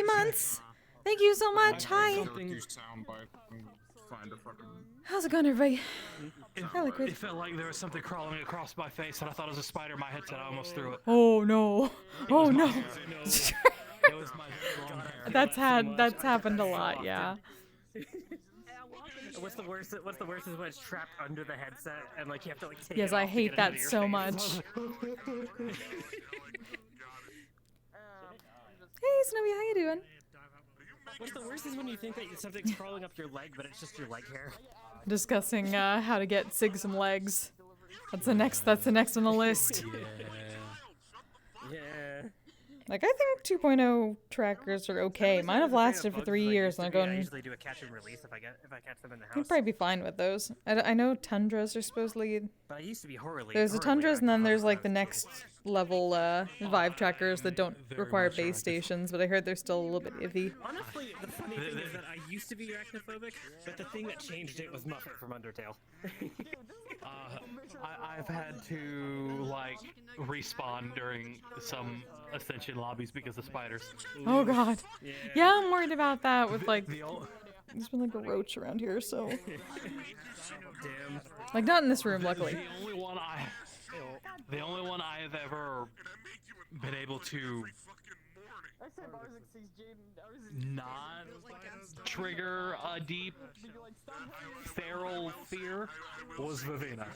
30 months. Thank you so much. Hi. How's it going, everybody? It felt like there was something crawling across my face, and I thought it was a spider in my headset. I almost threw it. Oh no. Oh no. It was my long hair. That's happened a lot, yeah. What's the worst? What's the worst is when it's trapped under the headset and like you have to like take Yes, it off I to hate get it that into your so face. much. Hey, Snowy, how you doing? What's the worst is when you think that something's crawling up your leg, but it's just your leg hair. Discussing how to get Sig some legs. That's the next on the list. Yeah. Like, I think 2.0 trackers are okay. Mine have lasted for 3 years, and I'm I going. usually do a catch and release if I catch them in the house. You'd probably be fine with those. I know tundras are supposedly. But I used to be horribly. There's the horribly tundras, and then there's like the arachnophobia. next level Vive trackers that don't require base stations, but I heard they're still a little bit iffy. Honestly, the funny thing is that I used to be arachnophobic, but the thing that changed it was Muffet from Undertale. I've had to like respawn during some Ascension lobbies because of spiders. Oh god. Yeah, I'm worried about that with like. The There's been like a roach around here, so. Damn. Like, not in this room, luckily. the only one I have ever been able to not trigger a deep feral fear was Vivina.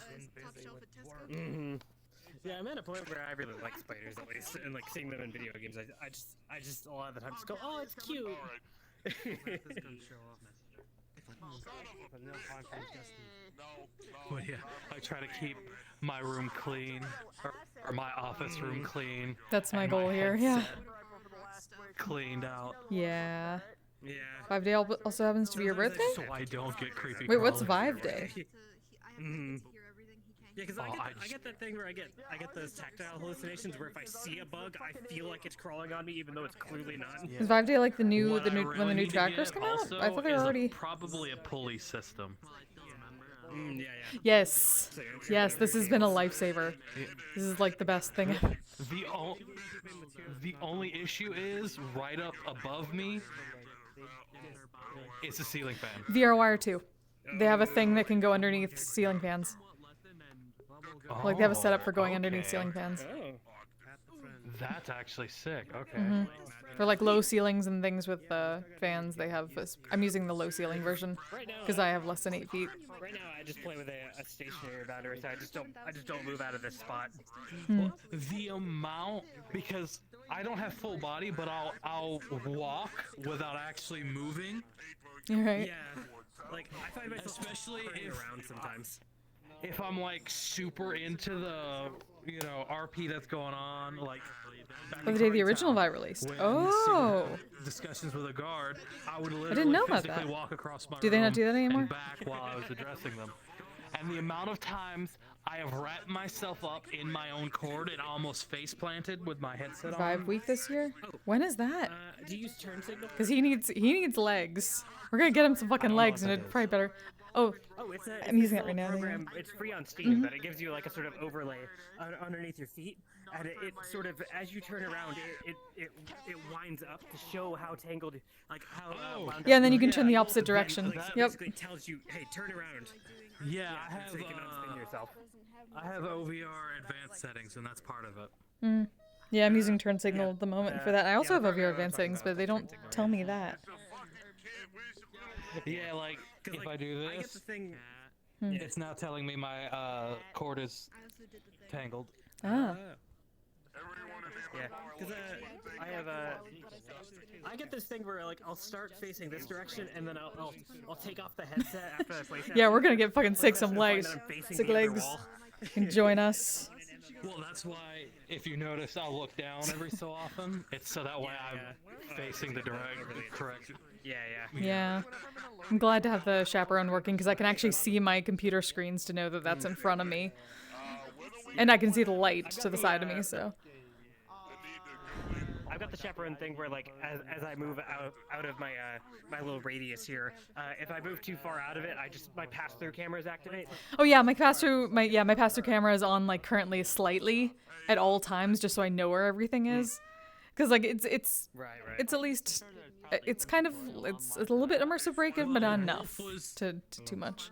Yeah, I'm at a point where I really like spiders, at least, and like seeing them in video games. I just a lot of the time just go, oh, it's cute. But yeah, I try to keep my room clean, or my office room clean. That's my and goal here, yeah. headset Cleaned out. Yeah. Yeah. Vive Day also happens to be your birthday? So I don't get creepy. Wait, what's crawling. Vive Day? Yeah, because I get that thing where I get those tactile hallucinations where if I see a bug, I feel like it's crawling on me even though it's clearly not. Is Vive Day like the new What I when the really new need to trackers get come out? also I thought they were is already. probably a pulley system. Yeah. Yes. Yes, this has been a lifesaver. This is like the best thing ever. The only issue is right up above me. It's a ceiling fan. VRWire 2. They have a thing that can go underneath ceiling fans. Like they have a setup for going underneath ceiling fans. Oh. That's actually sick. Okay. For like low ceilings and things with fans, they have. I'm using the low ceiling version because I have less than 8 feet. Right now, I just play with a stationary boundary, so I just don't move out of this spot. The amount, because I don't have full body, but I'll walk without actually moving. Right. Yeah. Like I find myself Especially if around sometimes. If I'm like super into the RP that's going on, like back Oh, in the day the Town original Town, Vive released. when Oh. discussions with a guard, I would literally didn't know about physically that. walk across my Do they not room do that anymore? and back while I was addressing them. And the amount of times I have wrapped myself up in my own cord and almost face planted with my headset Vive on. week this year? When is that? Do you use turn signal? Because he needs legs. We're gonna get him some fucking legs, and it'd probably better. Oh, I'm using it right now. Program, it's free on Steam, but it gives you like a sort of overlay underneath your feet, and it sort of, as you turn around, it winds up to show how tangled, like how. wound Yeah, up and then you you can are. turn the opposite Then, direction. like, Yep. Basically, it tells you, hey, turn around. Yeah, I have So you can unspin yourself. I have OVR advanced settings, and that's part of it. Yeah, I'm using turn signal at the moment for that. I also yeah, have the OVR program I'm advanced talking settings, about but they is don't turn signal, tell me that. Yeah, like if like, I do I get this, the thing. it's now telling me my cord is tangled. Ah. Yeah, because I get this thing where like I'll start facing this direction and then I'll take off the headset after I place it. Yeah, we're gonna get fucking sick some And find legs. that I'm facing Sick the other legs. wall. Can join us. Well, that's why if you notice, I'll look down every so often. It's so that way I'm facing the correct. Yeah. Yeah. I'm glad to have the chaperone working because I can actually see my computer screens to know that that's in front of me. And I can see the light to the side of me, so. I've got the chaperone thing where like as I move out of my my little radius here, if I move too far out of it, my pass-through cameras activate. Oh yeah, my pass-through camera is on like currently slightly at all times just so I know where everything is. Because like it's Right. it's at least it's kind of it's a little bit immersive breaking, but not enough to too much.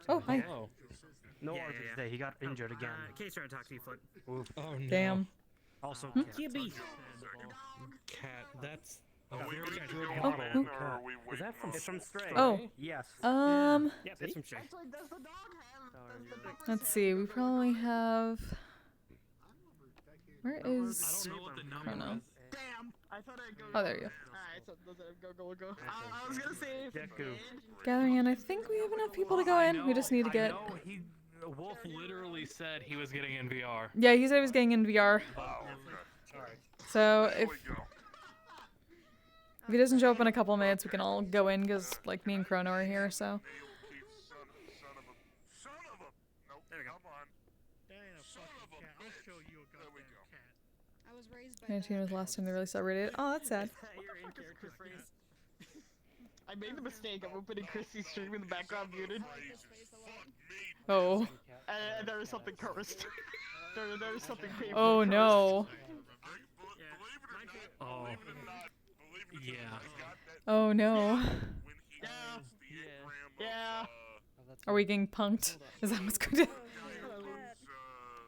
Oh hi. Hello. No RP today. He got injured again. Kise trying to talk to you, Foot. Oof. Oh no. Damn. Also, Kibby. Cat. That's a Are we very gonna good go Oh, in, oh. or are we is that from? waiting It's from Stray. Oh. Yes. Yep, it's from Stray. Let's see. We probably have. Where I is don't know what the number Chrono? is. Damn! I thought I'd go. Oh, there you go. Alright, so does it go. I was gonna say if it Deku. did. Gathering in. I think we have enough people to go in. We just need to get. I know Wolf literally said he was getting in VR. Yeah, he said he was getting in VR. Oh, okay. So There if we go. he doesn't show up in a couple minutes, we can all go in because like me and Chrono are here. So Son of a. Nope. There we go. Come on. That ain't a fucking cat. I'll show you a There we goddamn go. cat. I was raised by 19 was the last time they really celebrated. Oh, that's sad. Your in-character phrase. I made the mistake of opening Chrissy's stream in the background muted, Oh. and there was something cursed. there was something painful. Oh no. Oh. Yeah. Oh no. Yeah. Are we getting punked? Is that what's going to?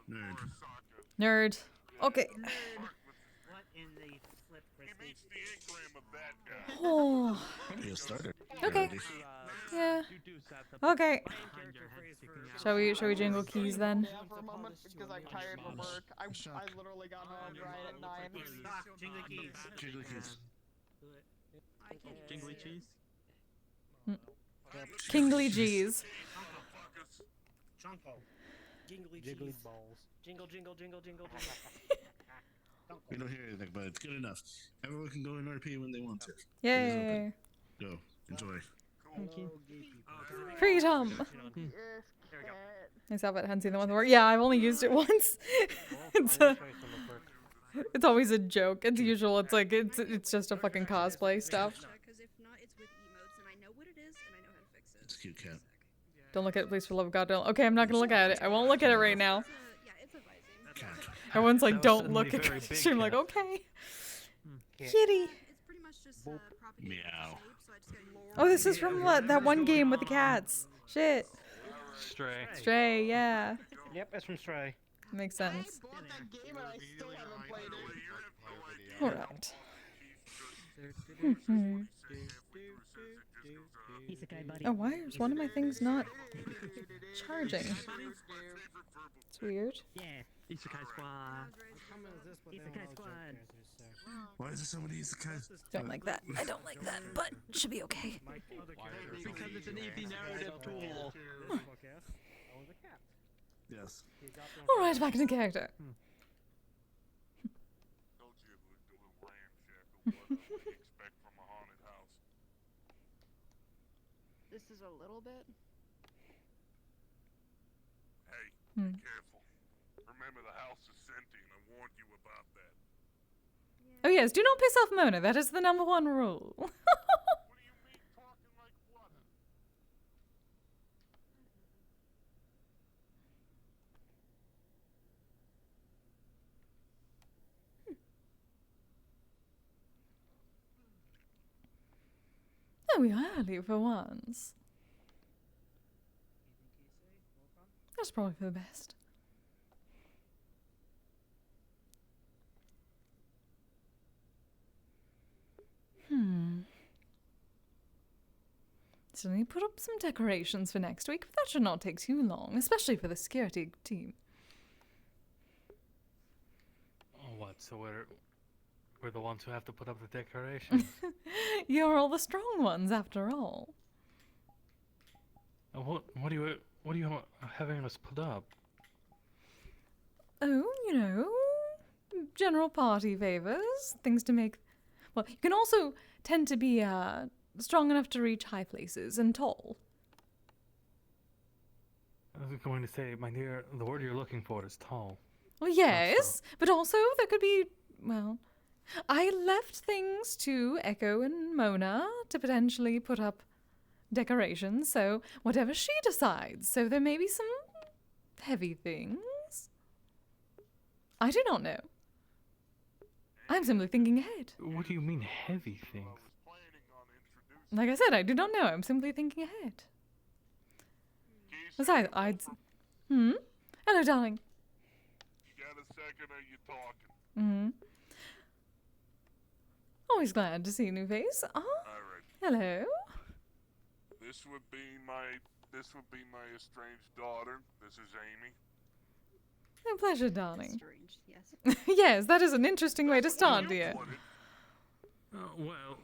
Nerd. Nerd. Okay. What in the flip, He meets the engram of that guy. Oh. You started. Okay. Yeah. Okay. Shall we jingle keys then? Yeah, for a moment because I'm tired from work. I literally got home right at 9. Jingle keys. Jiggly keys. Jingly cheese. Kingly G's. Jingly Jiggly cheese. balls. Jingle. We don't hear anything, but it's good enough. Everyone can go in RP when they want to. Yay. Go. Enjoy. Freedom. There we go. Nice outfit. Hadn't seen the one that worked. Yeah, I've only used it once. It's always a joke. It's usual. It's like it's just a fucking cosplay stuff. Because if not, it's with emotes, and I know what it is, and I know how to fix it. It's a cute cat. Don't look at it, please, for the love of God. Don't. Okay, I'm not gonna look at it. I won't look at it right now. Yeah, it's a Visine. Cat. Everyone's like, That was don't look suddenly at very the big stream. Like, cat. okay. Yeah. Kitty. It's pretty much just propagating Meow. shape, so I just gotta use Oh, this is from what? That one game with the cats. Shit. Stray. Stray, yeah. Yep, it's from Stray. Makes I sense. bought that game and I still haven't played it. Alright. Oh, why is one of my things not charging? It's weird. Yeah. Isekai Squad. Isekai Squad. Why is there somebody who's a cat? Don't like that. I don't like that, but should be okay. Because it's an easy narrative tool. Yes. Alright, back into character. No Ghibli doing ramshackle. What do you expect from a haunted house? This is a little bit. Hey, Hmm. be careful. Remember, the house is sentient. I warned you about that. Oh yes, do not piss off Mona. That is the #1 rule. What do you mean talking like what? Oh, we are early for once. That's probably for the best. So we put up some decorations for next week, but that should not take too long, especially for the security team. Oh, what? So we're the ones who have to put up the decorations. You're all the strong ones, after all. What are you having us put up? Oh, you know, general party favors, things to make. Well, you can also tend to be strong enough to reach high places and tall. I was going to say, my dear, the word you're looking for is tall. Well, yes, but also there could be, well, I left things to Echo and Mona to potentially put up decorations, so whatever she decides. So there may be some heavy things. I do not know. I'm simply thinking ahead. What do you mean heavy things? Like I said, I do not know. I'm simply thinking ahead. Besides, Hello, darling. You got a second or you talking? Always glad to see a new face. Ah, Alright. hello. This would be my estranged daughter. This is Amy. A pleasure, darling. Strange, yes. Yes, that is an interesting way to start, dear. Well,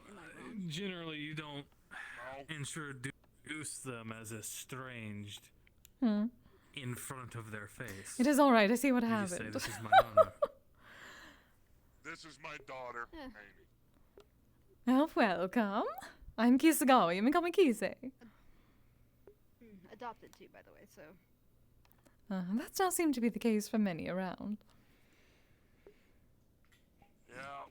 generally you don't introduce them as estranged in front of their face. It is all right. I see what You just say, happened. this is my honor. This is my daughter, Amy. Oh, welcome. I'm Kise. You may call me Kise. Adopted too, by the way, so. That does seem to be the case for many around. Yeah.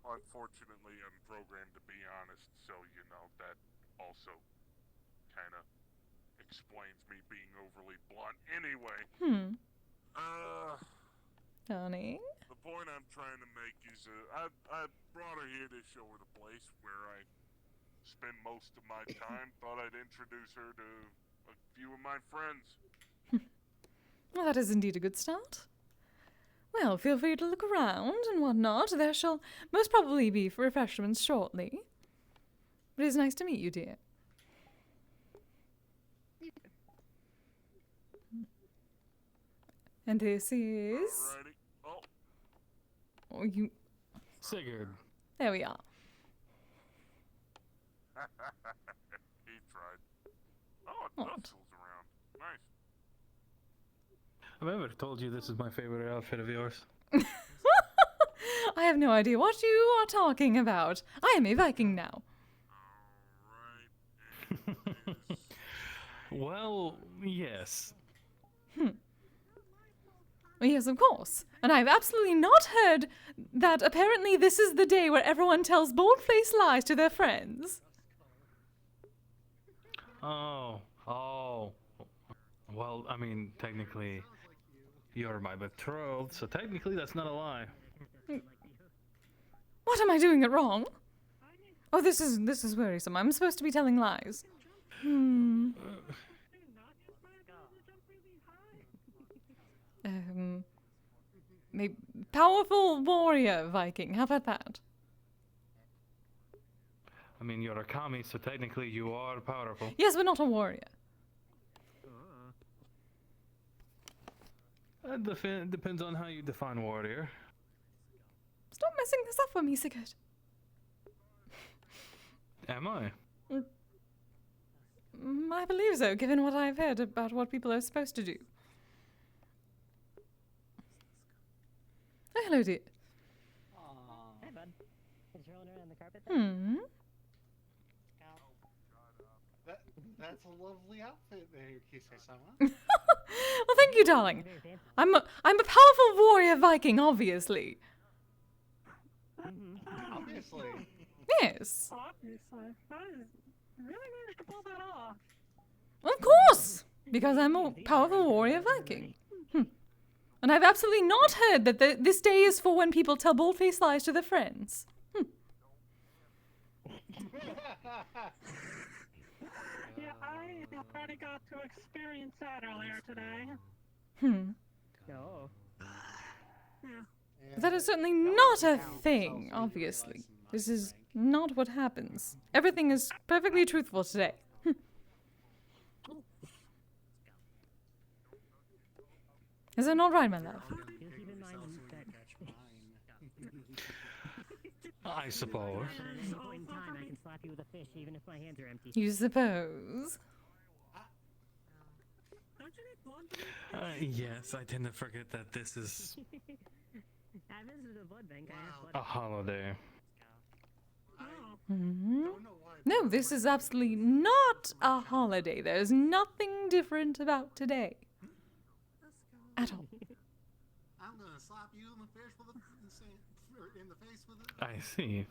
Unfortunately, I'm programmed to be honest, so you know that also kind of explains me being overly blunt. Anyway. Darling. The point I'm trying to make is, I brought her here to show her the place where I spend most of my time. Thought I'd introduce her to a few of my friends. Well, that is indeed a good start. Well, feel free to look around and whatnot. There shall most probably be refreshments shortly. But it is nice to meet you, dear. And this is... Alrighty. Oh, you... Sigurd. There we are. He tried. Oh, What? Dussel's around. Nice. Have I ever told you this is my favorite outfit of yours? I have no idea what you are talking about. I am a Viking now. Alright. Well, yes. Yes, of course. And I've absolutely not heard that apparently this is the day where everyone tells bold-faced lies to their friends. Oh. Well, I mean, technically, you're my betrothed, so technically that's not a lie. What am I doing it wrong? Oh, this is worrisome. I'm supposed to be telling lies. Maybe powerful warrior Viking. How about that? I mean, you're a kami, so technically you are powerful. Yes, but not a warrior. Depends on how you define warrior. Stop messing this up for me, Sigurd. Am I? I believe so, given what I've heard about what people are supposed to do. Oh, hello, dear. Hey, bud. Just rolling around the carpet. That's a lovely outfit there, Kise-sama. Well, thank you, darling. I'm a powerful warrior Viking, obviously. Obviously. Yes. Obviously. Really managed to pull that off. Of course, because I'm a powerful warrior Viking. And I've absolutely not heard that this day is for when people tell bold-faced lies to their friends. Yeah, I already got to experience that earlier today. Oh. That is certainly not a thing, obviously. This is not what happens. Everything is perfectly truthful today. Is that not right, my love? I suppose. You suppose? Yes, I tend to forget that this is a holiday. No, this is absolutely not a holiday. There's nothing different about today. At all. I'm gonna slap you in the face with I see.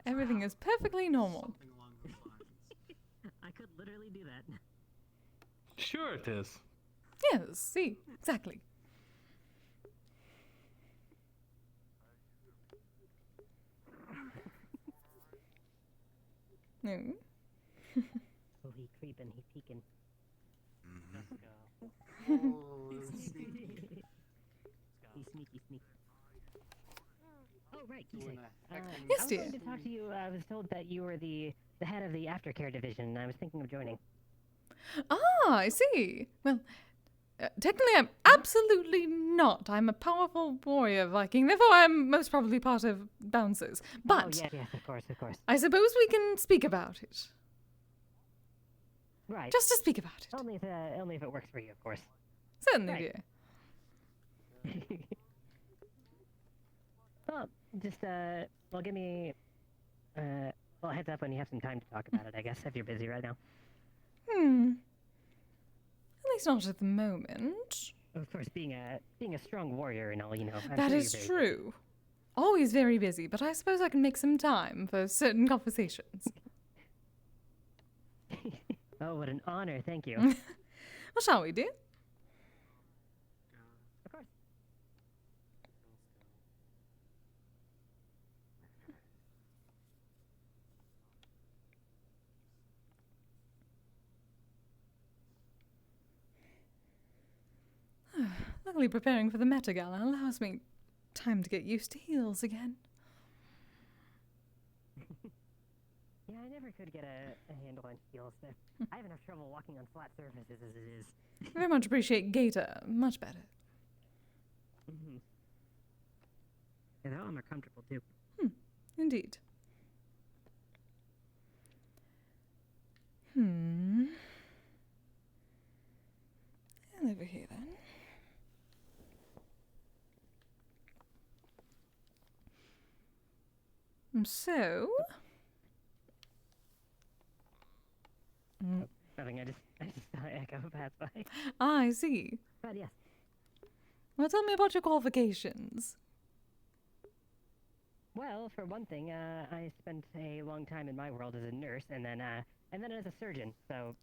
Everything is perfectly normal. something along those lines. I could literally do that. Sure it is. Yes, see, exactly. No. Oh, he creeping, he peeking. Let's go. Oh, sneaky. He's sneaky, sneaky. Oh, right, Kise. Doing a heckin' Yes, I was dear. going to talk to you. I was told that you were the head of the aftercare division, and I was thinking of joining. Ah, I see. Well, technically, I'm absolutely not. I'm a powerful warrior Viking, therefore I'm most probably part of Bouncers. But Oh, yes, of course, of course. I suppose we can speak about it. Right. Just to speak about it. Only if it works for you, of course. Certainly, Right. dear. Well, just well, give me well, heads up when you have some time to talk about it. I guess if you're busy right now. At least not at the moment. Of course, being a strong warrior and all, you know. I'm That sure is you're very true. Always very busy, but I suppose I can make some time for certain conversations. busy. Oh, what an honor! Thank you. Well, shall we, dear? Of course. Luckily, preparing for the Met Gala allows me time to get used to heels again. Yeah, I never could get a handle on heels. I have enough trouble walking on flat surfaces as it is. Very much appreciate Gator. Much better. Mm-hmm. Yeah, that one are comfortable too. Indeed. And over here then. So. Nothing. I just saw Echo pass by. I see. But yes. Well, tell me about your qualifications. Well, for one thing, I spent a long time in my world as a nurse, and then as a surgeon. So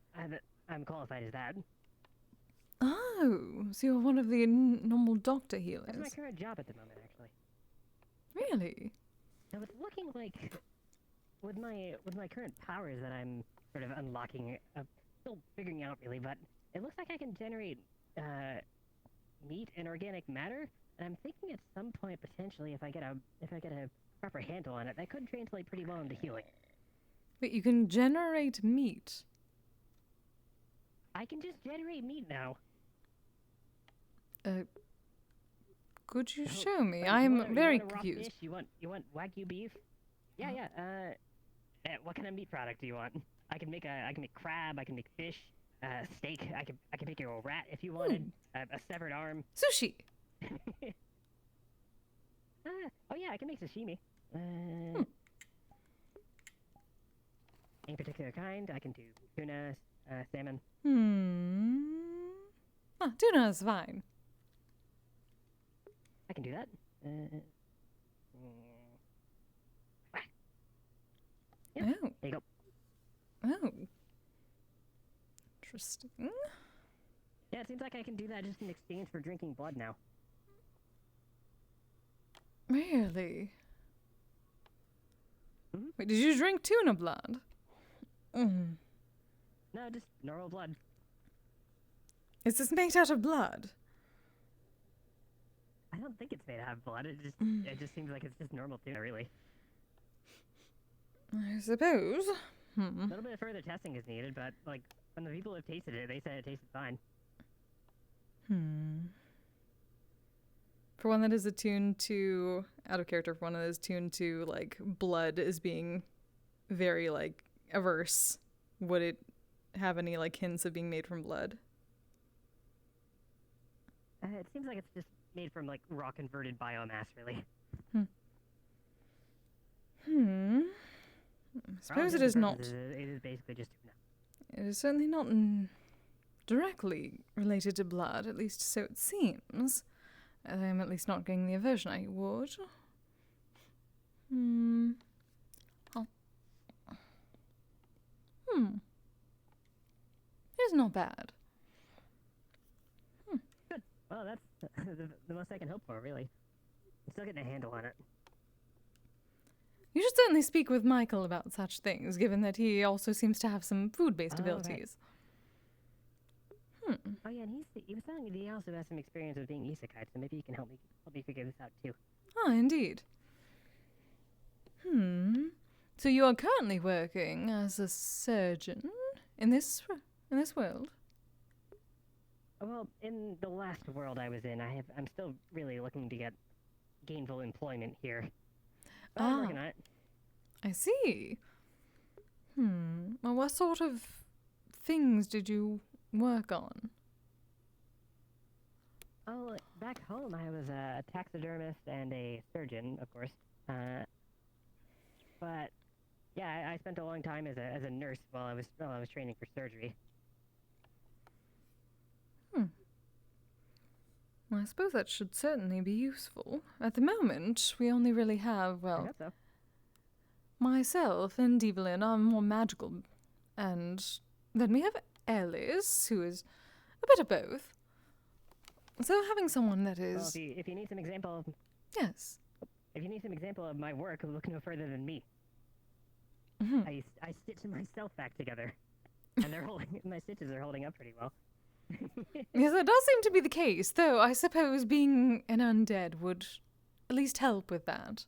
I'm qualified as that. Oh, so you're one of the normal doctor healers. That's my current job at the moment, actually. Really? So it's looking like, with my current powers that I'm sort of unlocking, still figuring out really, but it looks like I can generate meat and organic matter. And I'm thinking at some point potentially, if I get a proper handle on it, that could translate pretty well into healing. But you can generate meat. I can just generate meat now. Could you show me? Like, I'm very you want a raw confused. fish? You want Wagyu beef? Yeah. What kind of meat product do you want? I can make crab. I can make fish. Steak. I can make you a rat if you wanted. A severed arm. Sushi. Oh yeah, I can make sashimi. Any particular kind? I can do tuna, salmon. Tuna is fine. I can do that. Yeah, Oh. there you go. Oh. Interesting. Yeah, it seems like I can do that just in exchange for drinking blood now. Really? Mhm. Wait, did you drink tuna blood? No, just normal blood. Is this made out of blood? I don't think it's made out of blood. It just seems like it's just normal tuna, really. I suppose. A little bit of further testing is needed, but like when the people have tasted it, they said it tasted fine. For one that is attuned to, out of character, for one that is tuned to, like, blood as being very, like, averse, would it have any, like, hints of being made from blood? It seems like it's just made from like raw converted biomass, really. I suppose it is not. It is basically just tuna. It is certainly not directly related to blood, at least so it seems. I'm at least not getting the aversion I would. It's not bad. Good. Well, that's the most I can hope for, really. I'm still getting a handle on it. You should certainly speak with Michael about such things, given that he also seems to have some food-based Oh, right. abilities. Oh yeah, and he was telling me that he also has some experience with being isekai, so maybe you can help me figure this out too. Ah, indeed. So you are currently working as a surgeon in this world? Well, in the last world I was in, I'm still really looking to get gainful employment here. But I'm working on it. I see. Well, what sort of things did you work on? Oh, back home I was a taxidermist and a surgeon, of course. But yeah, I spent a long time as a nurse while I was training for surgery. Well, I suppose that should certainly be useful. At the moment, we only really have, I well, hope so. myself and Evelyn are more magical. And then we have Alice, who is a bit of both. So having someone that is... Well, if you need some example of... Yes. If you need some example of my work, look no further than me. I stitched myself back together. And my stitches are holding up pretty well. Yes, that does seem to be the case, though I suppose being an undead would at least help with that.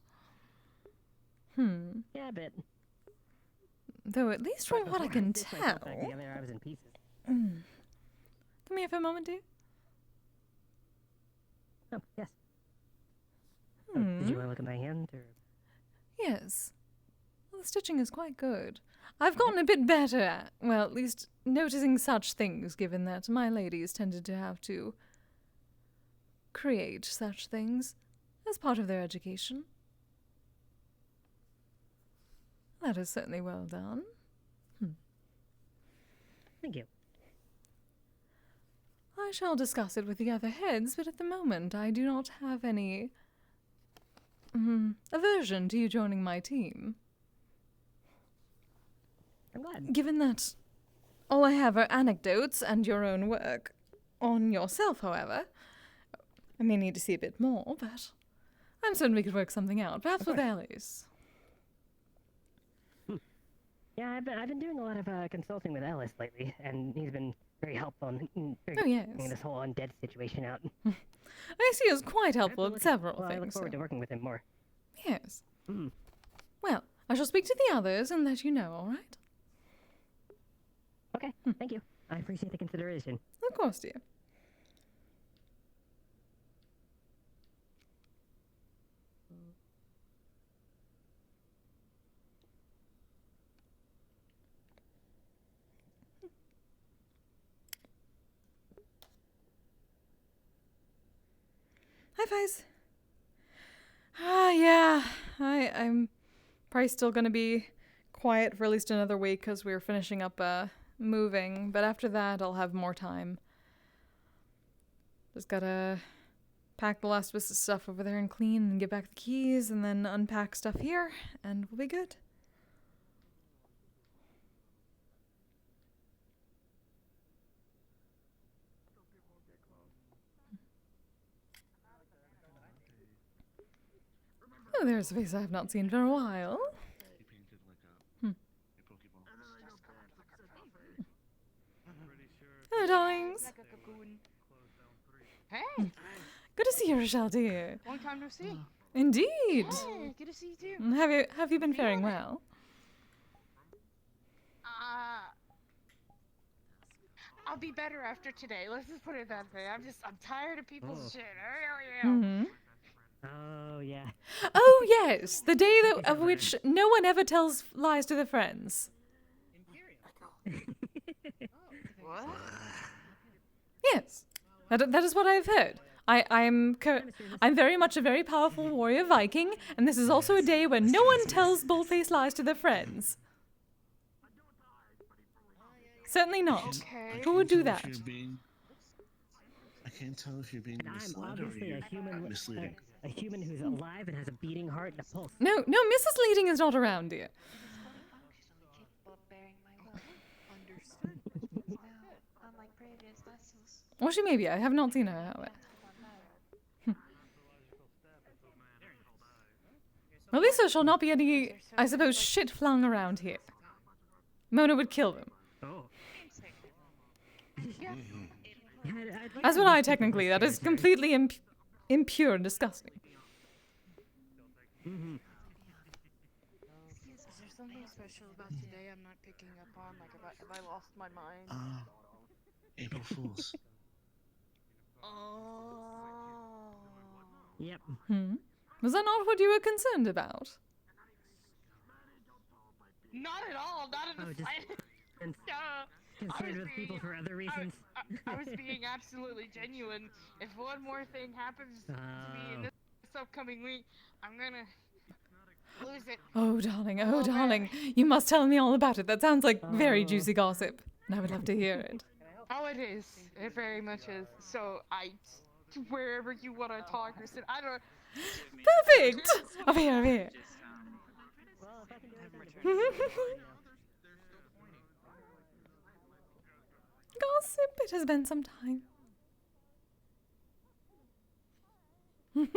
Yeah, a bit. Though at least from what I can tell... Back together, I was in pieces. Come here for a moment, dear. Oh, yes. Oh, did you want to look at my hand, or...? Yes. Well, the stitching is quite good. I've gotten a bit better at, well, at least noticing such things, given that my ladies tended to have to create such things as part of their education. That is certainly well done. Thank you. I shall discuss it with the other heads, but at the moment I do not have any aversion to you joining my team. I'm glad. Given that all I have are anecdotes and your own work. On yourself, however, I may need to see a bit more, but I'm certain we could work something out, perhaps with Alice. Yeah, I've been doing a lot of consulting with Ellis lately, and he's been very helpful in yes. figuring this whole undead situation out. I see he was quite helpful with several I look things. forward to working with him more. Yes. Well, I shall speak to the others and let you know, all right? Okay, thank you. I appreciate the consideration. Of course, dear. Hi, Fize. Yeah. I'm probably still gonna be quiet for at least another week because we're finishing up moving, but after that I'll have more time. Just gotta pack the last bits of stuff over there and clean and get back the keys and then unpack stuff here and we'll be good. Oh, there's a face I have not seen for a while. Hello, darlings. Hey, Good to see you, Rochelle, dear. long time no see. Indeed. Hey, good to see you too. Have you been faring well? I'll be better after today. Let's just put it that way. I'm tired of people's shit. Oh, yeah. Oh, yes. The day of which no one ever tells lies to their friends. What? Yes. That is what I've heard. I'm very much a very powerful warrior Viking, and this is also a day when no one tells bold-faced lies to their friends. Certainly not. Okay. Who would do that? I can't tell if you're being I'm misled or obviously you're a human, misleading. a human who's alive and has a beating heart and a pulse. No, Mrs. Leading is not around, dear. Or she may be. I have not seen her, however. At least there shall not be any, I suppose, shit flung around here. Mona would kill them. Oh. As would I, technically. That is completely impure and disgusting. Is there something special about today I'm not picking up on? Like, have I lost my mind? April Fools. Oh. Yep. Was that not what you were concerned about? Not at all. Not in the slightest. Concerned with people for other reasons. I was being absolutely genuine. If one more thing happens to me in this upcoming week, I'm gonna lose it. Oh, darling, oh, darling. You must tell me all about it. That sounds like very juicy gossip. And I would love to hear it. Oh, it is. It very much is. So, wherever you want to talk or sit, I don't... Perfect! Over here, over here. Well, if I can do it, Gossip, it has been some time. Alright.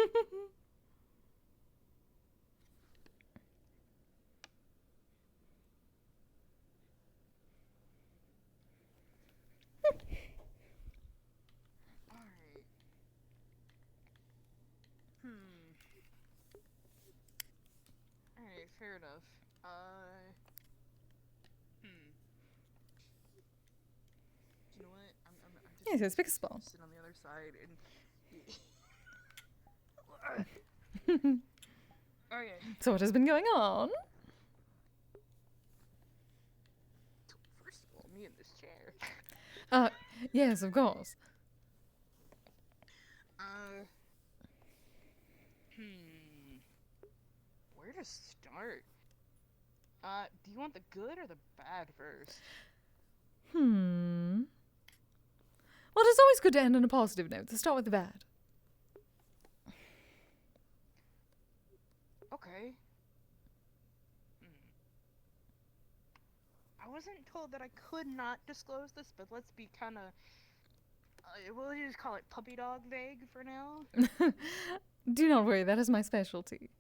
Alright, fair enough. You know what? I'm just Yes, pick a spot. sit on the other side and... Okay. So what has been going on? First of all, me in this chair. Yes, of course. Where to start? Do you want the good or the bad first? Well, it's always good to end on a positive note, so start with the bad. Okay. I wasn't told that I could not disclose this, but let's be kind of... we'll just call it puppy dog vague for now. Do not worry, that is my specialty.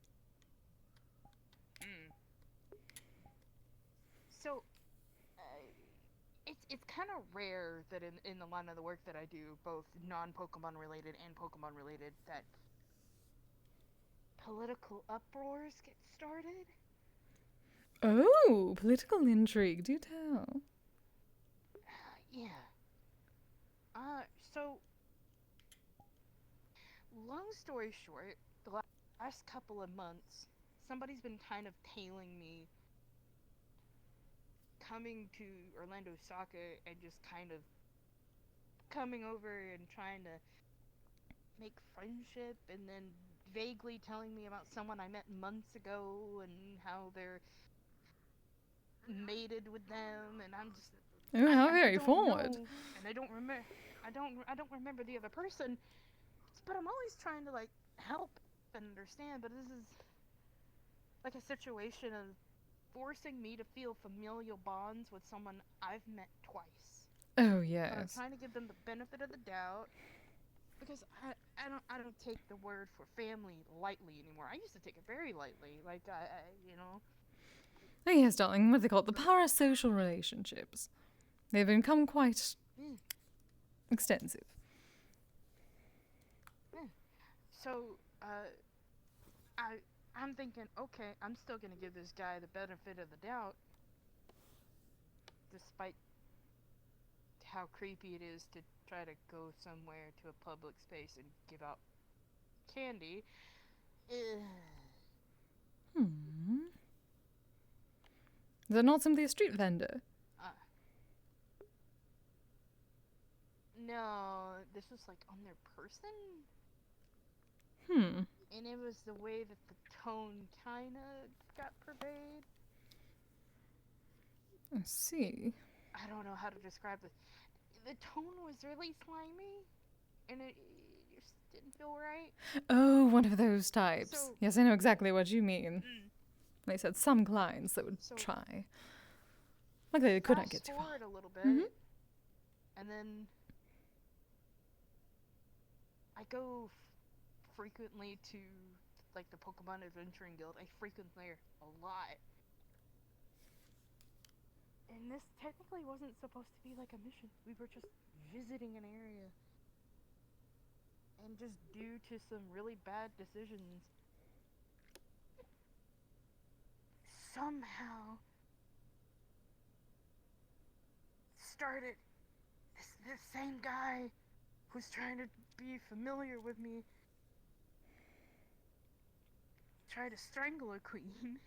So, it's kind of rare that in the line of the work that I do, both non-Pokemon related and Pokemon related, that political uproars get started. Oh, political intrigue, do tell. Yeah. So, long story short, the last couple of months, somebody's been kind of tailing me coming to Orlando Soccer and just kind of coming over and trying to make friendship, and then vaguely telling me about someone I met months ago and how they're mated with them, and I'm just How I very don't forward. know, and I don't remember the other person, but I'm always trying to like help and understand, but this is like a situation of forcing me to feel familial bonds with someone I've met twice. Oh, But I'm yes. trying to give them the benefit of the doubt, because I don't take the word for family lightly anymore. I used to take it very lightly, like I you know. Oh, yes, darling, what they call it, the parasocial relationships. They've become quite extensive. So I'm thinking, okay, I'm still gonna give this guy the benefit of the doubt, despite how creepy it is to try to go somewhere to a public space and give out candy. Is that not simply a street vendor? No, this was like on their person, and it was the way that the tone kinda got purveyed. I see. I don't know how to describe it. The tone was really slimy, and it just didn't feel right. Oh, one of those types. So- Yes, I know exactly what you mean. They said some clients that would try. Luckily, they could not get too far. Fast forward a little bit, and then I go frequently to like the Pokemon Adventuring Guild. I frequent there a lot. And this technically wasn't supposed to be like a mission. We were just visiting an area. And just due to some really bad decisions, somehow started this same guy who's trying to be familiar with me tried to strangle a queen.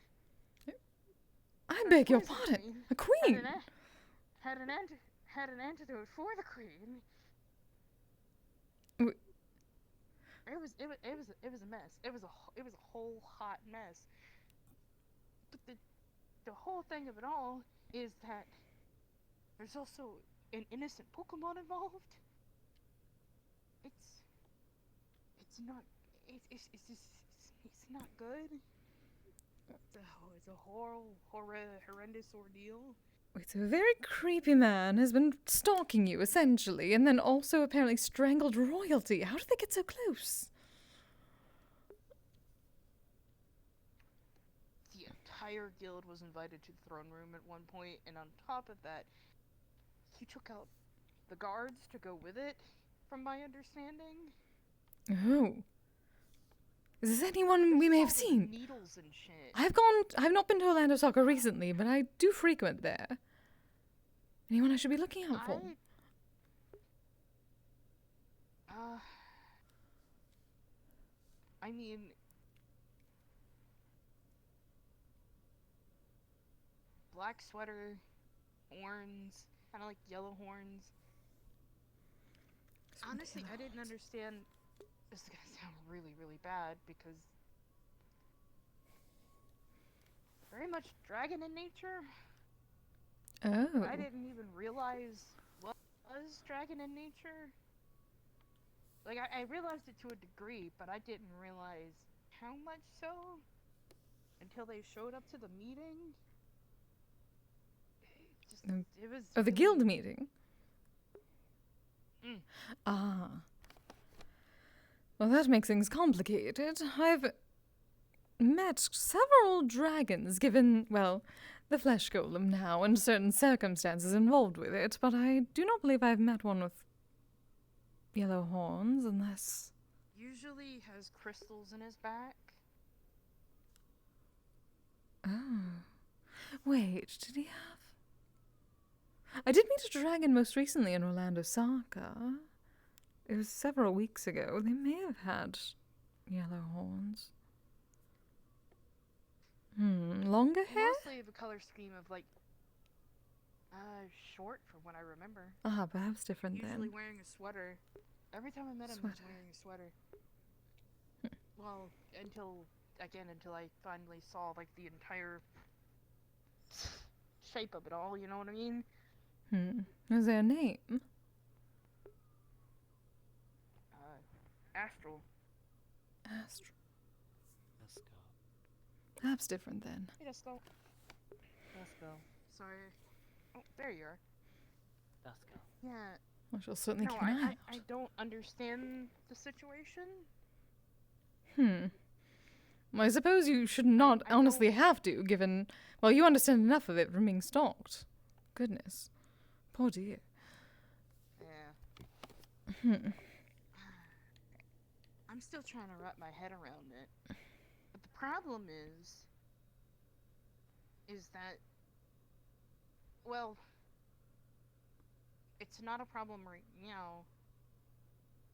I beg your pardon. A queen? Had an antidote for the queen. It was a mess. It was a whole hot mess. But the whole thing of it all is that there's also an innocent Pokemon involved. It's not good. It's a horrendous ordeal. Wait, so a very creepy man has been stalking you, essentially, and then also apparently strangled royalty. How did they get so close? The entire guild was invited to the throne room at one point, and on top of that, he took out the guards to go with it, from my understanding. Oh. Is this anyone we may have seen? Needles and shit. I've not been to Orlando Soccer recently, but I do frequent there. Anyone I should be looking out for? I mean, black sweater, horns, kind of like yellow horns. Honestly, I didn't understand. This is gonna sound really, really bad because very much dragon in nature. Oh. I didn't even realize what was dragon in nature. Like, I realized it to a degree, but I didn't realize how much so until they showed up to the meeting. It was the guild meeting? Mm. Ah. Well, that makes things complicated. I've met several dragons, given, well, the flesh golem now and certain circumstances involved with it, but I do not believe I've met one with yellow horns, unless... Usually has crystals in his back. Oh. Wait, did he have... I did meet a dragon most recently in Orlando Soccer. It was several weeks ago. They may have had yellow horns. Longer hair? Mostly the color scheme of, like, short from what I remember. Ah, perhaps different then. Usually wearing a sweater. Every time I met him, he was wearing a sweater. Well, until I finally saw, like, the entire shape of it all, you know what I mean? Is there a name? Astral. Astral. Perhaps different then. Hey, Dusko. Sorry. Oh, there you are. Dusko. Yeah. I shall certainly No, keep an eye out. I don't understand the situation. Well, I suppose you should not honestly have to, given... Well, you understand enough of it from being stalked. Goodness. Poor dear. Yeah. I'm still trying to wrap my head around it. But the problem is that, well, it's not a problem right now,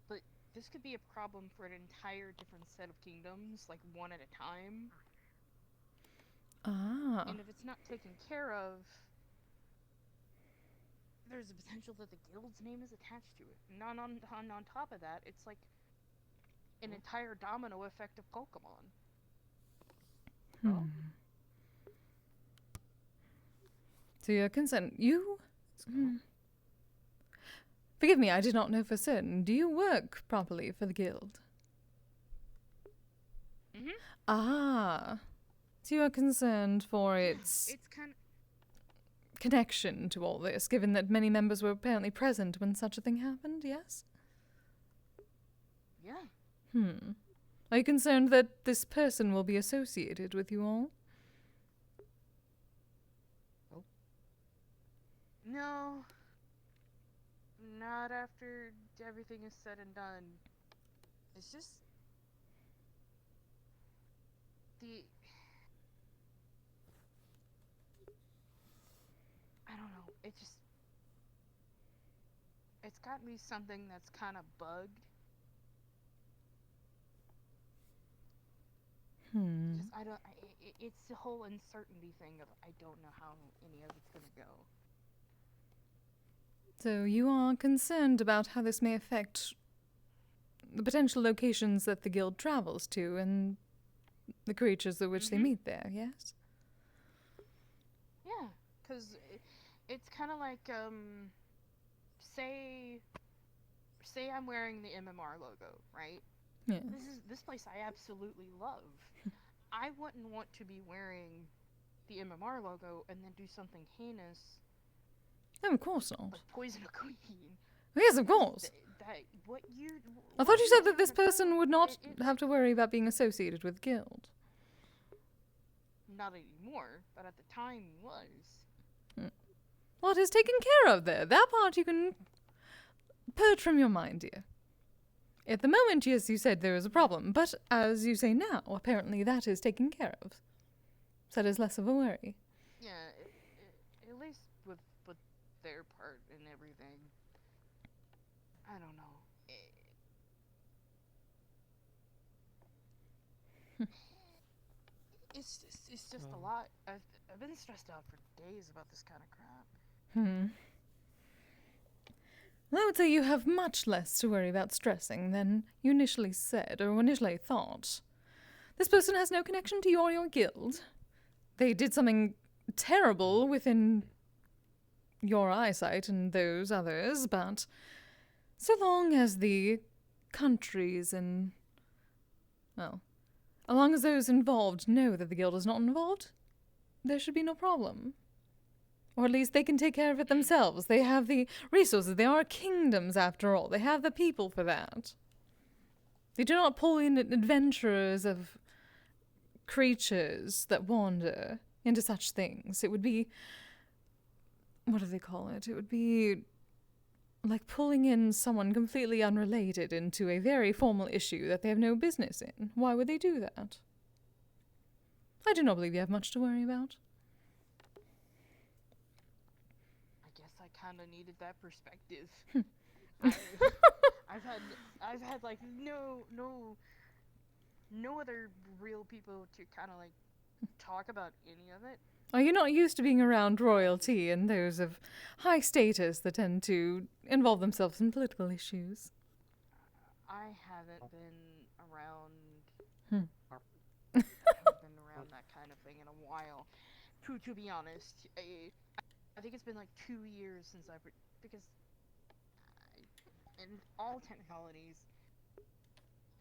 but this could be a problem for an entire different set of kingdoms, like one at a time. Ah. And if it's not taken care of, there's a potential that the guild's name is attached to it. And on top of that, it's like an entire domino effect of Pokemon. So you're concerned. You... Forgive me, I did not know for certain. Do you work properly for the guild? Ah. So you are concerned for its kind of connection to all this, given that many members were apparently present when such a thing happened, yes? Yeah. Are you concerned that this person will be associated with you all? No. Not after everything is said and done. It's just I don't know. It's got me something that's kind of bugged. Just it's the whole uncertainty thing of I don't know how any of it's gonna go. So you are concerned about how this may affect the potential locations that the guild travels to and the creatures at which they meet there, yes? Yeah, because it's kind of like, say I'm wearing the MMR logo, right? Yeah. This place I absolutely love. I wouldn't want to be wearing the MMR logo and then do something heinous. No, of course not. Like poison a queen. Yes, of course. I thought you said that this person would not have to worry about being associated with guild. Not anymore, but at the time he was. Well, it is taken care of there. That part you can purge from your mind, dear. At the moment, yes, you said there was a problem, but as you say now, apparently that is taken care of. So that is less of a worry. Yeah, at least with their part and everything. I don't know. It's just a lot. I've been stressed out for days about this kind of crap. I would say you have much less to worry about stressing than you initially said or initially thought. This person has no connection to you or your guild. They did something terrible within your eyesight and those others, but so long as the countries and, well, as long as those involved know that the guild is not involved, there should be no problem. Or at least they can take care of it themselves. They have the resources. They are kingdoms, after all. They have the people for that. They do not pull in adventurers of creatures that wander into such things. It would be... what do they call it? It would be like pulling in someone completely unrelated into a very formal issue that they have no business in. Why would they do that? I do not believe you have much to worry about. I guess I kind of needed that perspective. I've had like no other real people to kind of like talk about any of it. Are you not used to being around royalty and those of high status that tend to involve themselves in political issues? I haven't been around. I haven't been around that kind of thing in a while. To be honest, I think it's been like 2 years since because in all technicalities,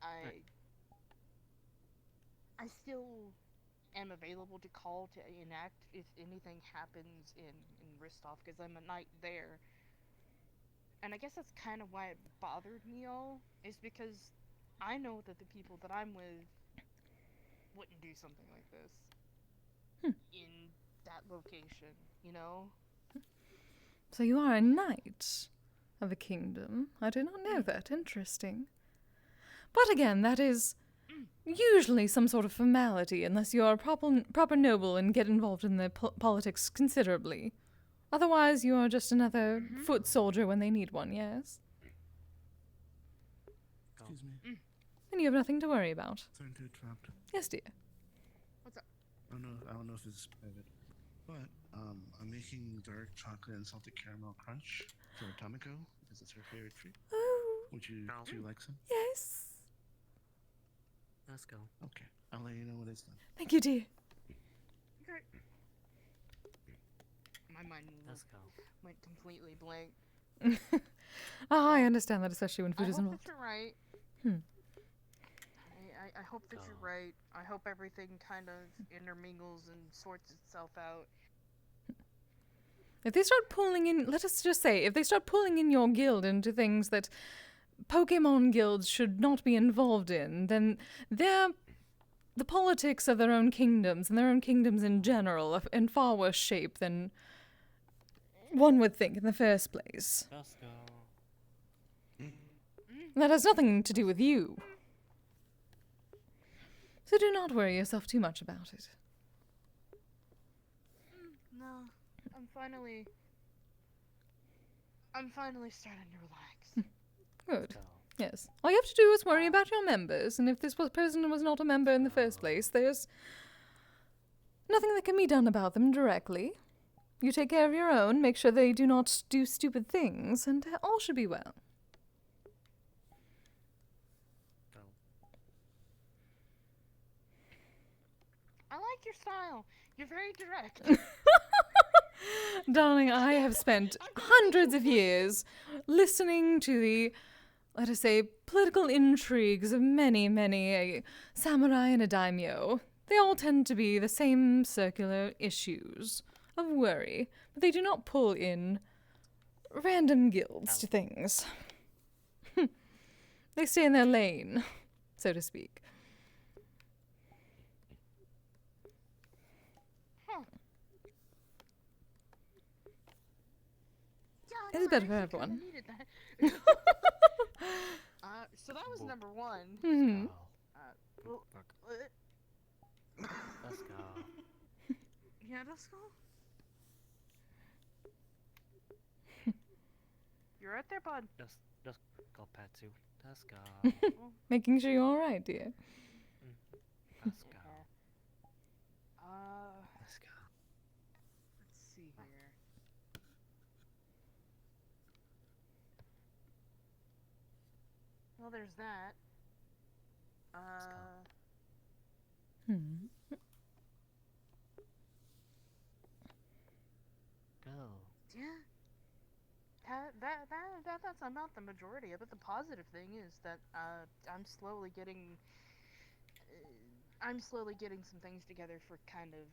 I still am available to call to enact if anything happens in Ristov, because I'm a knight there. And I guess that's kind of why it bothered me all, is because I know that the people that I'm with wouldn't do something like this in that location, you know? So you are a knight of a kingdom. I did not know that. Interesting. But again, that is usually some sort of formality, unless you are a proper noble and get involved in the politics considerably. Otherwise, you are just another foot soldier when they need one, yes? Excuse me. And you have nothing to worry about. Sorry to interrupt. Yes, dear. What's up? I don't know if this is private, but I'm making dark chocolate and salted caramel crunch for Tomiko because it's her favorite treat. Oh. Would you like some? Yes. Let's go. Okay, I'll let you know when it's done. Thank you, dear. Okay. My mind Let's go. went completely blank. I understand that, especially when food is I hope involved. that you're right. I hope that you're right. I hope everything kind of intermingles and sorts itself out. If they start pulling in, let us just say, if they start pulling in your guild into things that Pokemon guilds should not be involved in, then they're the politics of their own kingdoms and their own kingdoms in general are in far worse shape than one would think in the first place. Let's go. That has nothing to do with you. So do not worry yourself too much about it. No, I'm finally starting to relax. Good. Yes. All you have to do is worry about your members, and if this person was not a member in the first place, there's nothing that can be done about them directly. You take care of your own, make sure they do not do stupid things, and all should be well. I like your style. You're very direct. Darling, I have spent hundreds of years listening to the, let us say, political intrigues of many, many a samurai and a daimyo. They all tend to be the same circular issues of worry, but they do not pull in random guilds to things. They stay in their lane, so to speak. Yeah, It's better for everyone. Needed that. So that was number one. Mm-hmm. Let's go. Yeah, let's go. You're right there, bud. Let's go, Patsu. Let's go. Making sure you're alright, dear. Let's go. Let's go. Let's see here. Well, there's that. Go. Yeah. That's about the majority of it. The positive thing is that I'm slowly getting some things together for kind of.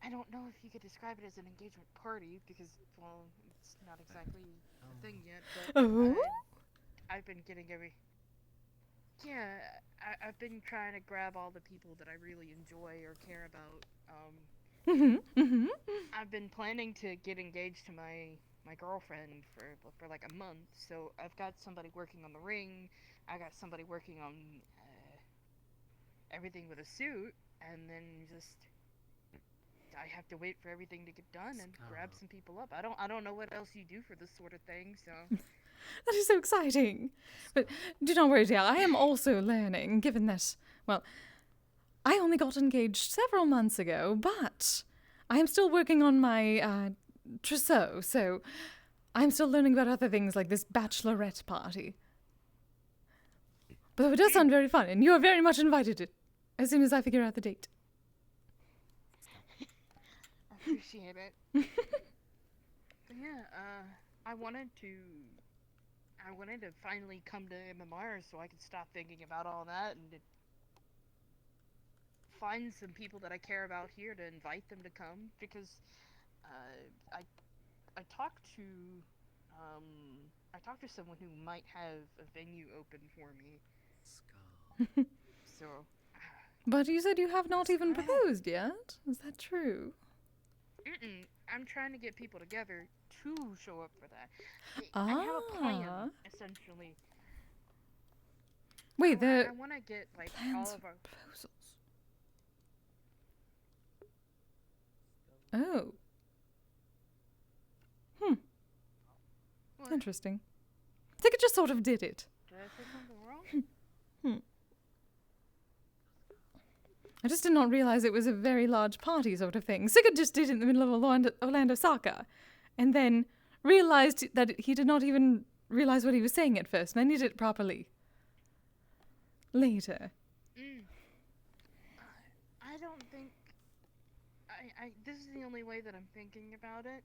I don't know if you could describe it as an engagement party because, well, it's not exactly a thing yet. But I've been getting I've been trying to grab all the people that I really enjoy or care about. I've been planning to get engaged to my girlfriend for like a month. So I've got somebody working on the ring. I got somebody working on everything with a suit, and then just I have to wait for everything to get done and grab some people up. I don't know what else you do for this sort of thing, so. That is so exciting. But do not worry, dear. I am also learning, given that, well, I only got engaged several months ago, but I am still working on my trousseau, so I'm still learning about other things like this bachelorette party. But it does sound very fun, and you are very much invited to, as soon as I figure out the date. I appreciate it. But yeah, I wanted to finally come to MMR so I could stop thinking about all that and find some people that I care about here to invite them to come, because I talked to someone who might have a venue open for me. So. But you said you have not even proposed yet. Is that true? I'm trying to get people together to show up for that. I have a plan, essentially. Wait, I want to get like plans all of our proposals. Oh. What? Interesting. I think it just sort of did it. Did I say something wrong? I just did not realize it was a very large party sort of thing. Sigurd just did it in the middle of Orlando Soccer, and then realized that he did not even realize what he was saying at first, and I needed it properly later. I don't think... this is the only way that I'm thinking about it.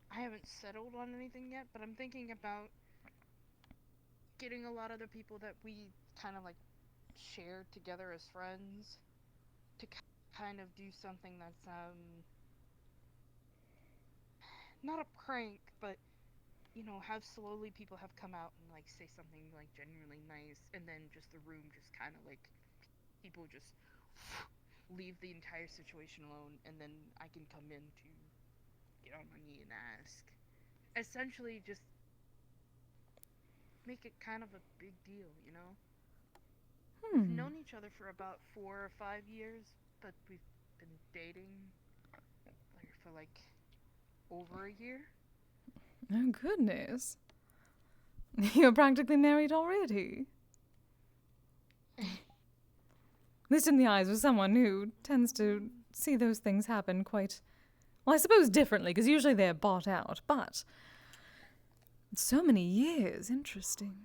I haven't settled on anything yet, but I'm thinking about getting a lot of the people that we kind of like share together as friends to kind of do something that's not a prank, but you know, have slowly people have come out and like say something like genuinely nice, and then just the room just kind of like people just leave the entire situation alone, and then I can come in to get on my knee and ask. Essentially, just make it kind of a big deal, you know? We've known each other for about 4 or 5 years, but we've been dating for like over a year. Oh, goodness. You're practically married already. At least in the eyes of someone who tends to see those things happen quite, well, I suppose differently, because usually they're bought out, but so many years. Interesting.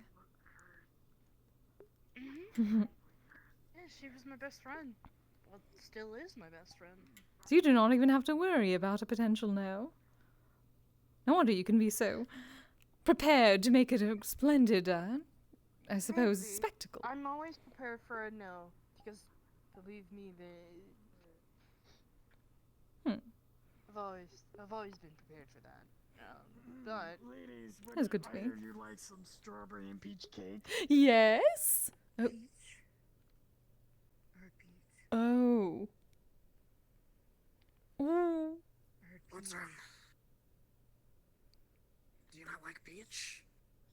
Yeah, she was my best friend. Well, still is my best friend. So you do not even have to worry about a potential no. No wonder you can be so prepared to make it a splendid, I suppose, Maybe. spectacle. I'm always prepared for a no, because believe me, I've always been prepared for that. But ladies, That's good to I me. heard you like some strawberry and peach cake. Yes. Oh. Peach? Or peach? Oh. Ooh. Or What's peach? wrong? Do you not like peach?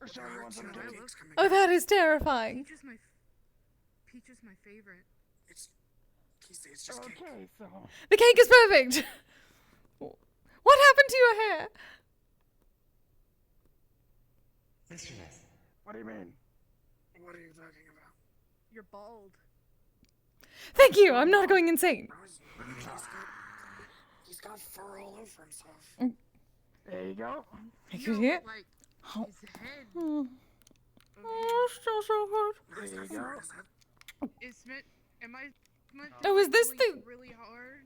Or I shall we want some love cake? peach. Oh, that is terrifying. Peach is my favorite. It's Kise, it's just cake. Okay, so The cake is perfect. What happened to your hair? What do you mean? What are you talking about? You're bald. Thank you. I'm not going insane. He's got fur all over himself. there you go. I could hear. Like, Oh. his head. Oh, still so good. There you go. Am I Oh, is this really, the- really hard?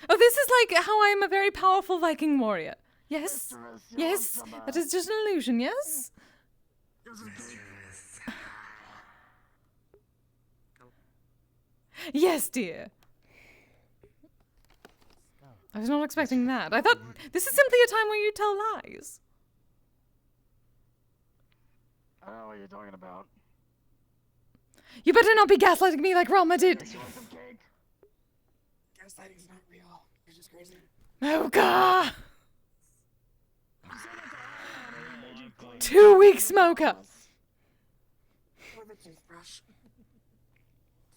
Oh, this is like how I am a very powerful Viking warrior. Yes. Yes. That is just an illusion, yes? Yes, dear. I was not expecting that. I thought this is simply a time where you tell lies. I don't know what you're talking about. You better not be gaslighting me like Rama did. You want some cake? Gaslighting's not real. You're just crazy. Oh, God. 2-week smoker. With a toothbrush.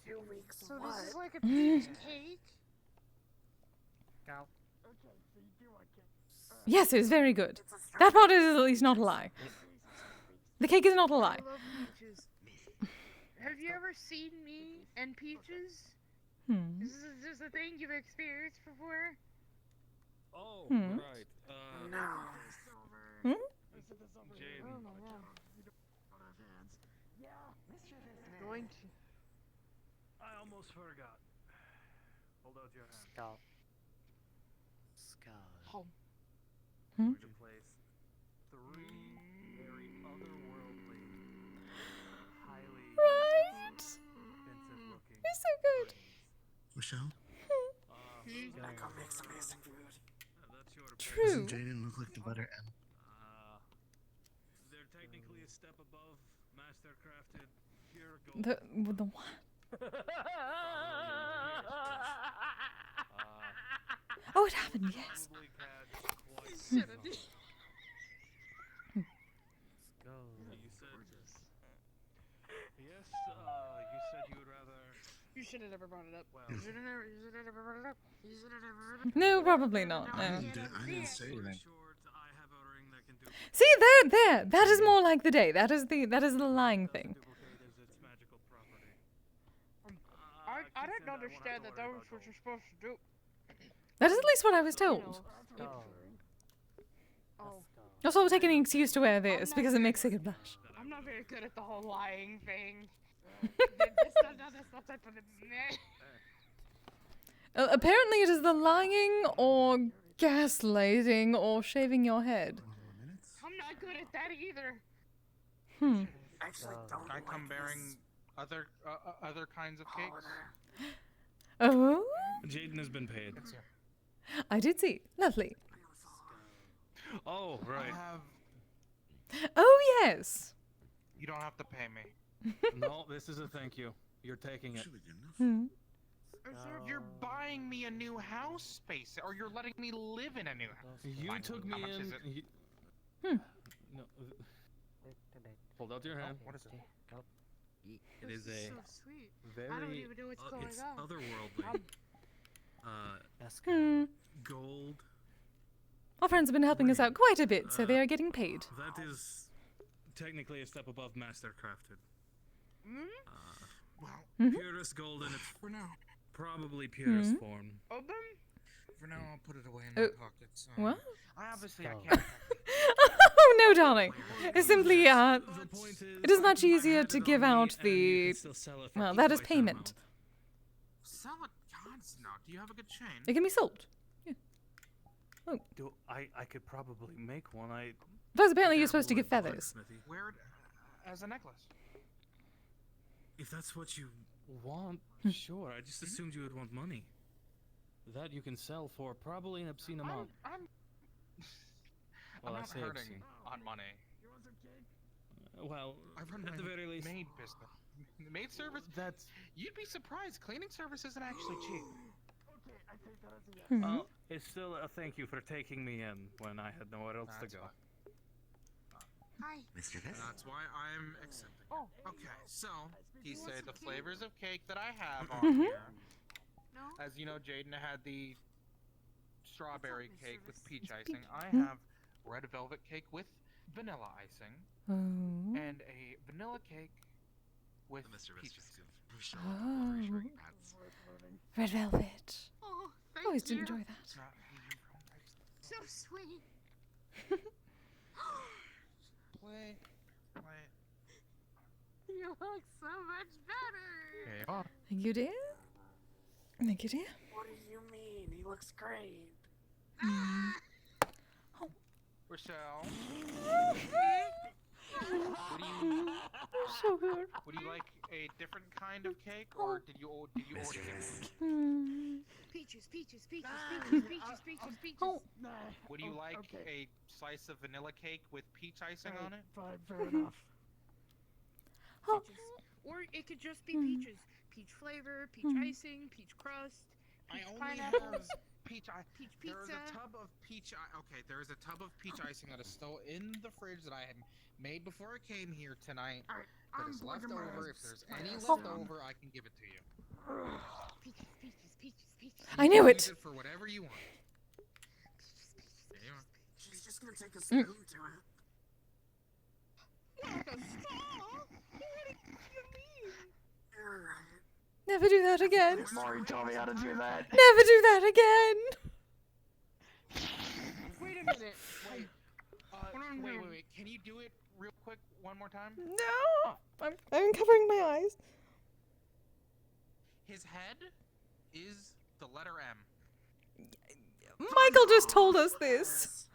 2 weeks. so what? this is like a peach cake. Go. Okay, so you do want cake. Yes, it is very good. That part is at least not a lie. The cake is not a lie. I love peaches. Have you ever seen me and peaches? Is this a thing you've experienced before? Oh, Hmm. right. No. Hmm? Jaden. Oh my god. I'm going to. I almost forgot. Hold out your hand. Skull. Skull. Home. Hmm? To place 3 very otherworldly, highly Right. expensive looking. You're so good. Michelle, I go make some amazing food. That's your True. doesn't Jaden look like the letter M? They're technically a step above master-crafted pure gold. The what? Oh, it happened, yes. Probably had quite Shut up. Go. You said yes. You said you would rather. You should have never brought it up. Well, You should have never brought it up. You should have never brought it up. No, probably not. I No. didn't say anything. short, I have a ring that can See, there. That is more like the day. That is the lying thing. duplicate as its magical property. I didn't understand that that was what you're supposed to do. That is at least what I was You told. know, Go. oh, Also, I'll take any excuse to wear this because it makes a good blush. I'm not very good at the whole lying thing. That's not type of Apparently, it is the lying or gaslighting or shaving your head. I'm not good at that either. Actually, don't I like come bearing this. other kinds of cakes. Oh, Jaden has been paid. I did see. Lovely. Oh, right. Oh, yes. You don't have to pay me. No, this is a thank you. You're taking it. Hmm. You're buying me a new house space, or you're letting me live in a new house. You Fine, took how me much in. is it? No. Hold out your hand. What is it? It is This a so sweet. very. I don't even know what's going it's on. otherworldly. Gold. Our friends have been helping us out quite a bit, so they are getting paid. That is technically a step above mastercrafted. Purest gold in its probably purest form. Open? For now, I'll put it away in my pockets. What? I can't. Oh, no, darling. It's simply, it is much easier to give out the, well, that is payment. Sell it, gods no. Do you have a good chain? It can be sold. Yeah. Oh. I could probably make one. Plus, apparently you're supposed to give feathers. Wear it as a necklace. If that's what you want, sure. I just assumed you would want money. That you can sell for probably an obscene amount. I'm Well, I not say hurting obscene. on money. Well, at the very least, maid business. Maid service? You'd be surprised. Cleaning service isn't actually cheap. Well, it's still a thank you for taking me in when I had nowhere else to go. Hi. Mr. This? That's why I'm accepting. Oh. Okay, so he said the flavors of cake that I have on here. No. As you know, Jaden had the strawberry cake with peach icing. I Hmm? have red velvet cake with vanilla icing, Oh. and a vanilla cake with peaches. Oh. Red velvet. Oh, thank Always did you. enjoy that. So sweet. Play. You look so much better. There you are. Thank you, dear. Thank you, dear. What do you mean? He looks great. Rochelle. What do you? So good. Would you like a different kind of cake, or did you order? Peaches, peaches, peaches, peaches, peaches, peaches, peaches. Oh. Would you like a slice of vanilla cake with peach icing on it? Fine, fair enough. Oh. Peaches. Or it could just be peaches. Peach flavor, peach icing, peach crust, peach I only pineapple, have peach peach There is pizza. a tub of peach. Okay, there is a tub of peach icing that is still in the fridge that I had made before I came here tonight. Alright, That I'm is left plugging my over. If there's any ass left in. over, I can give it to you. Peaches, peaches, peaches, peaches. I knew Use it. it for whatever you want. There you are. She's just gonna take a spoon to it. Like a straw? What do you mean? You're right. Never do that again. Maury told me how to do that. Never do that again. Wait a minute. Wait. Wait. Can you do it real quick one more time? No. I'm covering my eyes. His head is the letter M. Michael just told us this.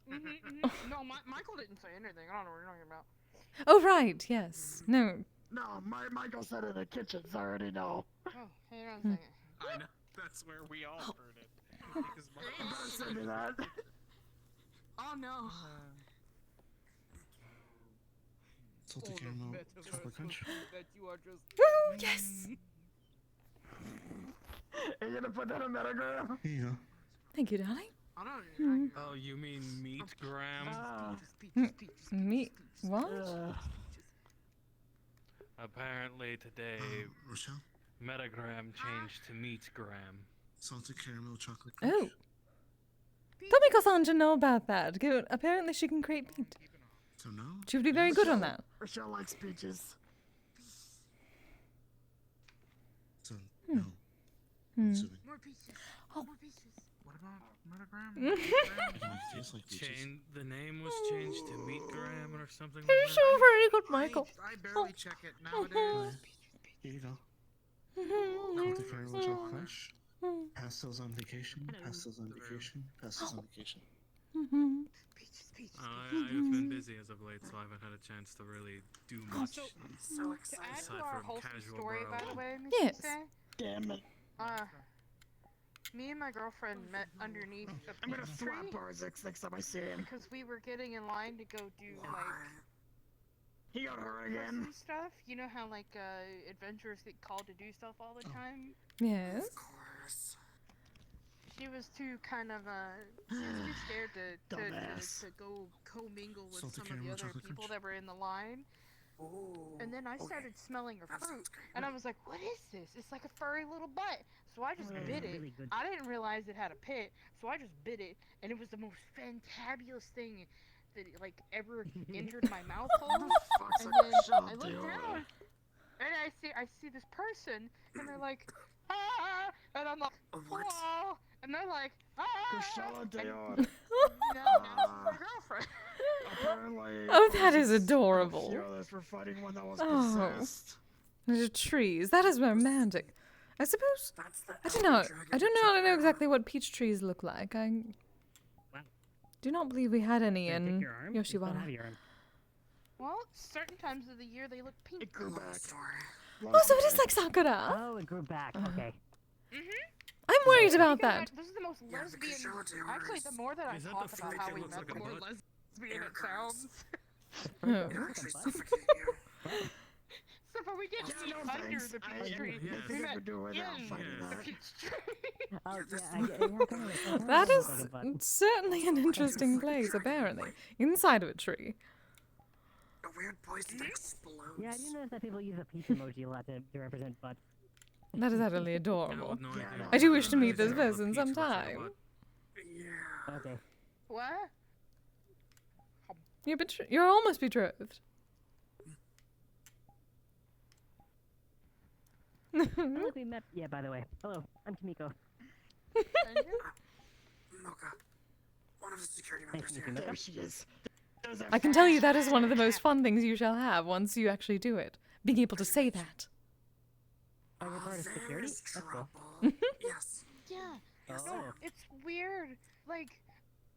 No, Michael didn't say anything. I don't know what you're talking about. Oh, right. Yes. No. No, Michael said in the kitchen, so I already know. Oh, hey, you're not saying it. I know. That's where we all heard it. Because Don't say me that. Oh no. Salted caramel chocolate crunch. That you are just. Woo, yes. Are you gonna put that on Metagram? Yeah. Thank you, darling. I don't know. Oh, you mean meat gram? Me? What? Apparently today, Rochelle? metagram changed to meatgram. Salted caramel chocolate crunch. Oh. Tomiko-san should know about that. Good. Apparently she can create meat. So no? She would be very good on that. Rochelle likes peaches. So no. Assuming. More peaches. Oh. More peaches. what about Metagram? Tastes like peaches. The name was changed to meatgram or something like You're that. so very good, Michael. I barely check it nowadays. Here you go. Salted caramel chocolate crunch. Pastels on vacation. Pastels on vacation. Pastels on vacation. Peaches, peaches. I've been busy as of late, so I haven't had a chance to really do much. So, So to excited. add to Aside our from wholesome casual story, by bro. the way, Mr. Yes. Kise, Damn it. Me and my girlfriend met underneath a I'm gonna peach tree slap Barzix next time I see him. because we were getting in line to go do like He got hurt quests again. and stuff. You know how like adventurers get called to do stuff all the time. Yes. Of course. She was too kind of she was too scared Dumbass. to go commingle with Salted some of the caramel other chocolate people crunch. that were in the line. Ooh. And then I okay. started smelling her That fruit, sounds great. and I was like, "What is this? It's like a furry little butt." So I just Oh, bit it. really good. I didn't realize it had a pit, so I just bit it, and it was the most fantabulous thing that like ever entered my mouth hole. Fuck's And a then shot, I look dude. down, and I see this person, and they're like, "Ah!" and I'm like, What? "Hello," and they're like, "Ah!" Kushala and Dior. now it's my girlfriend. Apparently. Oh, that is Barzix adorable. and a few others were fighting one that was Oh. possessed. The trees. That is romantic. I suppose. That's the I don't know. elder dragon I don't that know took exactly what peach trees look like. I Wow. do not believe we had any Can I take in your arm? You still have Yoshiwara. your arm. Well, certain times of the year they look pink. It grew back. Oh, so it is like Sakura. Oh, it grew back. Okay. I'm worried about Because that. This is the most Yeah, the lesbian. Kushala Dior Actually, the more that I Is that talk the about fruit how that we looks met, like the a more butt? lesbian it sounds. Oh. It actually suffocated you. So when we get Yeah, to no under thanks. the I- peach tree, yes. we I think I met could do without in fighting the that. peach tree. Oh, Yeah, yeah, this I kind of That is certainly an interesting place, apparently. Inside of a tree. A weird poison that explodes. Yeah, I do notice that people use a peach emoji a lot to represent butts. That is utterly I adorable. have no Yeah, idea no, I do wish to what meet it this is. person Peach looks like a sometime. butt. Yeah. Okay. What? You're almost betrothed. I feel like we met. Yeah, by the way. Hello, I'm Kimiko. Mocha. One of the security Nice members to meet here. you, Mocha. There she is. There's a I can tell you that is one of the most fun things you shall have once you actually do it. Being able to say that. Oh, you're part of security? There's That's cool. trouble. Yes. Yeah. Yes, Oh. No, it's weird. Like,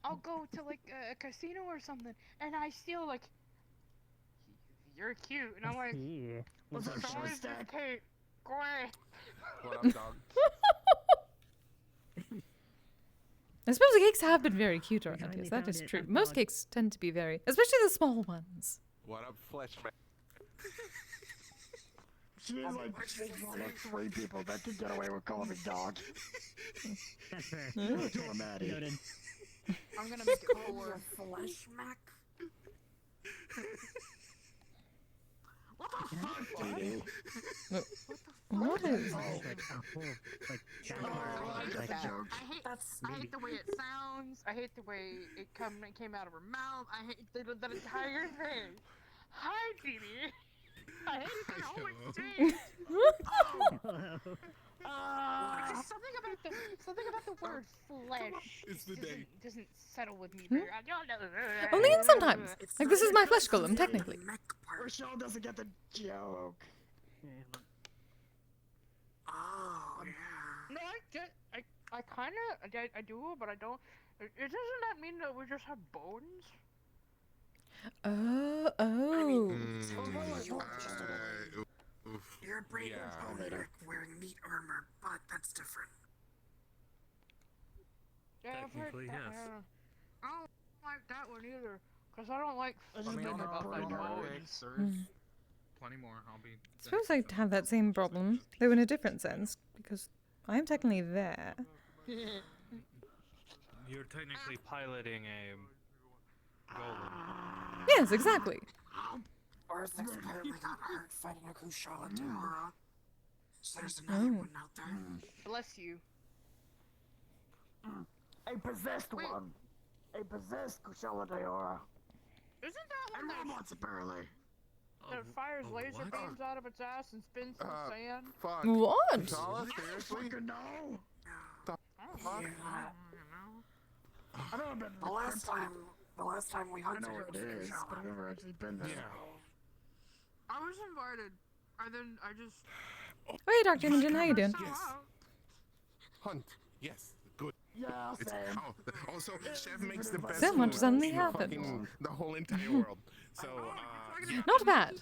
I'll go to like a casino or something, and I still like, you're cute, and I'm like, Yeah. What's up, so is this Showstack? Kate? Go away. What up, dog? I suppose the cakes have been very cute around finally here. That found is it, true. that Most dog. cakes tend to be very, especially the small ones. What up, flesh man? She is like one of 3 people that can get away with calling me dog. That's fair. You're a Maddie. Noted. I'm gonna make it 4. Flesh Mac. What the fuck, dude? What is? Like a whole, like, Oh, I like, got the joke. I hate the way it sounds. I hate the way it came out of her mouth. I hate the entire thing. Hi, Dee. I hate it that I always say. Hello. Just something about the word flesh. It's the day. Doesn't settle with me very. I don't know. Only in sometimes. It's Like, this not is my the flesh golem, technically. mech part. Rochelle doesn't get the joke. Oh, yeah. No, I kind of I do, but I don't. It doesn't that mean that we just have bones? Oh. You're a brave Yeah. Pomator wearing meat armor, but that's different. Yeah, I've heard Technically, that. yes. Yeah. I don't like that one either, cause I don't like. I I just mean, been on a the brain buffalo nerd. eggs, there's plenty more. I'll be. I suppose I have that same problem, though in a different sense, because I'm technically there. You're technically piloting a golem. Yes, exactly. Arthur apparently got hurt fighting a Kushala Dior. So there's another one out there. Bless you. A possessed Wait. one. A possessed Kushala Dior. Isn't that one And that, robots, apparently. that fires laser what? beams out of its ass and spins in the sand? Fuck. What? Kushala, seriously? Fucking no. The fuck? I've never been the last time we hunted, I know where it is, but I've never actually been there. I was invited. I just. Oh, hey, Dr. Imogen, how you doing? Yes. Hunt. Yes. Good. Yeah, It's, same. also, Chef makes the best So much food suddenly in happened. fucking the whole entire world. So, Not bad.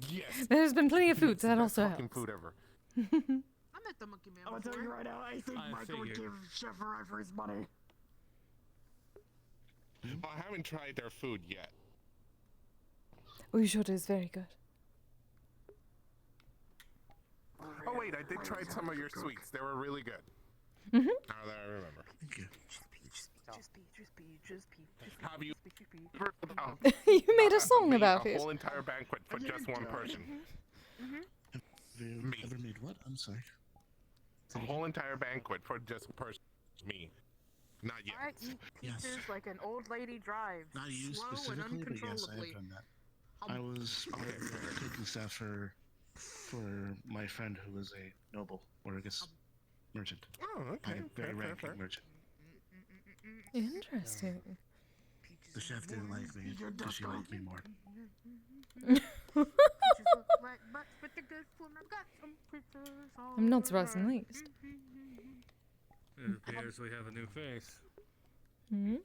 yes. There's been plenty of food, so that also Fucking helps. food ever. I'm met the Monkey Man I'm gonna before. tell you right now, I think I Michael would figured. give Chef a run for his money. Well, I haven't tried their food yet. Oh, you sure it is very good. Oh wait, I did try some of your sweets. They were really good. Mm-hmm. Now that I remember. Thank you. Just pee. Have you You made a song made about a it. whole entire banquet for just one person? Have you Me. ever made what? I'm sorry. A whole entire banquet for just one person. Me. Not yet. I eat Yes. pizzas like an old lady drives. Not you slow and specifically, but yes, I uncontrollably. have done that. I was part of the cooking staff for my friend who was a noble, or I guess merchant. Oh, okay. A very ranking merchant. Interesting. The chef didn't like me because she liked me more. Peaches look like butts, but they're good for me. Got some pizzas all I'm not surprised in the around. least. It appears we have a new face. Hmm?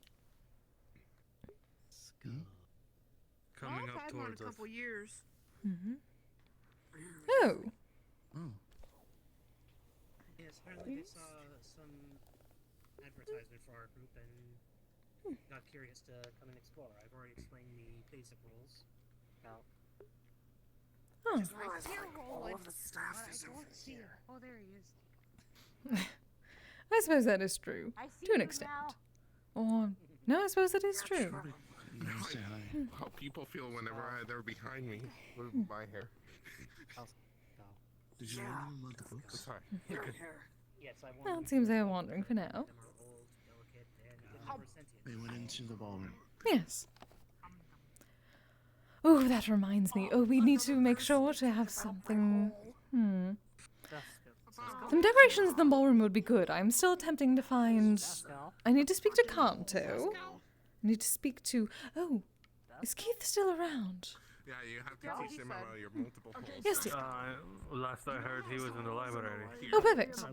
Coming I've up had one towards a us. couple years. Mm-hmm. Oh. Oh. Yes, apparently they saw some advertisement for our group and got curious to come and explore. I've already explained the basic rules about. Oh. Just realized all of the staff but is I over don't see here. her. Oh, there he is. I suppose that is true. I see To an you extent. now. Or, no, I suppose it is true. Say hi. How people feel whenever they're behind me with my hair. Did you anyone want the books? Sorry. Yes, I Well, wanted it seems they are wandering for now. They went into the ballroom. Yes. Oh, that reminds me. Oh, we need to make sure to have something. Some decorations in the ballroom would be good. I'm still attempting to find. I need to speak to Kanto. I need to speak to. Oh, is Keith still around? Yeah, you have to teach them about your multiple holes. Yes, dear. Last I heard, he was in the library. Oh, perfect.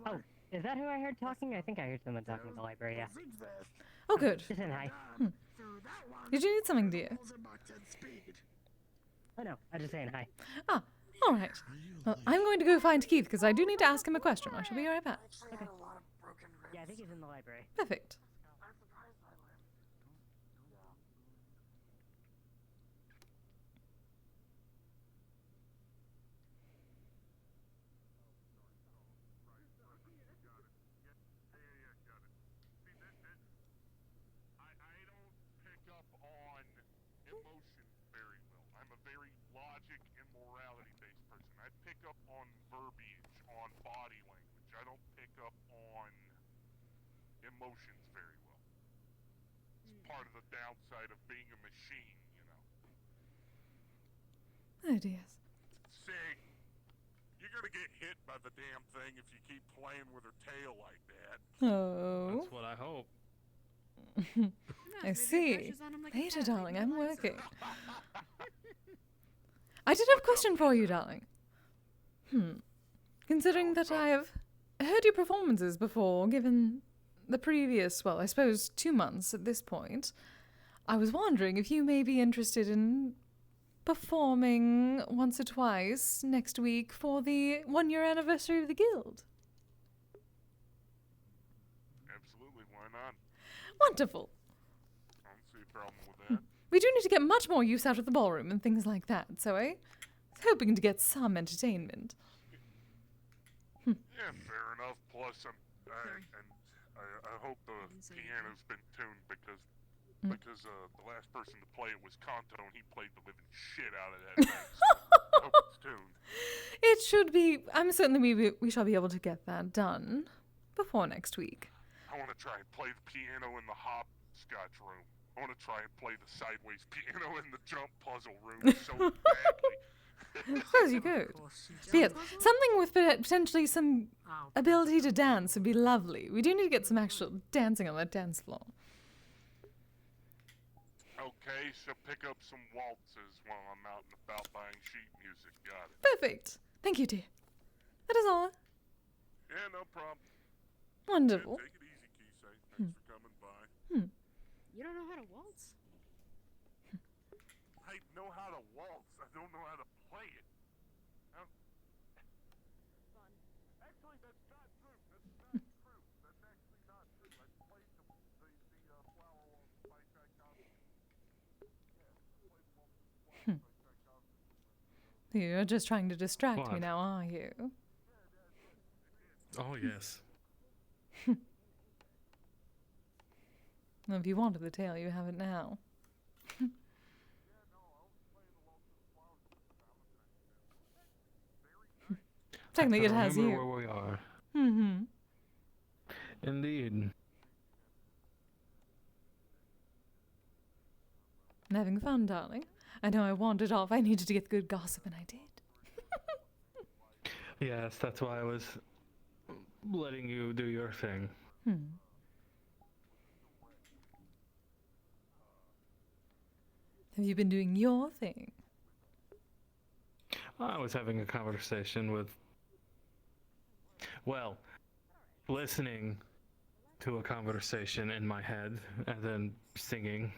Oh, is that who I heard talking? I think I heard someone talking in the library, yeah. Oh, good. Just saying hi. Did you need something, dear? Oh no, I'm just saying hi. Ah, all right. Well, I'm going to go find Keith because I do need to ask him a question. I shall be right back. Okay. Yeah, I think he's in the library. Perfect. I don't pick up on emotion very well. I'm a very logic and morality-based person. I pick up on verbiage, on body language. I don't pick up on emotions very well. It's part of the downside of being a machine, you know. Oh, dear. Sig, you're gonna get hit by the damn thing if you keep playing with her tail like that. Oh. That's what I hope. I see. Later, darling, I'm working. I did have a question for you, darling. Considering that I have heard your performances before, given the previous, well, I suppose 2 months at this point, I was wondering if you may be interested in performing once or twice next week for the 1-year anniversary of the guild. Absolutely, why not? Wonderful. I don't see a problem with that. We do need to get much more use out of the ballroom and things like that, so I was hoping to get some entertainment. Yeah, fair enough. Plus, I hope the piano's been tuned because the last person to play it was Kanto and he played the living shit out of that thing. So I hope it's tuned. It should be. I'm certain we shall be able to get that done before next week. I want to try and play the piano in the hopscotch room. I want to try and play the sideways piano in the jump puzzle room so badly. I suppose you could. But yes, something with potentially some ability to dance would be lovely. We do need to get some actual dancing on that dance floor. Okay, so pick up some waltzes while I'm out and about buying sheet music. Got it. Perfect. Thank you, dear. That is all. Yeah, no problem. Wonderful. Yeah, take it easy, Kise. Thanks for coming by. You don't know how to waltz? I know how to waltz. I don't know how to play it. You're just trying to distract me What? now, are you? Oh, yes. Well, if you wanted the tail, you have it now. Technically, it has Remember you. where we are. Mm-hmm. Indeed. I'm having fun, darling. I know I wandered off. I needed to get good gossip, and I did. Yes, that's why I was letting you do your thing. Have you been doing your thing? I was having a conversation with, well, listening to a conversation in my head and then singing.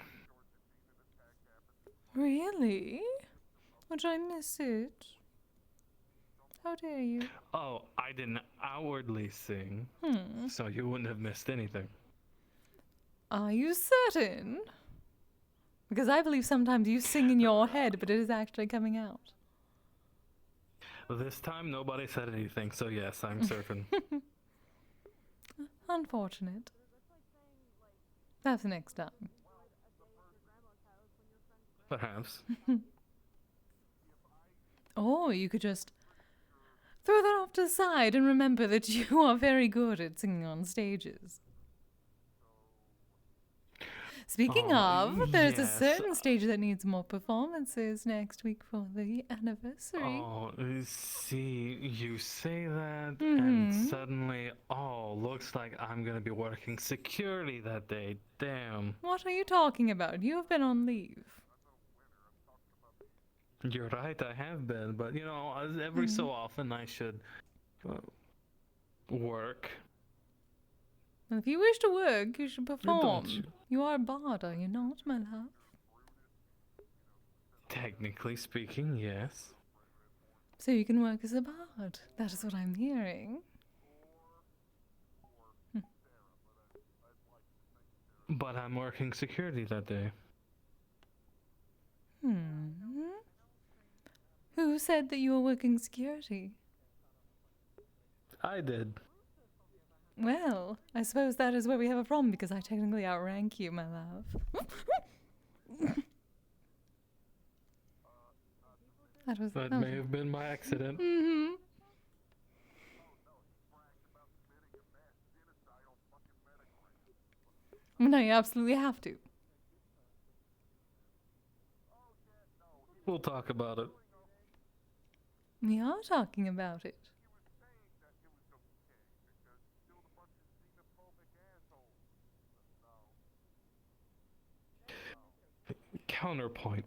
Really? Did I miss it? How dare you? Oh, I didn't outwardly sing, so you wouldn't have missed anything. Are you certain? Because I believe sometimes you sing in your head, but it is actually coming out. This time, nobody said anything, so yes, I'm certain. Unfortunate. That's the next time. Perhaps. Or you could just throw that off to the side and remember that you are very good at singing on stages. Speaking of, there's a yes. certain stage that needs more performances next week for the anniversary. Oh, see, you say that, and suddenly, looks like I'm gonna be working security that day. Damn. What are you talking about? You have been on leave. You're right, I have been, but you know, every so often I should work. If you wish to work, you should perform. you? You are a bard, are you not, my love? Technically speaking, yes. So you can work as a bard. That is what I'm hearing. But I'm working security that day. Who said that you were working security? I did. Well, I suppose that is where we have a problem because I technically outrank you, my love. That may have been by accident. No, you absolutely have to. We'll talk about it. We are talking about it. Counterpoint.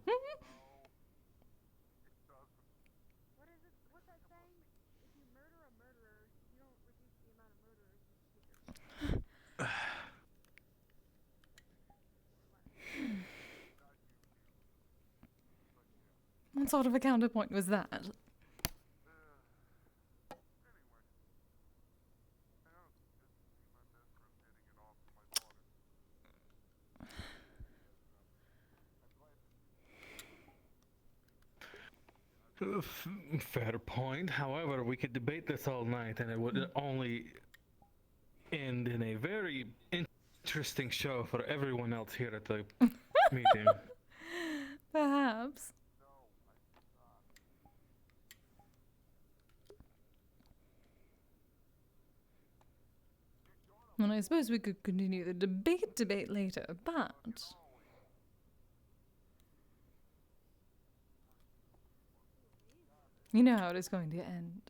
What sort of a counterpoint was that? Fair point. However, we could debate this all night and it would only end in a very interesting show for everyone else here at the meeting. Perhaps. Well, I suppose we could continue the debate later, but... you know how it is going to end.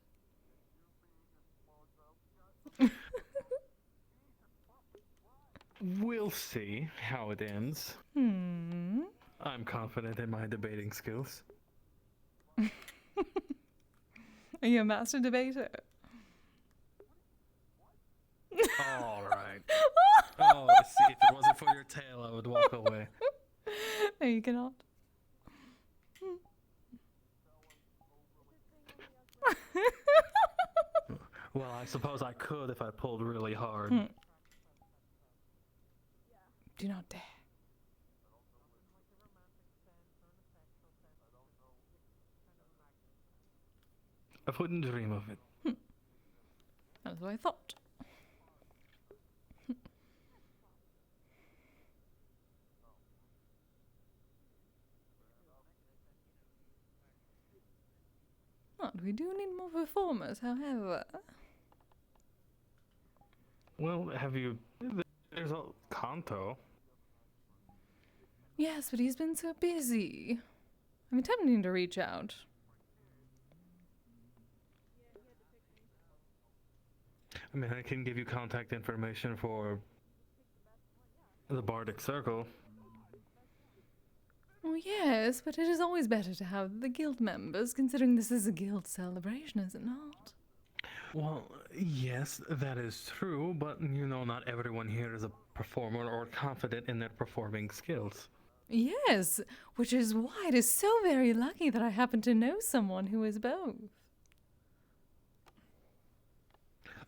We'll see how it ends. I'm confident in my debating skills. Are you a master debater? All right. Oh, see, if it wasn't for your tail, I would walk away. No, you cannot. Well, I suppose I could if I pulled really hard. Do not dare. I wouldn't dream of it. That's what I thought. But we do need more performers, however. Well, have you... There's a Kanto. Yes, but he's been so busy. I'm attempting to reach out. I mean, I can give you contact information for the Bardic Circle. Well, yes, but it is always better to have the guild members, considering this is a guild celebration, is it not? Well, yes, that is true, but you know, not everyone here is a performer or confident in their performing skills. Yes, which is why it is so very lucky that I happen to know someone who is both.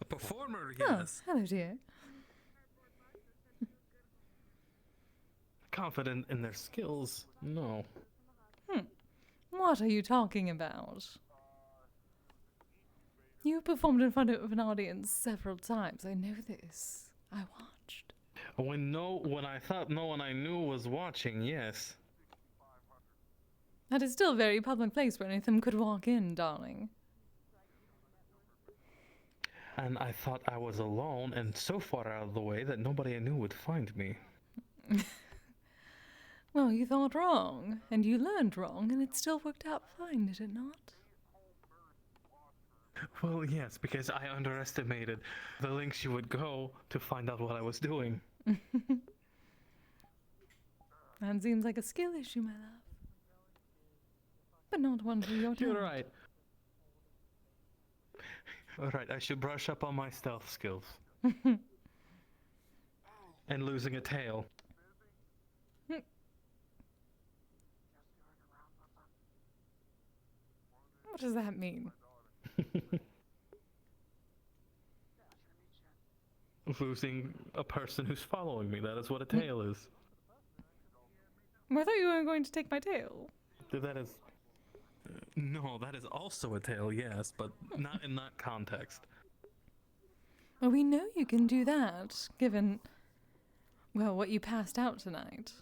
A performer, Oh, yes. hello, dear. Confident in their skills, no. What are you talking about? You performed in front of an audience several times. I know this. I watched. When I thought no one I knew was watching, yes. That is still a very public place where any of them could walk in, darling. And I thought I was alone and so far out of the way that nobody I knew would find me. Well, you thought wrong, and you learned wrong, and it still worked out fine, did it not? Well, yes, because I underestimated the lengths you would go to find out what I was doing. That seems like a skill issue, my love. But not one for your You're talent. right. Alright, I should brush up on my stealth skills. And losing a tail. What does that mean? Losing a person who's following me, that is what a tail is. I thought you were going to take my tail. That is... no, that is also a tail, yes, but not in that context. Well, we know you can do that, given, well, what you passed out tonight.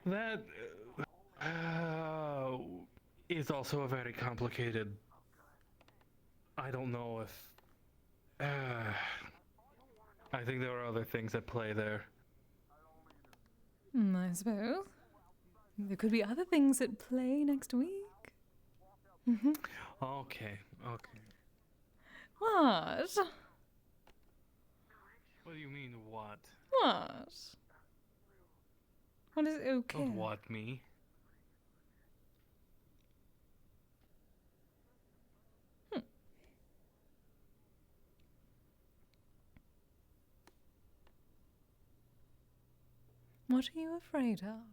That is also a very complicated... I don't know if... I think there are other things at play there. I suppose. There could be other things at play next week. Okay, okay. What? What do you mean, what? What? What is okay? Don't what me. What are you afraid of?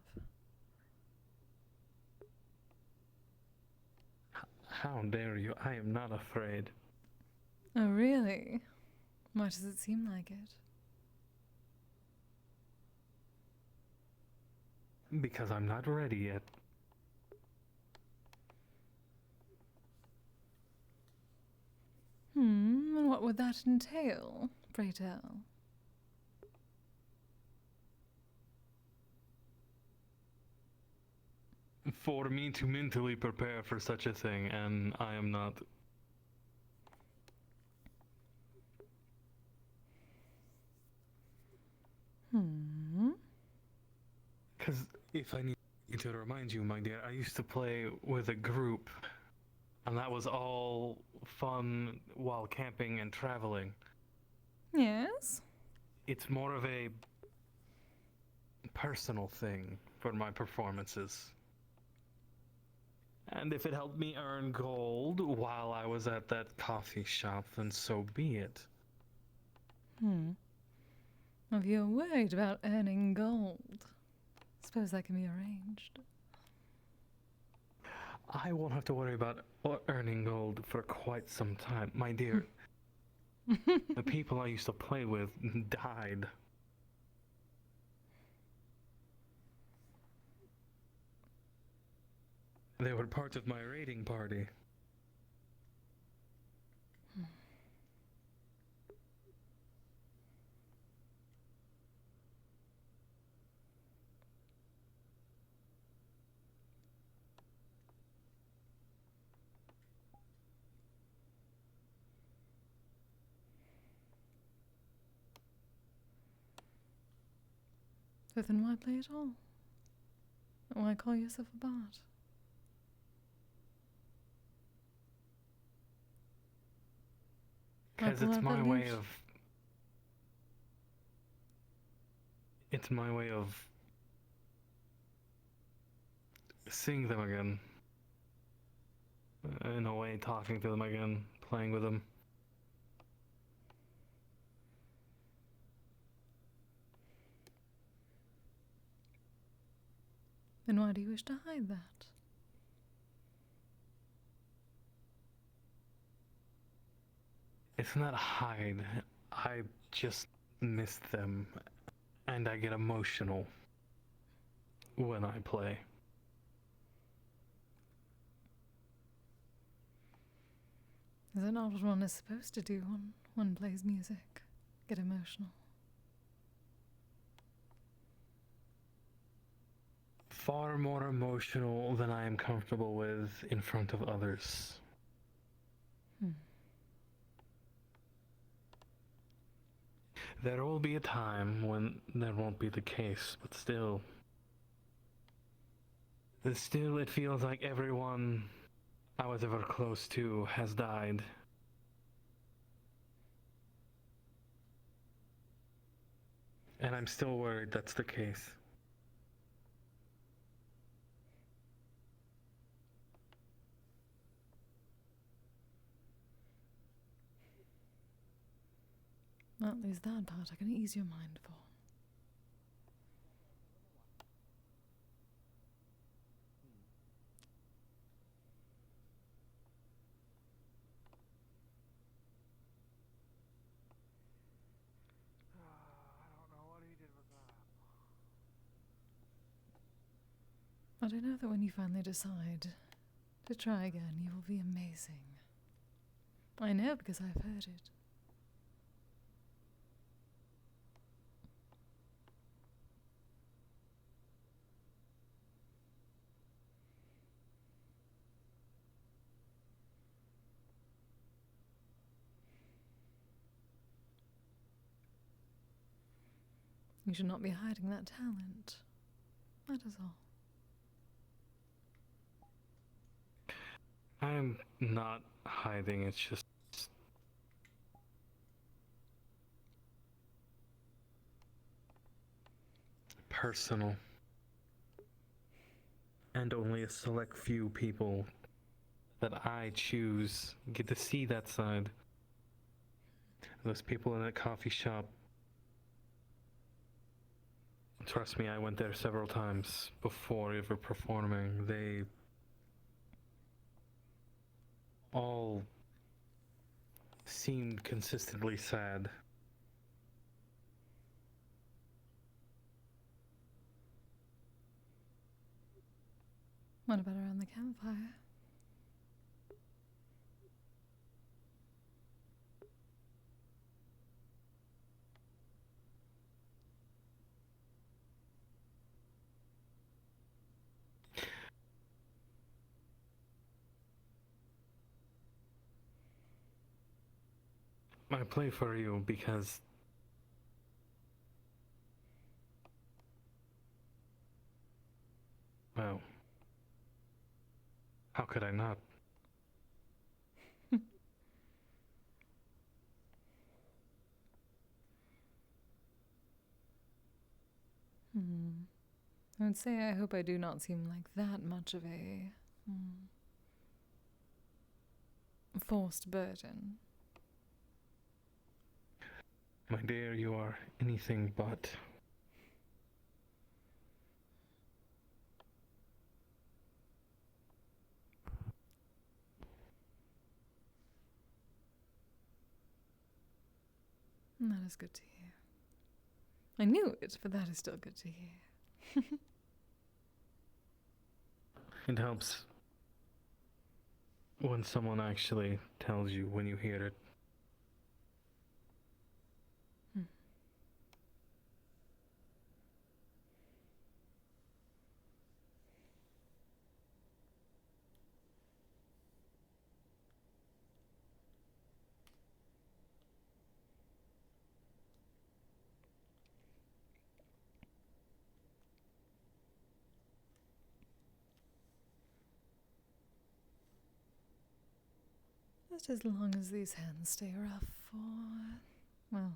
How dare you? I am not afraid. Oh, really? Why does it seem like it? Because I'm not ready yet. And what would that entail, pray tell? For me to mentally prepare for such a thing, and I am not. Because if I need to remind you, my dear, I used to play with a group, and that was all fun while camping and traveling. Yes? It's more of a personal thing for my performances. And if it helped me earn gold while I was at that coffee shop, then so be it. If you're worried about earning gold, suppose that can be arranged. I won't have to worry about earning gold for quite some time. My dear, the people I used to play with died. They were part of my raiding party. So then why play at all? Why call yourself a bard? Because it's my way of... It's my way of... seeing them again. In a way, talking to them again, playing with them. Then why do you wish to hide that? It's not hide. I just miss them. And I get emotional when I play. Is that not what one is supposed to do when one plays music? Get emotional. Far more emotional than I am comfortable with in front of others. There will be a time when that won't be the case, but still. Still, it feels like everyone I was ever close to has died. And I'm still worried that's the case. Well, at least that part I can ease your mind for. But I know that when you finally decide to try again, you will be amazing. I know because I've heard it. You should not be hiding that talent. That is all. I'm not hiding, it's just... personal. And only a select few people that I choose get to see that side. Those people in that coffee shop. Trust me, I went there several times before ever performing. They all seemed consistently sad. What about around the campfire? I play for you because well, how could I not? I would say I hope I do not seem like that much of a forced burden. My dear, you are anything but. That is good to hear. I knew it, but that is still good to hear. It helps when someone actually tells you when you hear it. Just as long as these hands stay rough for... well...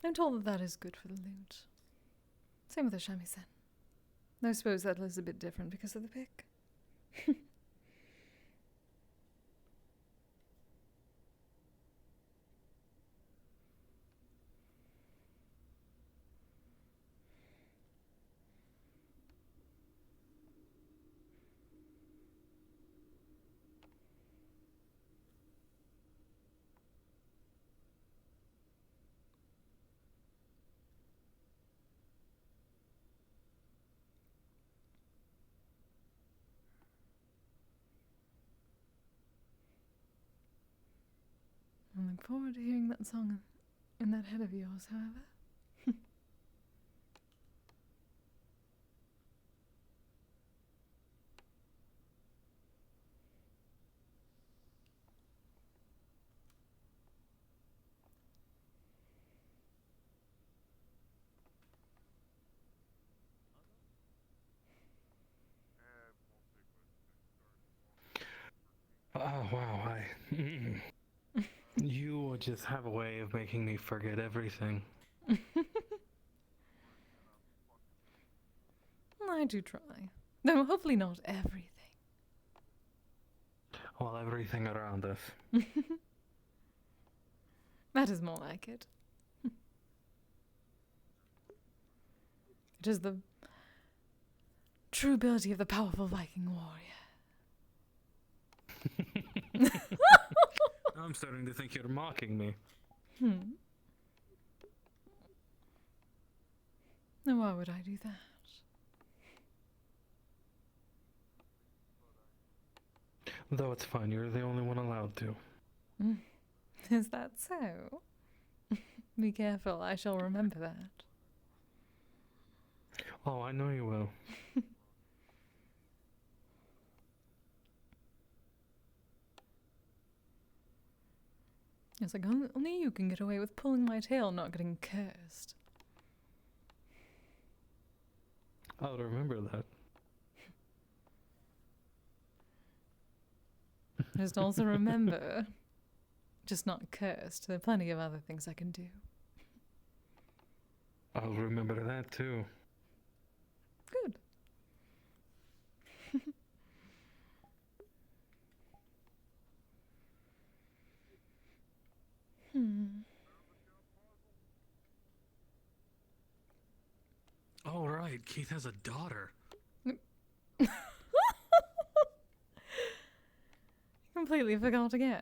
I'm told that that is good for the loot. Same with the shamisen. I suppose that is a bit different because of the pick. I look forward to hearing that song in that head of yours, however. Oh, wow, you just have a way of making me forget everything. I do try. Though hopefully not everything. Well, everything around us. That is more like it. It is the true ability of the powerful Viking warrior. I'm starting to think you're mocking me. Now why would I do that? Though it's fine, you're the only one allowed to. Is that so? Be careful, I shall remember that. Oh, I know you will. It's like, only you can get away with pulling my tail, not getting cursed. I'll remember that. Just also remember, just not cursed. There are plenty of other things I can do. I'll remember that too. Good. Oh, right, Keith has a daughter. Completely forgot again.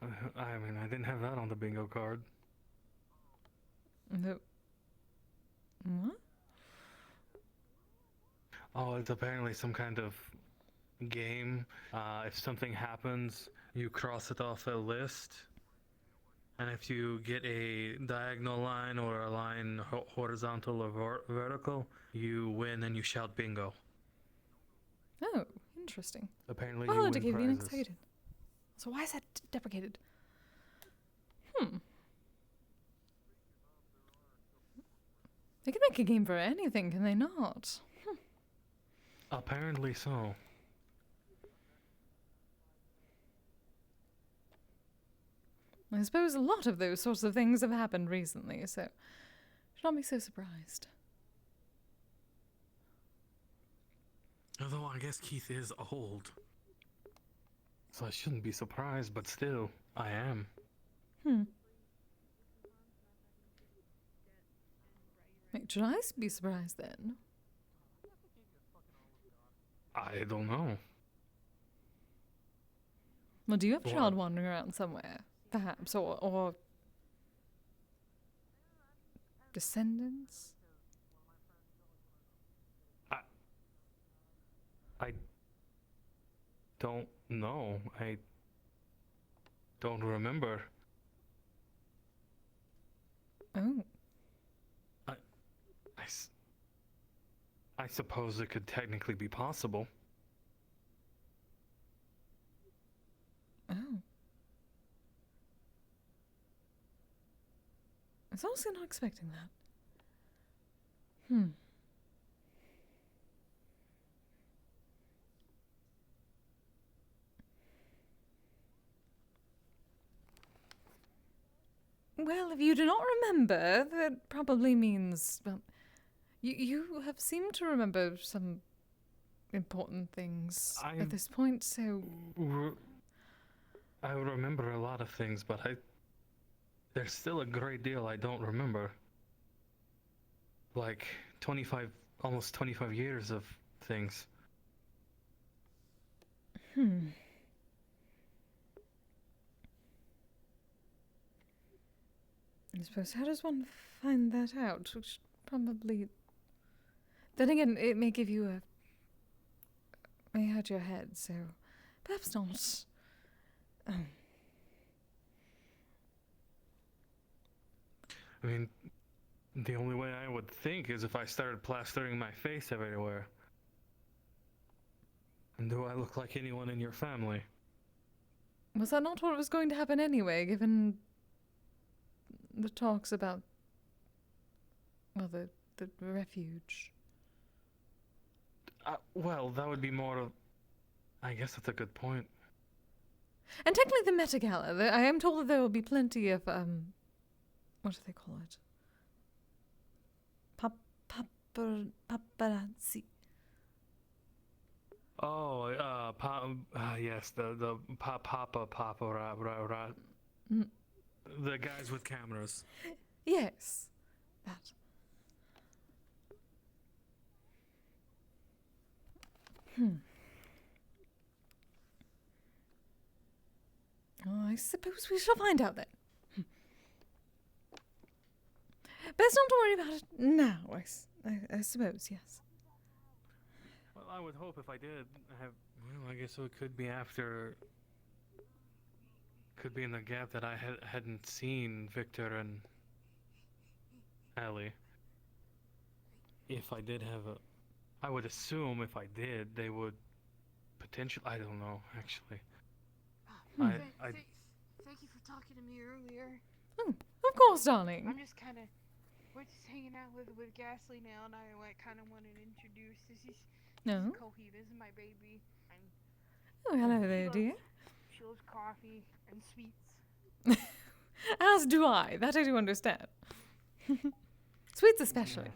I mean, I didn't have that on the bingo card. What? Oh, it's apparently some kind of game. If something happens, you cross it off a list. And if you get a diagonal line or a line horizontal or vertical, you win and you shout bingo. Oh, interesting. Apparently Oh, you win deprecated prizes. excited. So why is that deprecated? They can make a game for anything, can they not? Apparently so. I suppose a lot of those sorts of things have happened recently, so should not be so surprised. Although I guess Keith is old. So I shouldn't be surprised, but still, I am. Wait, should I be surprised then? I don't know. Well, do you have a What? child wandering around somewhere? Perhaps, or descendants? I don't know. I don't remember. Oh. I suppose it could technically be possible. Oh. I was also not expecting that. Well, if you do not remember, that probably means, well, you have seemed to remember some important things at this point, so... I remember a lot of things, but there's still a great deal I don't remember. Like, almost 25 years of things. I suppose, how does one find that out? Which probably... Then again, it may give you may hurt your head, so perhaps not. I mean, the only way I would think is if I started plastering my face everywhere. And do I look like anyone in your family? Was that not what was going to happen anyway, given the talks about, well, the refuge? Well, that would be more of... I guess that's a good point. And technically the Meta Gala, I am told that there will be plenty of, what do they call it? Paparazzi. Oh, yes, the papa, the guys with cameras. Yes, that. Oh, I suppose we shall find out then. Best not to worry about it now, I suppose, yes. Well, I would hope if I did have... Well, I guess it could be after... Could be in the gap that I hadn't seen Victor and Ellie. If I did have a... I would assume if I did, they would potentially... I don't know, actually. Thank you for talking to me earlier. Of course, darling. I'm just kind of... We're just hanging out with Ghastly now, and I kind of wanted to introduce... This is Kohi, this is my baby. Oh, hello there, dear. She loves coffee and sweets. As do I. That I do understand. Sweets especially.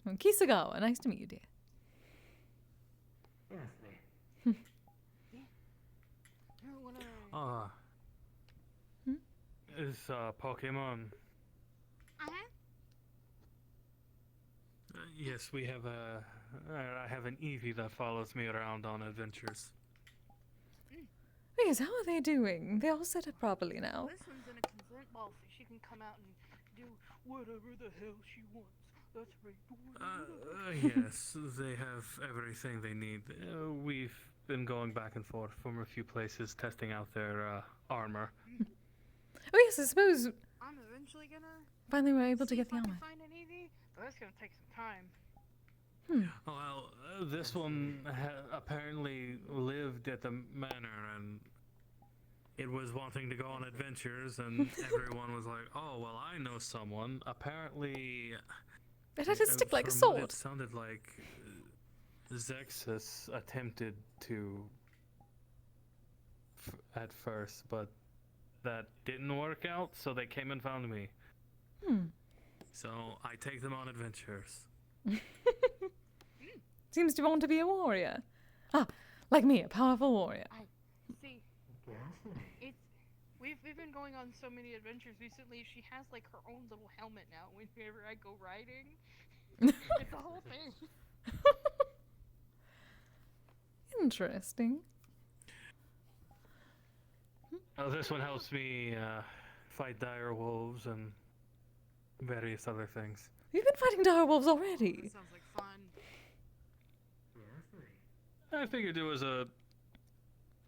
Well, Kisagawa, nice to meet you, dear. Is Pokemon? Yes, we have I have an Eevee that follows me around on adventures. Yes, how are they doing? They all set up properly now. This one's in a consent ball, so she can come out and do whatever the hell she wants. That's right. Yes, they have everything they need. We've been going back and forth from a few places, testing out their armor. Oh yes, I suppose. I'm eventually gonna. Finally, we're able to get the armor. Find an Eevee, but that's gonna take some time. Well, this one apparently lived at the manor, and it was wanting to go on adventures, and everyone was like, "Oh, well, I know someone." Apparently, it had to stick like a from sword. What it sounded like Zexus attempted to at first, but that didn't work out, so they came and found me. So I take them on adventures. Seems to want to be a warrior. Ah, like me, a powerful warrior. See, we've been going on so many adventures recently. She has like her own little helmet now. Whenever I go riding, it's a whole thing. Interesting. This one helps me fight dire wolves and various other things. You've been fighting dire wolves already. Sounds like fun. I figured it was a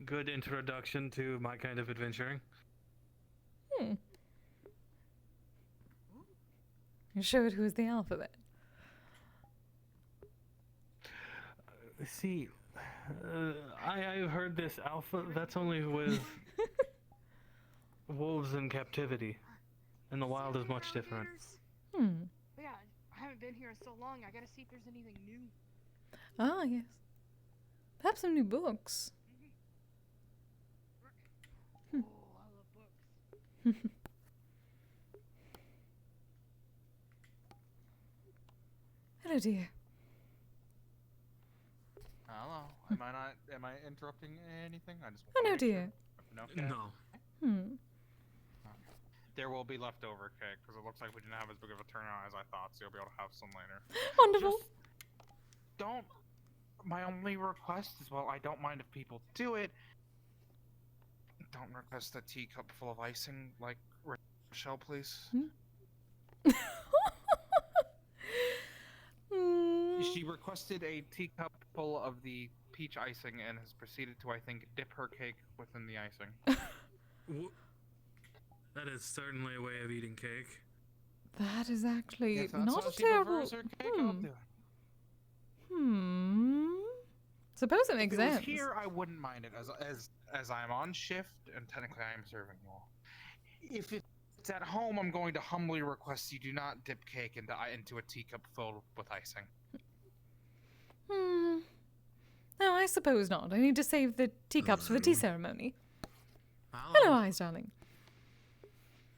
good introduction to my kind of adventuring. You showed who's the alphabet. See, I've heard this alpha. That's only with wolves in captivity. In the wild is much different. Yeah, I haven't been here in so long. I gotta see if there's anything new. Ah, yes. Perhaps some new books. Oh, I love books. Hello, dear. Hello. Am I interrupting anything? I just. Hello, dear. No. There will be leftover cake because it looks like we didn't have as big of a turnout as I thought, so you'll be able to have some later. Wonderful. Just don't. My only request is, well, I don't mind if people do it. Don't request a teacup full of icing like Rochelle, please. She requested a teacup full of the peach icing and has proceeded to, I think, dip her cake within the icing. That is certainly a way of eating cake. That is actually If that's not how a she terrible. prefers her cake, I'll do it. Suppose it makes If it was sense. here, I wouldn't mind it, as I'm on shift and technically I am serving you all. If it's at home, I'm going to humbly request you do not dip cake into a teacup filled with icing. No, I suppose not. I need to save the teacups for the tea ceremony. Hello, Eyes, darling.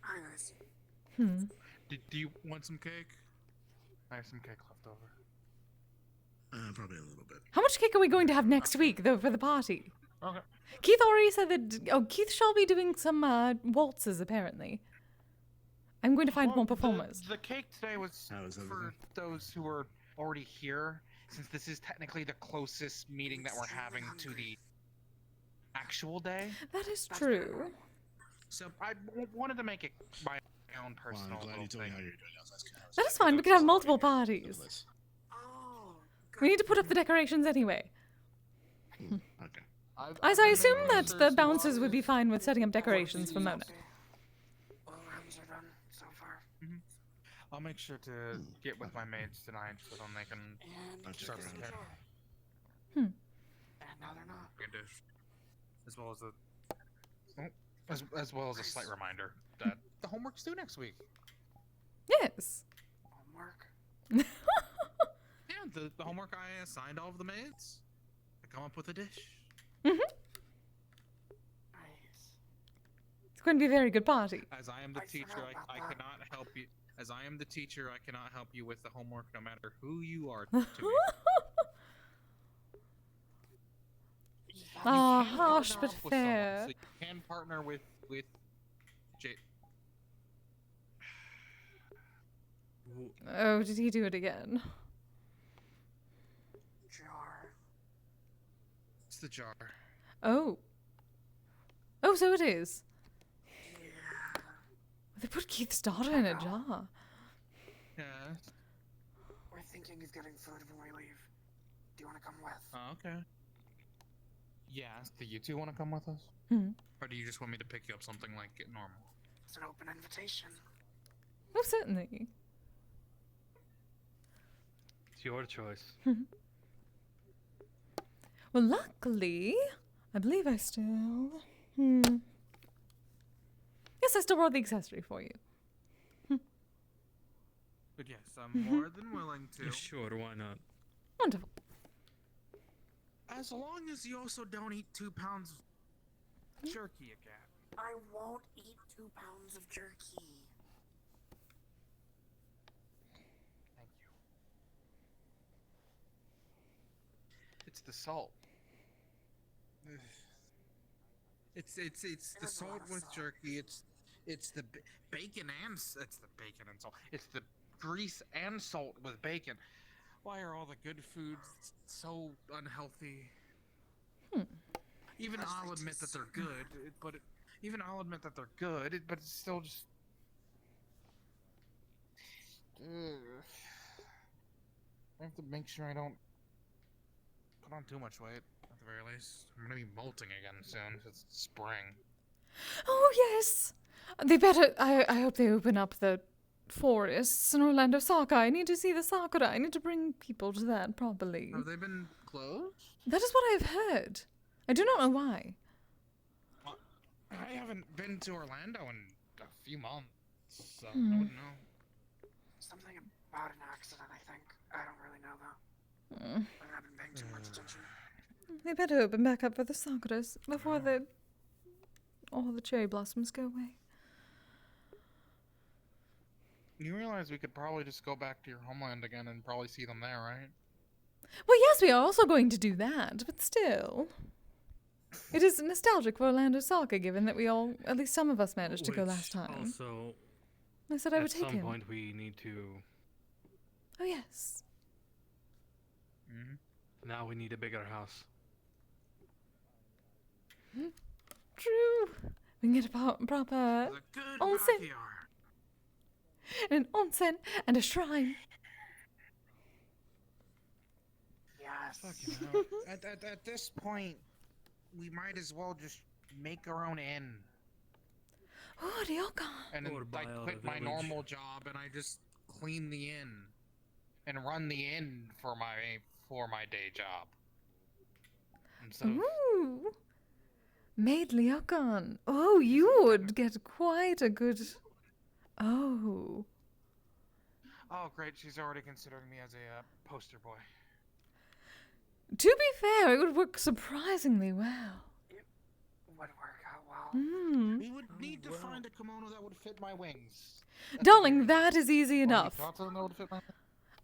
Hi, guys. Do you want some cake? I have some cake left over. Probably a little bit. How much cake are we going to have next week, though, for the party? Okay. Keith already said that. Oh, Keith shall be doing some waltzes, apparently. I'm going to find more performers. The cake today was for those who were already here, since this is technically the closest meeting that we're having to the actual day. That is true. So I wanted to make it my own personal little thing. That is fine. We can have multiple parties. We need to put up the decorations anyway. Okay. As I assume that the bouncers would be fine with setting up decorations for Mona. All rounds are done so far. I'll make sure to get with my maids tonight so then they can start preparing. And now they're not. Good dish. As well as as well as a slight reminder that the homework's due next week. Yes. Homework. Yeah, the homework I assigned all of the maids. I come up with a dish. It's going to be a very good party. As I am the teacher, I cannot help you. As I am the teacher, I cannot help you with the homework, no matter who you are to me. Ah, harsh but With fair. someone, so you can partner with Jay. Oh, did he do it again? Jar. It's the jar. Oh. Oh, so it is. Yeah. They put Keith's daughter in a jar. Yeah. We're thinking of getting food when we leave. Do you want to come with? Oh, okay. Yes. Do you two want to come with us? Or do you just want me to pick you up something like normal? It's an open invitation. Oh, certainly. It's your choice. Well, luckily, I believe I still... Yes, I still brought the accessory for you. But yes, I'm more than willing to. Sure, why not? Wonderful. As long as you also don't eat 2 pounds of jerky again. I won't eat 2 pounds of jerky. Thank you. It's the salt. It's the salt with jerky. It's the bacon and it's the bacon and salt. It's the grease and salt with bacon. Why are all the good foods so unhealthy? Even I'll admit that they're good, but it's still just. I have to make sure I don't put on too much weight. very least. I'm gonna be molting again soon. It's spring. Oh, yes! They better. I hope they open up the forests in Orlando Soccer. I need to see the Sakura. I need to bring people to that properly. Have they been closed? That is what I've heard. I do not know why. I haven't been to Orlando in a few months, so I Hmm. wouldn't know. Something about an accident, I think. I don't really know though. Mm. I haven't paying too much attention. They better open back up for the Sakuras before all the cherry blossoms go away. You realize we could probably just go back to your homeland again and probably see them there, right? Well, yes, we are also going to do that, but still. It is nostalgic for Orlando Soccer, given that we all, at least some of us, managed to go last time. Also, I said I would take at him. some point we need to. Oh, yes. Now we need a bigger house. True. We can get a proper onsen. An onsen and a shrine. Yes. Fucking hell. At this point, we might as well just make our own inn. Oh, ryokan. And then Or buy I out quit a my village. normal job and I just clean the inn and run the inn for my day job. Instead of Ooh. Maid ryokan. Oh, you would get quite a good... Oh. oh great, she's already considering me as a poster boy. To be fair, it would work surprisingly well. Would work out well. Hmm. We would need to find a kimono that would fit my wings. Darling, that is easy enough. Thoughts on that would fit my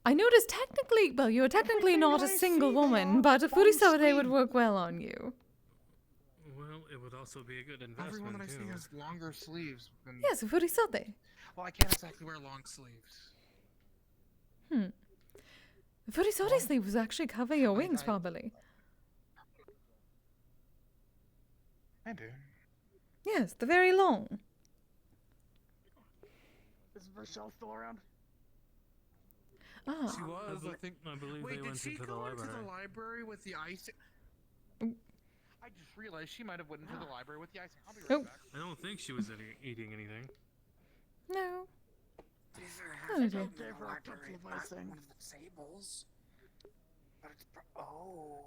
I noticed technically, well, you're technically not a single woman, but a furisode would work well on you. Well, it would also be a good Everyone investment that I see too. has longer sleeves. Than... Yes, a furisode. Well, I can't exactly wear long sleeves. The furisode sleeves actually cover your wings properly. I do. Yes, they're very long. Is Michelle still around? Ah. She was, I believe Wait, they did went she into the go into library. the library with the icing? Mm. I just realized she might have went into the library with the icing. I'll be Oh. right back. I don't think she was eating anything. No. To be fair, Oh, I haven't dear. been to the library, not one of the tables. But it's oh.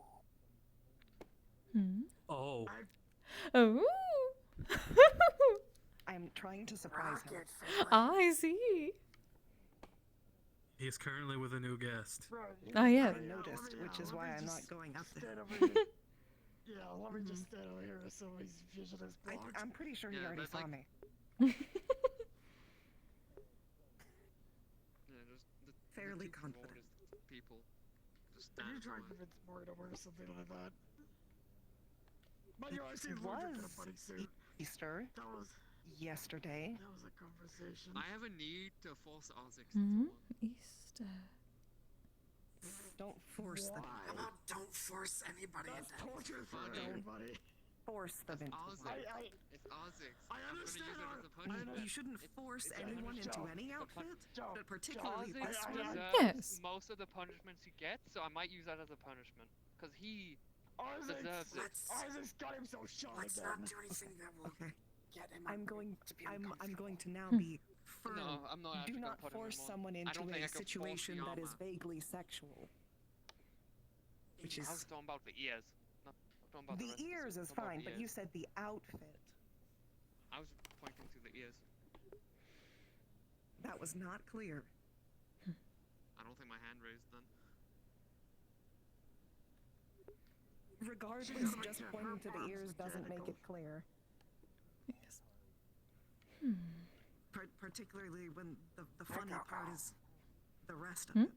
Hmm. Oh. Oh. I'm trying to surprise him. I see. He's currently with a new guest. Ah, yeah. I noticed, which is why I'm not going up there. Stand over here. Yeah, let me just stand over here so his vision is blocked. I'm pretty sure he already saw me. Fairly confident. People. Just Are you trying to convince Maury to wear something like that? But you always see It Lord in a was funny suit. Easter That was yesterday. that was a conversation. I have a need to force Ozix. Easter. Don't force them. How about don't force anybody That's into torture for Don't everybody. Force them into Ozix. I- It's Ozix. I I'm gonna use understand it her. as a punishment. You shouldn't force anyone into any outfit, but particularly Ozix this one. deserves most of the punishments he gets, so I might use that as a punishment. Because he deserves it. Isaac's got him so shy. Let's not do anything that will get him. I'm going to now be firm. No, I'm not actually Do gonna not put him force in one. someone I into don't think a I can force situation that is Yama. vaguely sexual. Which I was is talking about the ears. Not talking about the rest of the ears suit, is talking about fine, the but ears. you said the outfit. I was pointing to the ears. That was not clear. I don't think my hand raised then. Regardless, just pointing to the ears doesn't make it clear. Yes. Particularly when the funny part is the rest of Hmm? it.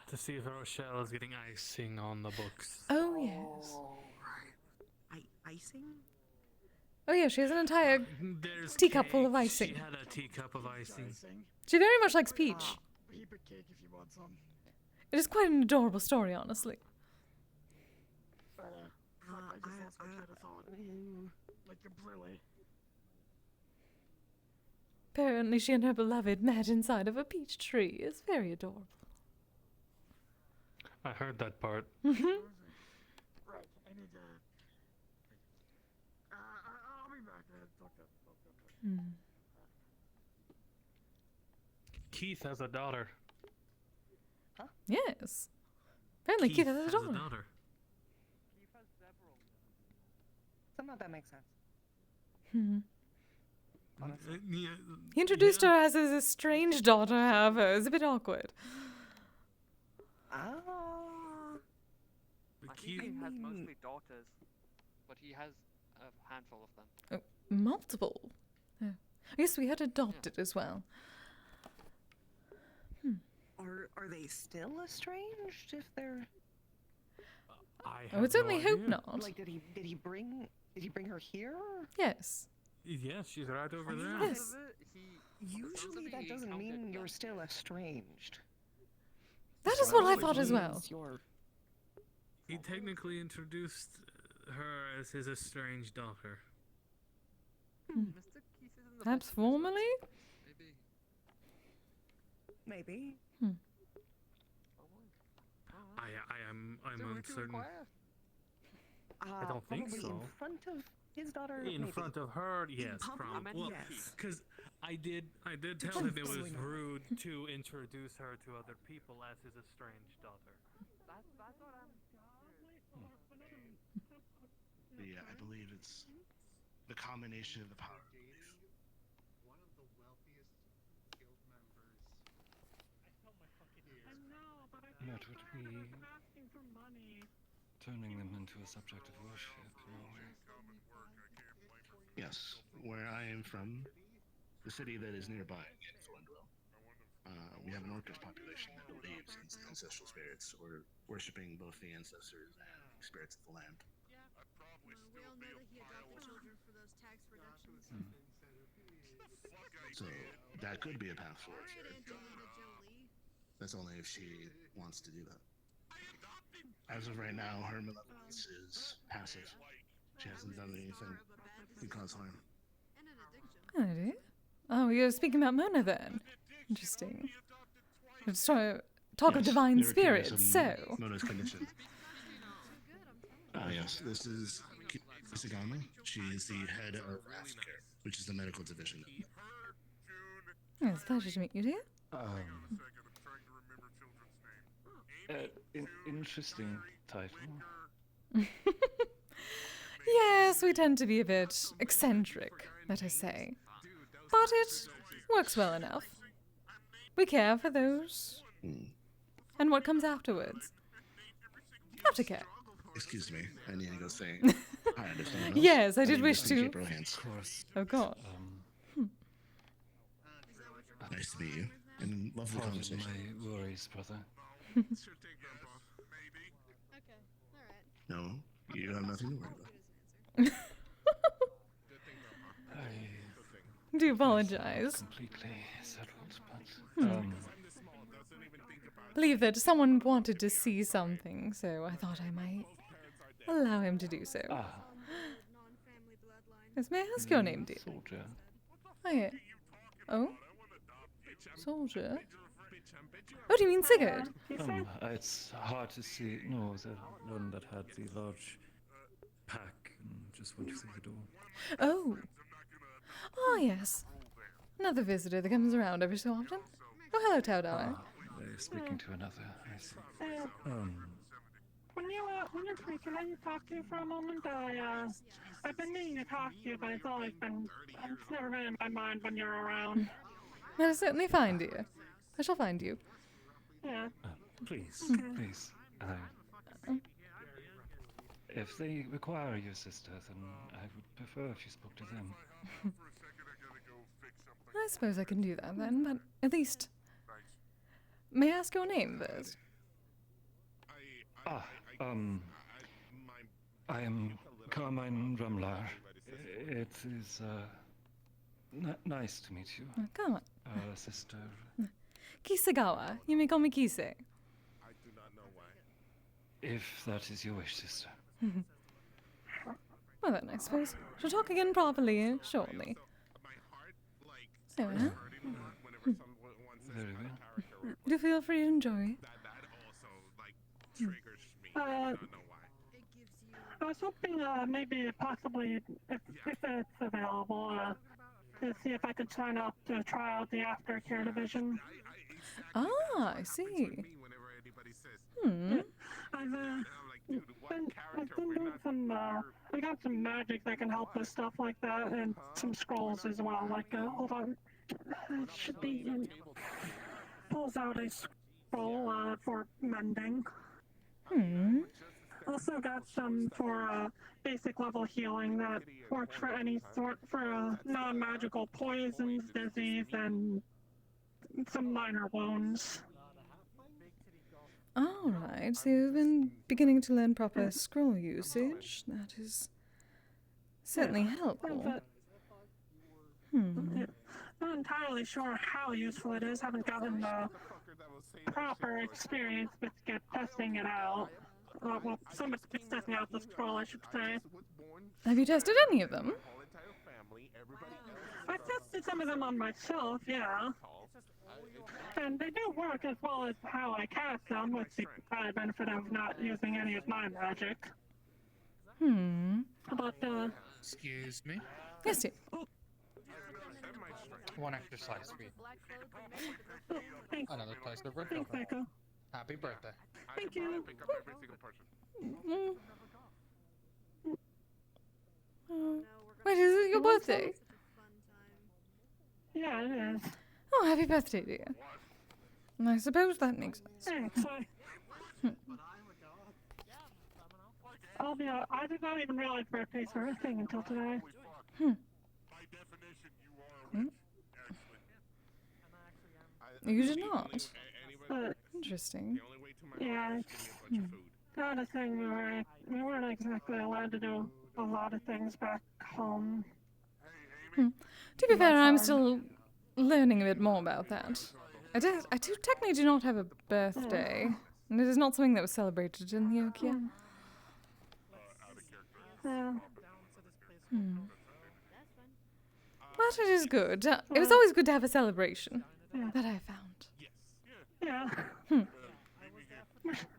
To see if Rochelle is getting icing on the books. Oh, yes. Icing? Oh, yeah, she has an entire There's teacup full of cake. icing. She had a teacup of icing. She very much likes peach. Heap of cake if you want some. It is quite an adorable story, honestly. But, fuck, I just lost my train of thought. Like, completely. Apparently, she and her beloved met inside of a peach tree. It's very adorable. I heard that part. Right, I need to. I'll be back. Talk to. Keith has a daughter. Yes. Apparently Keith has a daughter. Keith has several. Somehow that makes sense. He introduced her as his estranged daughter, however. It was a bit awkward. I think he has mostly daughters, but he has a handful of them. Oh, multiple. Oh. Yes, we had adopted as well. Are they still estranged if they're? I would certainly hope not. Like, did he bring her here? Yes. Yes, she's right over there. Yes. Usually that doesn't mean you're still estranged. That is what I thought as well. He technically introduced her as his estranged daughter. Perhaps formally? Maybe. I'm uncertain. I don't think probably so. In front of his daughter. In maybe. front of her, yes, probably. Well, because I did tell him it was rude to introduce her to other people as his estranged daughter. That's what I'm. Yeah, I believe it's the combination of the power. One of the wealthiest guild members. I felt my fucking ears. I know, but I That would be asking for money. turning them into a subject of worship. Yes, where I am from, the city that is nearby, Philandro, we have an orcish population that believes in ancestral spirits, or worshipping both the ancestors and the spirits of the land. We all know that he adopted children for those tax reductions. So that could be a path forward. Alright, Angelina Jolie. That's only if she wants to do that. As of right now, her malevolence is passive. She hasn't done anything to cause harm. Oh, dear. Oh, you're speaking about Mona then. Interesting. Let's talk of divine spirits, so. Mona's condition. Yes, this is Kise. She is the head of Aftercare, which is the medical division. Yes, pleasure to meet you, dear. Interesting title. Yes, we tend to be a bit eccentric, let us say. But it works well enough. We care for those. And what comes afterwards. Aftercare. Excuse me, I need to go say hi to someone else. Yes, I did wish to. Keep our hands. Of course. Oh, God. Nice to meet you. And lovely Pardon conversation. my worries, brother. No, you have nothing to worry about. I do apologize. completely settled, but Believe that someone wanted to see something, so I thought I might allow him to do so. Yes, may I ask your name, dear? Soldier. Hi. Oh? Soldier? Oh, do you mean Sigurd? It's hard to see. No, the one that had the large pack and just went through the door. Oh. Oh, yes. Another visitor that comes around every so often. Oh, hello, Teodoro. They're speaking to another. I see. When you're free, can I talk to you for a moment? I've been meaning to talk to you, but it's never been in my mind when you're around. I'll certainly find you. I shall find you. Yeah. Please, please. If they require your sister, then I would prefer if you spoke to them. I suppose I can do that then, but at least... May I ask your name first? I am Carmine Rumlar. It is, nice to meet you. Come on. Sister. Kisegawa. You may call me Kise. If that is your wish, sister. Well then, I suppose she'll talk again properly shortly. So, Very well. Do feel free to enjoy. I was hoping maybe possibly if it's available to see if I could sign up to try out the aftercare division. Ah, I see. I've been doing some, I got some magic that can help with stuff like that, and some scrolls as well, like, hold on, it should be in, pulls out a scroll, for mending. Also got some for, basic level healing that works for any sort, for, non-magical poisons, disease, and some minor wounds. Alright, so you've been beginning to learn proper scroll usage. That is certainly helpful. Not entirely sure how useful it is. Haven't gotten the proper experience with testing it out. Well, somebody's testing out the scroll, I should say. Have you tested any of them? I tested some of them on myself, yeah. And they do work as well as how I cast them, with the added benefit of not using any of my magic. But, Excuse me? Yes, dear. One exercise fee. Another place of Thanks, Echo. Happy birthday. Thank you. Wait, is it your birthday? Yeah, it is. Oh, happy birthday, dear. I suppose that makes sense. Thanks. I'll be I did not even realize birthdays were a thing until today. You did not? Interesting. Yeah, it's not a thing. We weren't exactly allowed to do a lot of things back home. To be fair, I'm still learning a bit more about that. I technically do not have a birthday, and it is not something that was celebrated in the Okia. But it is good. It was always good to have a celebration, that I found. Yeah.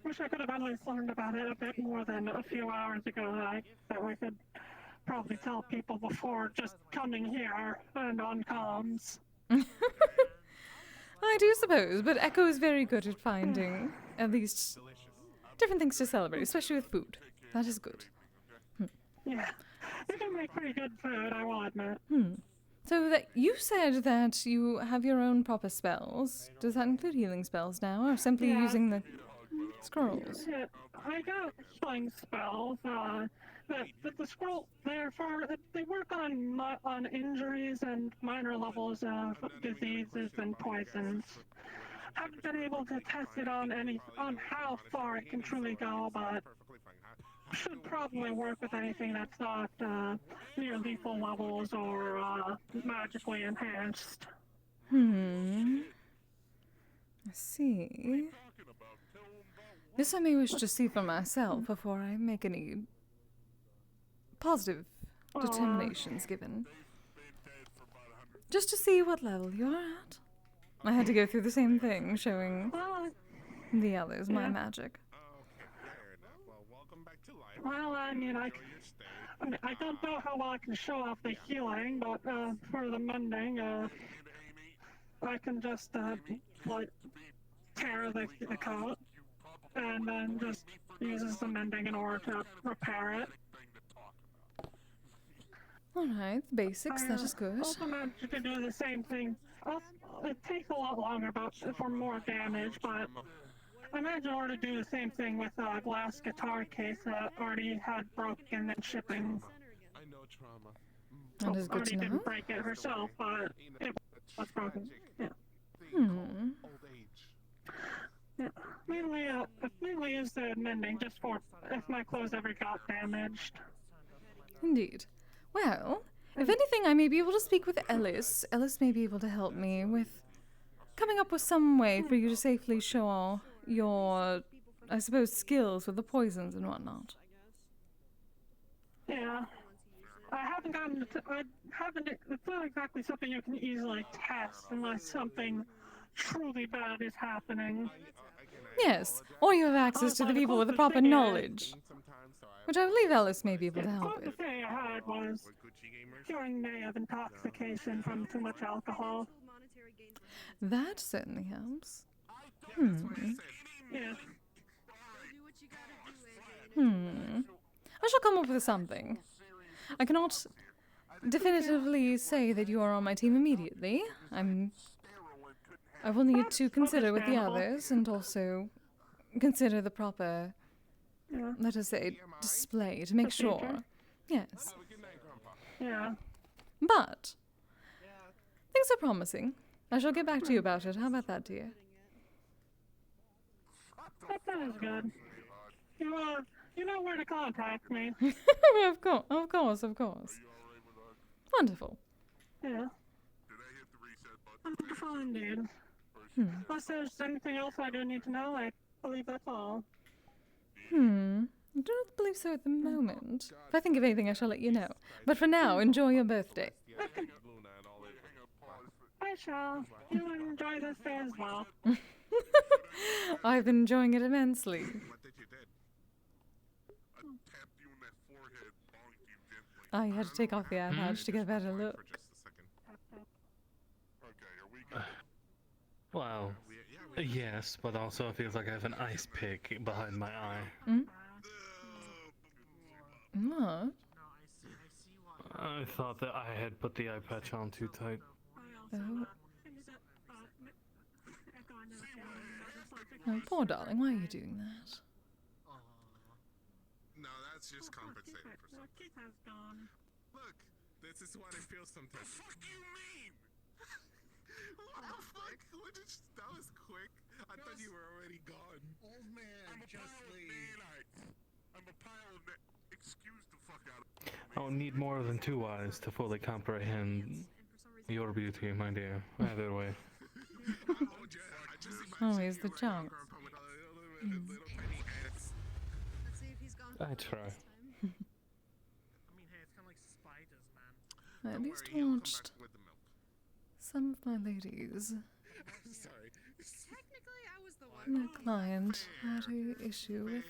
Wish I could have at least learned about it a bit more than a few hours ago that we could probably tell people before just coming here and on comms. I do suppose, but Echo is very good at finding at least different things to celebrate, especially with food. That is good. Yeah, you can make pretty good food, I will admit. So that you said that you have your own proper spells. Does that include healing spells now, or simply using the scrolls? Yeah, I got healing spells. The scroll they work on injuries and minor levels of diseases and poisons. Haven't been able to test it on how far it can truly go, but should probably work with anything that's not near lethal levels or magically enhanced. I see. This I may wish to see for myself before I make any positive determinations given. Just to see what level you're at. I had to go through the same thing, showing the others my magic. Well, I mean, I don't know how well I can show off the healing, but for the mending, I can just tear the coat and then just uses the mending in order to repair it. Alright, basics, that is good. Also managed to do the same thing. It takes a lot longer for more damage, but I imagine in order to do the same thing with a glass guitar case that already had broken and shipping. That is good to know. Didn't break it herself, but it was broken. Yeah. Yeah. Mainly is the mending just for if my clothes ever got damaged. Indeed. Well, if anything, I may be able to speak with Ellis. Ellis may be able to help me with coming up with some way for you to safely show your, I suppose, skills with the poisons and whatnot. Yeah. It's not exactly something you can easily test unless something truly bad is happening. Yes, or you have access to the people with the proper knowledge. which I believe Ellis may be able to help What with. the thing I had was during May of intoxication from too much alcohol. That certainly helps. Hmm. Yeah. I shall come up with something. I cannot definitively say that you are on my team immediately. I will need to consider with the others and also consider the proper, let us say, display to make sure. Yes. Yeah. But things are promising. I shall get back to you about it. How about that, dear? That is good. You know where to contact me. Of course. Wonderful. Yeah. Wonderful indeed. Unless there's anything else I do need to know, I believe that's all. I do not believe so at the moment. If I think of anything, I shall let you know. But for now, enjoy your birthday. I shall. You enjoy this day as well. I've been enjoying it immensely. I had to take off the eye patch to get a better look. Well, yes, but also it feels like I have an ice pick behind my eye. What? I thought that I had put the eye patch on too tight. Oh. Oh, poor darling, why are you doing that? No, that's just compensating for something. Look, this is what it feels sometimes. The fuck you mean? What the fuck? That was quick. I thought you were already gone. Old man, I'm a pile of nanites. I'm a pile of excuse the fuck out of me. I will need more than 2 eyes to fully comprehend your beauty, my dear. Either way. Always the chance. I try. I mean, hey, it's kind of like spiders, man. I at least watched some of my ladies. Sorry. Technically, I was the one. My client had an issue with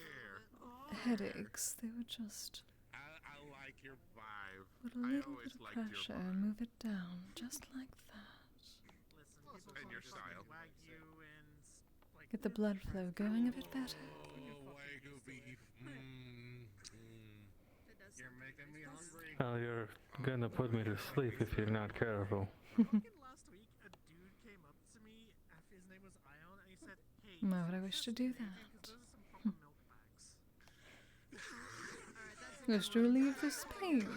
headaches. They were just I like your vibe. put a little bit of pressure and move it down, just like that. And your style. Get the blood flow going a bit better. Wagyu beef. You're making me hungry. Well, you're gonna put me to sleep if you're not careful. Last week, a dude came up to me, his name was Ion, and he said, hey, Why would I wish to do that? Wish to relieve this pain.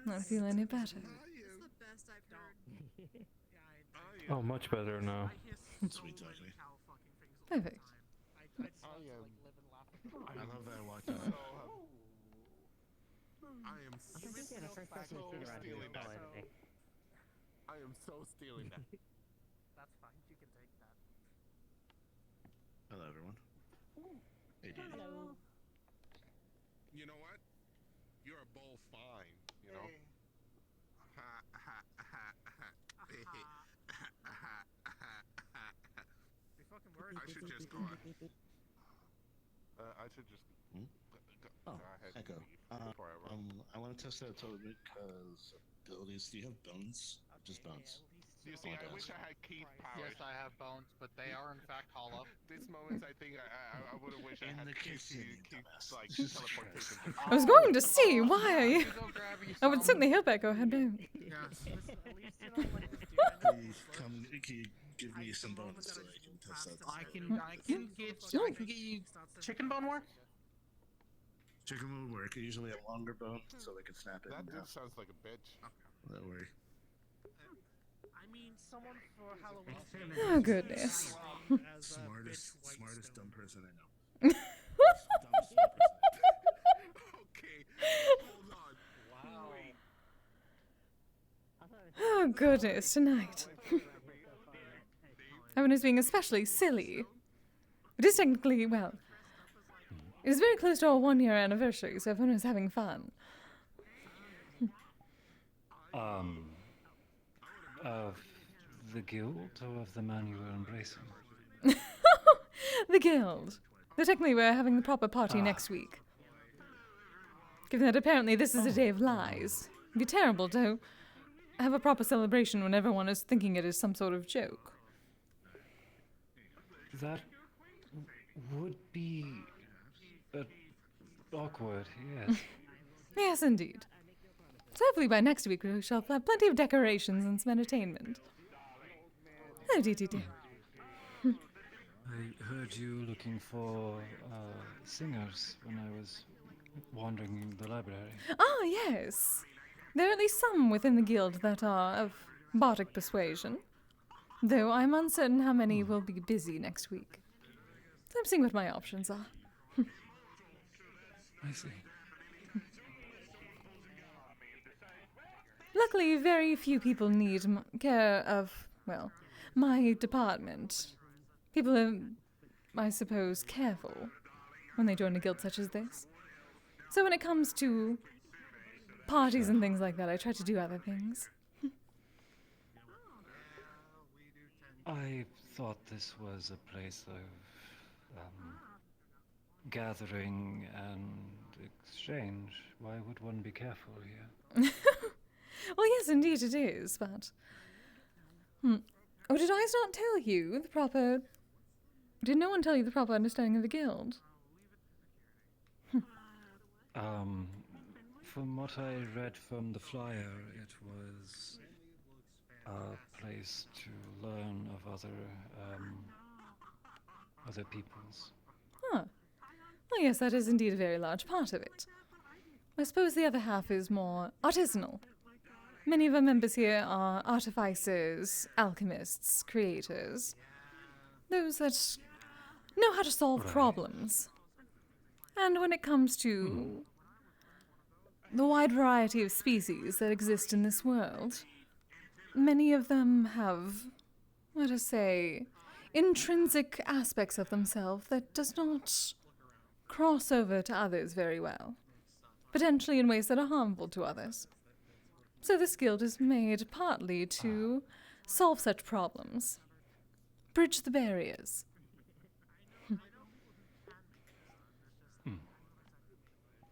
Not feel any better. It's the best I've heard. Oh, much better now. Sweet talking. Perfect. I love that walking. I am so stealing that. I am so stealing that. That's fine, you can take that. Hello, everyone. Hey, dude. Hello. You know what? You're a bowl fine, you know? They fucking words. I should just go on. I should just Oh, go ahead Echo. and leave before I run. I want to test out a little bit because abilities. Do you have bones? Just bones. You see, I wish I had Keith powers. Yes, I have bones, but they are in fact hollow. This moment, I think I would have wished I had Keith's like teleportation. I was going to see why. I would certainly hope Echo had been. Can you give me some bones so I can test out? I can get you chicken bone work. Chicken will work. Usually a longer bone so they can snap it. That in dude half. sounds like a bitch. Don't worry. I mean, someone for Halloween. Oh, goodness. Smartest dumb person I know. Dumbest dumb person. Okay, hold on. Wow. Oh, goodness, tonight. Everyone is being especially silly. It is technically, well, it is very close to our 1-year anniversary, so everyone is having fun. the guild or of the man you were embracing? The guild. Though technically we're having the proper party next week. Given that apparently this is a day of lies. It'd be terrible to have a proper celebration when everyone is thinking it is some sort of joke. That would be awkward, yes. Yes, indeed. So hopefully by next week we shall have plenty of decorations and some entertainment. Oh, dear. I heard you looking for singers when I was wandering the library. Ah, yes. There are at least some within the guild that are of bardic persuasion, though I'm uncertain how many will be busy next week. So I'm seeing what my options are. I see. Luckily, very few people need care of, well, my department. People are, I suppose, careful when they join a guild such as this. So when it comes to parties and things like that, I try to do other things. I thought this was a place of gathering and exchange. Why would one be careful here? Well, yes, indeed it is, but... Oh, did I not tell you the proper... Did no one tell you the proper understanding of the guild? From what I read from the flyer, it was a place to learn of other peoples. Huh. Well, yes, that is indeed a very large part of it. I suppose the other half is more artisanal. Many of our members here are artificers, alchemists, creators. Those that know how to solve problems. And when it comes to the wide variety of species that exist in this world, many of them have, let us say, intrinsic aspects of themselves that does not cross over to others very well, potentially in ways that are harmful to others. So this guild is made partly to solve such problems, bridge the barriers.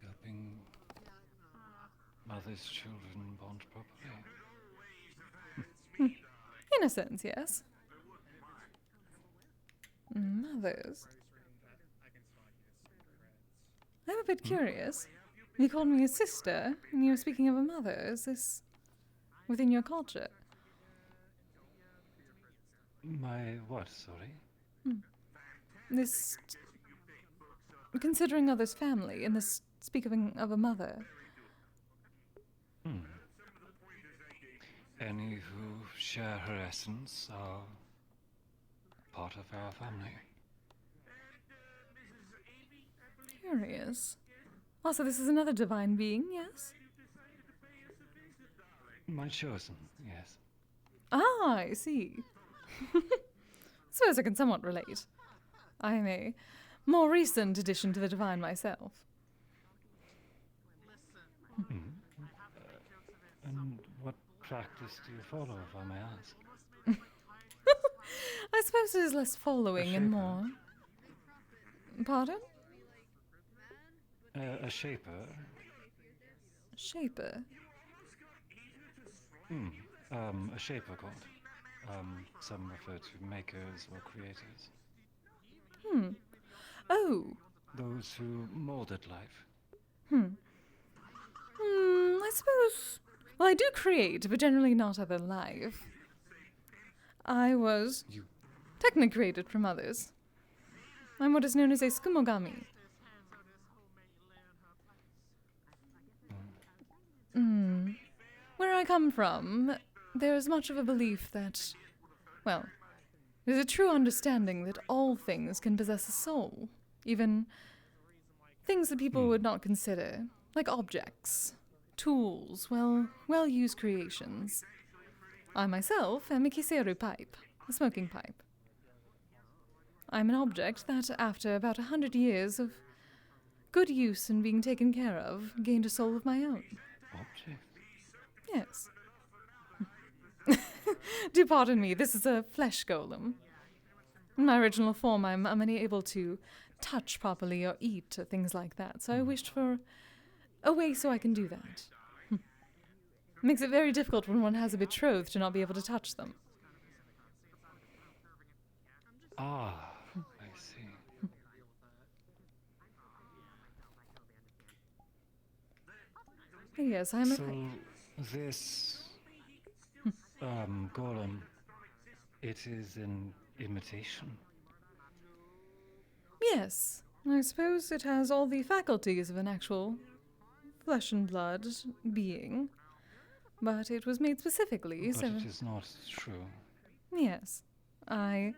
Helping mothers' children bond properly. In a sense, yes. Mothers. I'm a bit curious. You called me a sister, and you were speaking of a mother. Is this within your culture? My what, sorry? This... Considering others' family, and this speaking of a mother. Any who share her essence are part of our family. Curious. Also, this is another divine being, yes? My chosen, yes. Ah, I see. Suppose I can somewhat relate. I am a more recent addition to the divine myself. And what practice do you follow, if I may ask? I suppose it is less following and more... Pardon? A shaper. Shaper? A shaper god. Some refer to makers or creators. Oh. Those who molded life. I suppose... Well, I do create, but generally not other life. I was technically created from others. I'm what is known as a skumogami. Where I come from, there is much of a belief that, well, there's a true understanding that all things can possess a soul, even things that people would not consider, like objects, tools, well-used creations. I myself am a Kise pipe, a smoking pipe. I'm an object that, after about 100 years of good use and being taken care of, gained a soul of my own. Object? Yes. Do pardon me, this is a flesh golem. In my original form, I'm unable to touch properly or eat or things like that, so I wished for a way so I can do that. Makes it very difficult when one has a betrothed to not be able to touch them. Ah, I see. Yes, I'm So, this golem, it is an imitation. Yes, I suppose it has all the faculties of an actual flesh and blood being, but it was made specifically But so... it is not true. Yes, I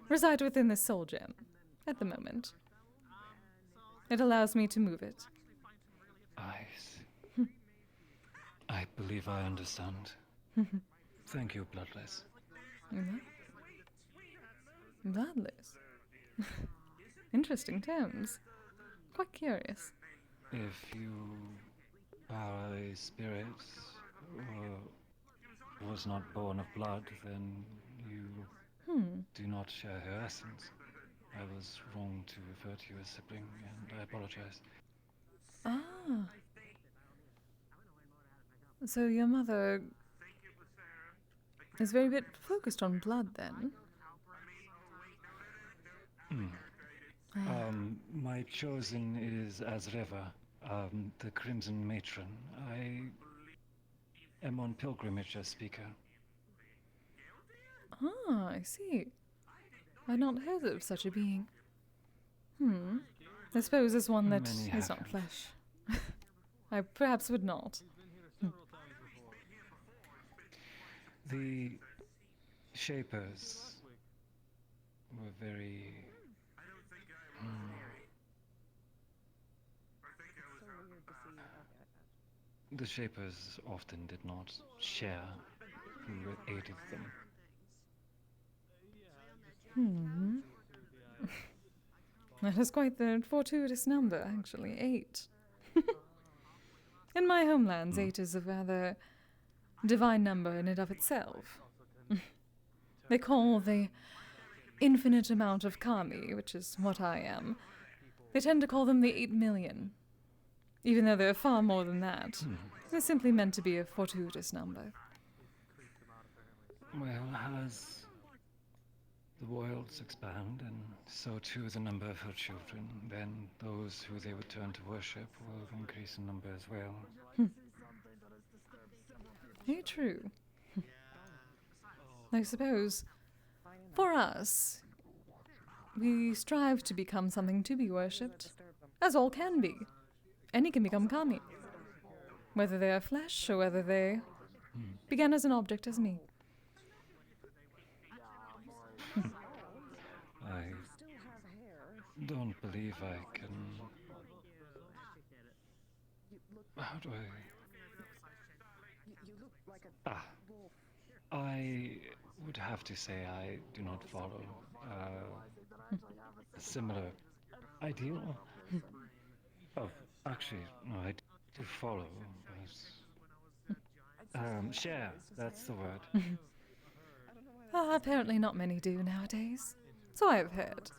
reside within this soul gem at the moment. It allows me to move it. I see. I believe I understand. Thank you, Bloodless. Bloodless. Interesting terms. Quite curious. If you are a spirit or was not born of blood, then you do not share her essence. I was wrong to refer to you as sibling, and I apologize. Ah. So your mother is very bit focused on blood, then? My chosen is Azreva, the Crimson Matron. I am on pilgrimage as speaker. Ah, I see. I've not heard of such a being. I suppose as one that Many is not haven't. flesh. I perhaps would not. The Shapers were very... The Shapers often did not share who aided them. That is quite the fortuitous number, actually. 8. In my homelands, 8 is a rather divine number in and of itself. They call the infinite amount of kami, which is what I am. They tend to call them the 8 million. Even though they're far more than that. They're simply meant to be a fortuitous number. Well, as the worlds expand, and so too the number of her children, then those who they would turn to worship will increase in number as well. Very true. I suppose, for us, we strive to become something to be worshipped, as all can be. Any can become kami, whether they are flesh or whether they began as an object as me. I don't believe I can... How do I... I would have to say I do not follow a similar ideal. Oh, actually, no, I do follow, but... share, that's the word. Apparently not many do nowadays. So I have heard.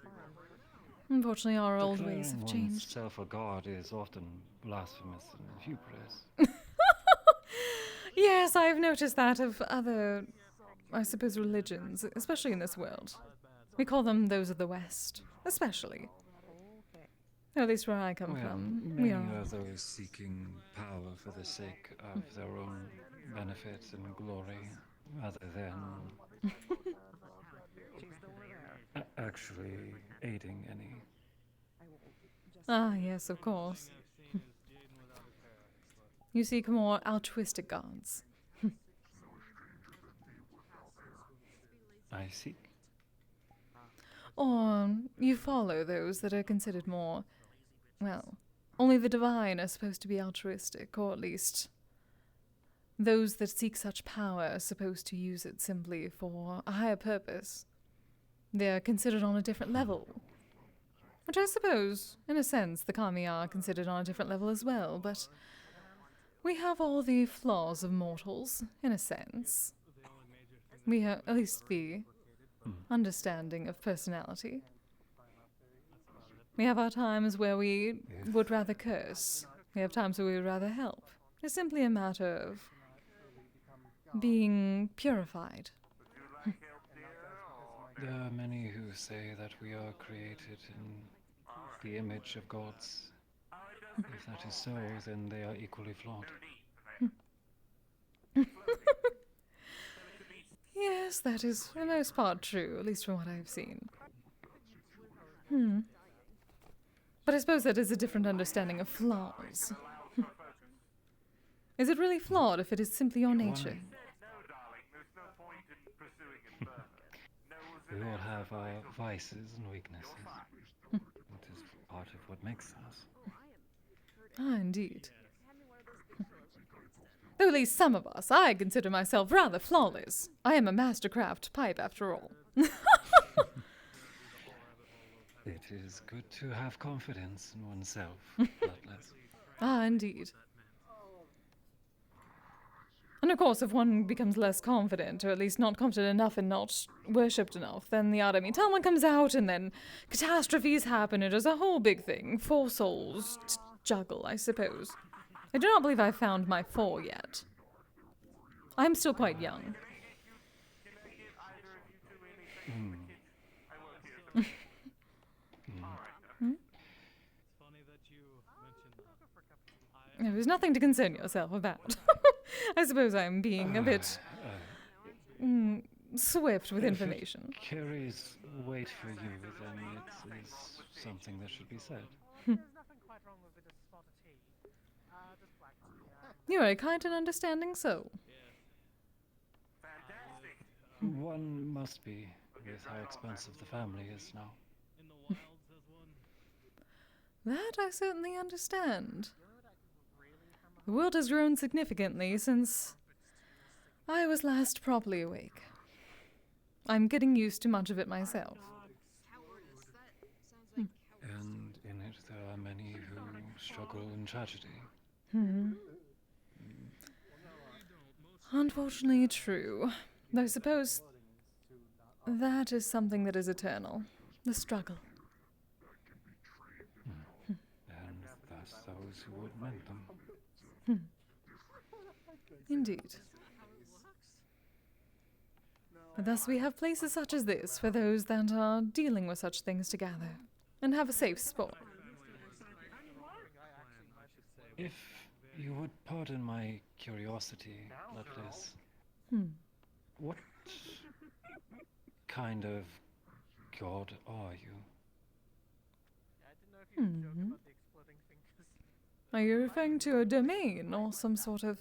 Unfortunately, our old ways have Declaring changed. oneself a god is often blasphemous and hubris. Yes, I've noticed that of other, I suppose, religions, especially in this world. We call them those of the West, especially. Or at least where I come from. Many We are. are those seeking power for the sake of their own benefit and glory, rather than actually aiding any. Ah, yes, of course. You seek more altruistic gods. I seek. Or you follow those that are considered more, well, only the divine are supposed to be altruistic, or at least those that seek such power are supposed to use it simply for a higher purpose. They are considered on a different level. Which I suppose, in a sense, the kami are considered on a different level as well, but we have all the flaws of mortals, in a sense. We have at least the understanding of personality. We have our times where we would rather curse. We have times where we would rather help. It's simply a matter of being purified. There are many who say that we are created in the image of gods. If that is so, then they are equally flawed. Yes, that is for the most part true, at least from what I've seen. But I suppose that is a different understanding of flaws. Is it really flawed if it is simply your nature? We all have our vices and weaknesses. That is part of what makes us. Ah, indeed. Though at least some of us, I consider myself rather flawless. I am a mastercraft pipe, after all. It is good to have confidence in oneself, bloodless. Ah, indeed. And of course, if one becomes less confident, or at least not confident enough and not worshipped enough, then the Adami Talmud comes out, and then catastrophes happen. It is a whole big thing. 4 souls to juggle, I suppose. I do not believe I've found my 4 yet. I'm still quite young. There's nothing to concern yourself about. I suppose I'm being a bit swift with information. If it carries weight for you, then it is something that should be said. You are a kind and understanding soul. One must be, with how expensive the family is now. That I certainly understand. The world has grown significantly since I was last properly awake. I'm getting used to much of it myself. And in it there are many who struggle in tragedy. Unfortunately true. Though I suppose that is something that is eternal. The struggle. And thus those who would mend them. Indeed. But thus we have places such as this for those that are dealing with such things together, and have a safe spot. If you would pardon my curiosity, Bloodless, what kind of god are you? Are you referring to a domain or some sort of...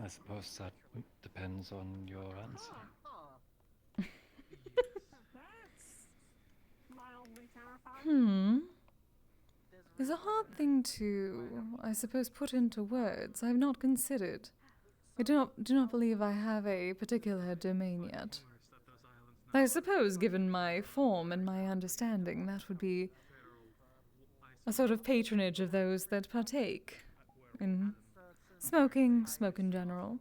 I suppose that depends on your answer. It's a hard thing to, I suppose, put into words. I've not considered. I do not believe I have a particular domain yet. I suppose, given my form and my understanding, that would be a sort of patronage of those that partake in smoking, smoke in general.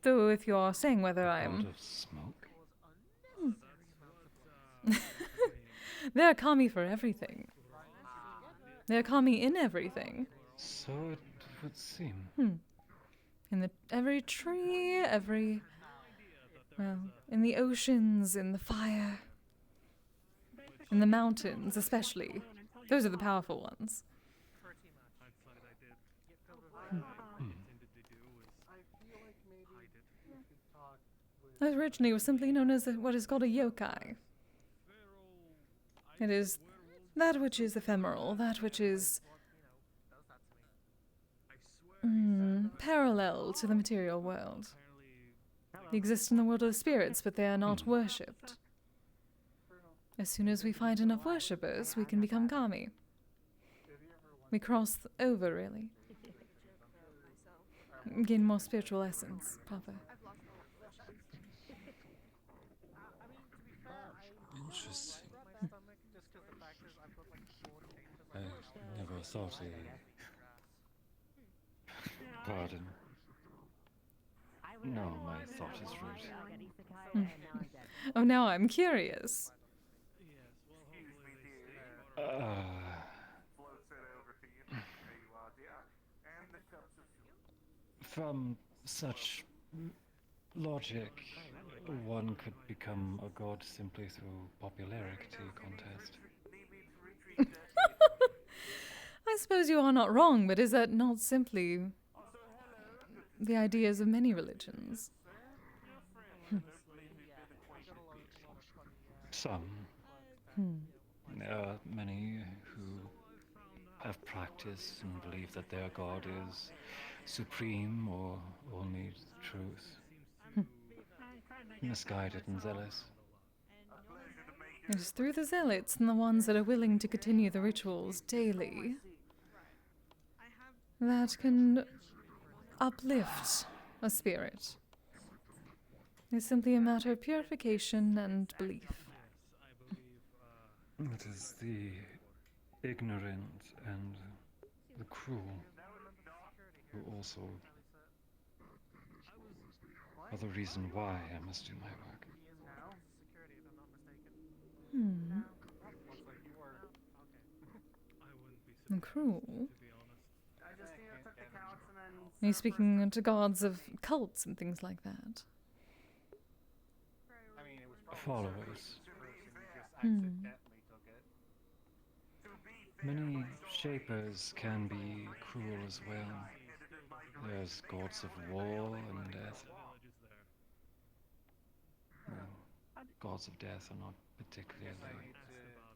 Though if you're saying whether I'm... of smoke? They're kami for everything. They're kami in everything. So it would seem. In every tree, in the oceans, in the fire, in the mountains especially. Those are the powerful ones. That originally was simply known as what is called a yokai. It is that which is ephemeral, that which is parallel to the material world. They exist in the world of the spirits, but they are not worshipped. As soon as we find enough worshippers, we can become kami. We cross over, really. Gain more spiritual essence, proper. Interesting. I never thought a pardon. No, my thought is rude. Oh, now I'm curious. From such logic, one could become a god simply through popularity contest. I suppose you are not wrong, but is that not simply the ideas of many religions? Some. Hmm. There are many who have practiced and believe that their god is supreme or only truth. Misguided and zealous. It is through the zealots and the ones that are willing to continue the rituals daily that can uplift a spirit. It's simply a matter of purification and belief. It is the ignorant and the cruel who also are the reason why I must do my work. Hmm. And cruel? Are you speaking to gods of cults and things like that? Followers. Hmm. Many shapers can be cruel as well. There's gods of war and death. Well, gods of death are not particularly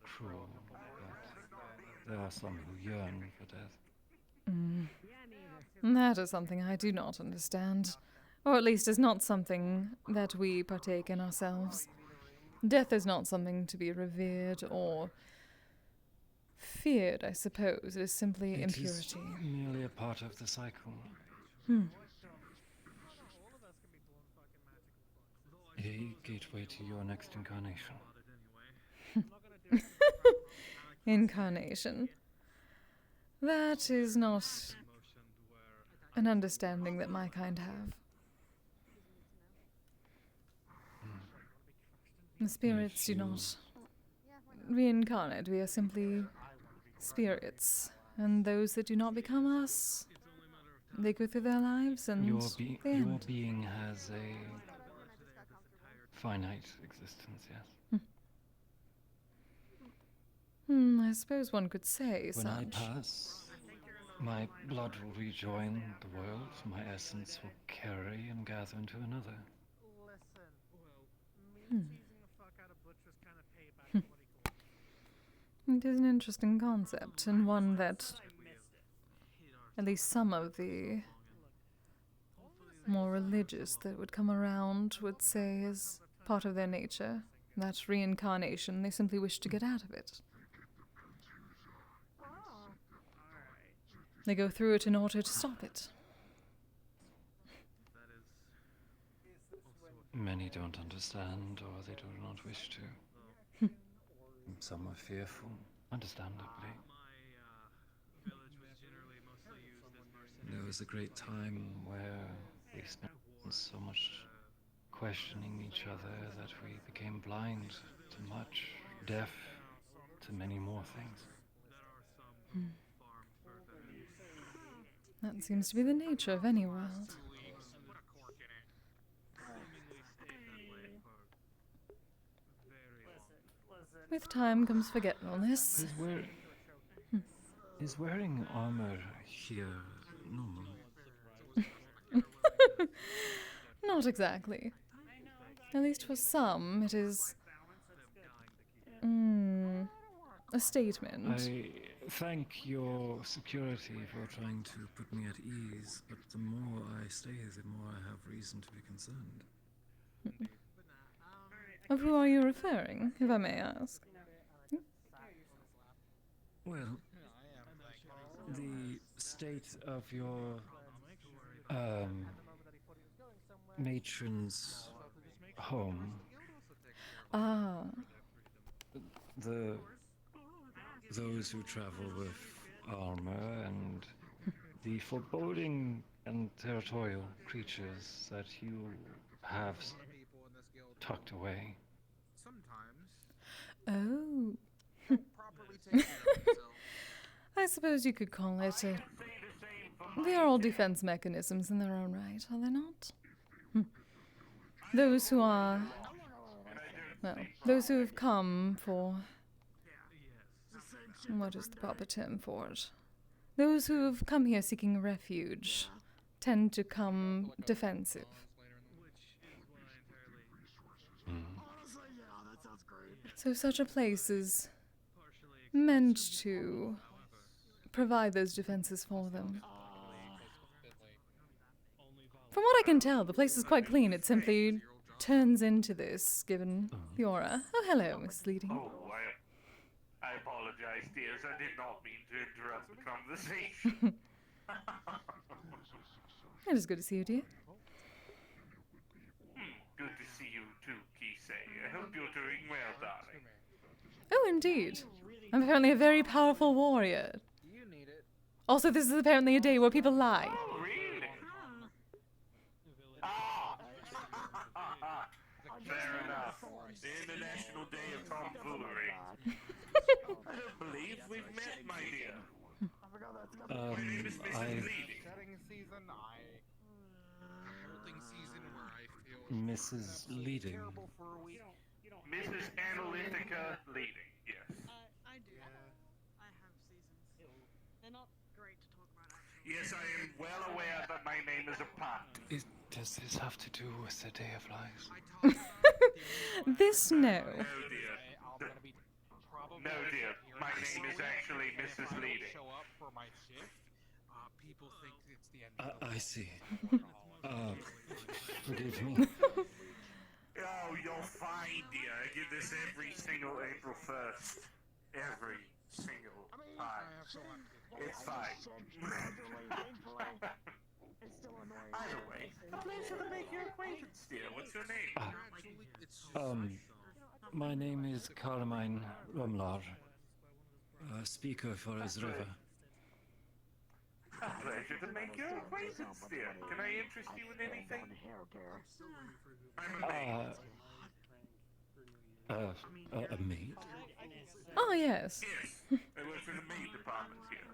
cruel, but there are some who yearn for death. Mm. That is something I do not understand. Or at least is not something that we partake in ourselves. Death is not something to be revered or feared, I suppose. It is simply impurity. It is merely a part of the cycle. Hmm. A gateway to your next incarnation. Incarnation. That is not an understanding that my kind have. The spirits do not reincarnate. We are simply spirits. And those that do not become us, they go through their lives and Your they your end. being has a finite existence, yes. I suppose one could say When I such. pass, my blood will rejoin the world, my essence will carry and gather into another. It is an interesting concept, and one that at least some of the more religious that would come around would say is part of their nature. That reincarnation, they simply wish to get out of it. They go through it in order to stop it. Many don't understand, or they do not wish to. Some are fearful, understandably. There was a great time where we spent so much questioning each other that we became blind to much, deaf to many more things. That seems to be the nature of any world. With time comes forgetfulness. Is wearing armor here normal? Not exactly. At least for some, it is a statement. I thank your security for trying to put me at ease, but the more I stay here, the more I have reason to be concerned. Of who are you referring, if I may ask? Well, the state of your matron's home. Ah. Those who travel with armor and the foreboding and territorial creatures that you have tucked away. Oh. I suppose you could call it a... They are all defense mechanisms in their own right, are they not? Those who are... Well, those who have come for... What is the proper term for it? Those who have come here seeking refuge tend to come defensive. So such a place is meant to provide those defenses for them. From what I can tell, the place is quite clean. It simply turns into this, given the aura. Oh, hello, Miss Leading. Oh, I apologize, dears. I did not mean to interrupt the conversation. It is good to see you, dear. Good to see you too, Kise. I hope you're doing well, darling. Oh, indeed. I'm apparently a very powerful warrior. Also, this is apparently a day where people lie. Oh, really? Ah! Fair enough. The International Day of Tomfoolery. I don't believe we've met, my dear. My name is Mrs. Leading. Mrs. Leading. Mrs. Analytica Leading, yes. I do. I have seasons. They're not great to talk about, actually. Yes, I am well aware that my name is a pun. Does this have to do with the Day of Lies? This, no. No, dear. No, dear. My name is actually Mrs. Leading. I see. Forgive me. Oh, you're fine, dear. I give this every single April 1st. Every single time. It's fine. Either way, a pleasure to make your acquaintance, dear. What's your name? My name is Carmine Rumlar, speaker for his river. A pleasure to make your acquaintance, dear. Can I interest you in anything? I'm a maid. A maid? Oh, yes. Yes, I work for the maid department here.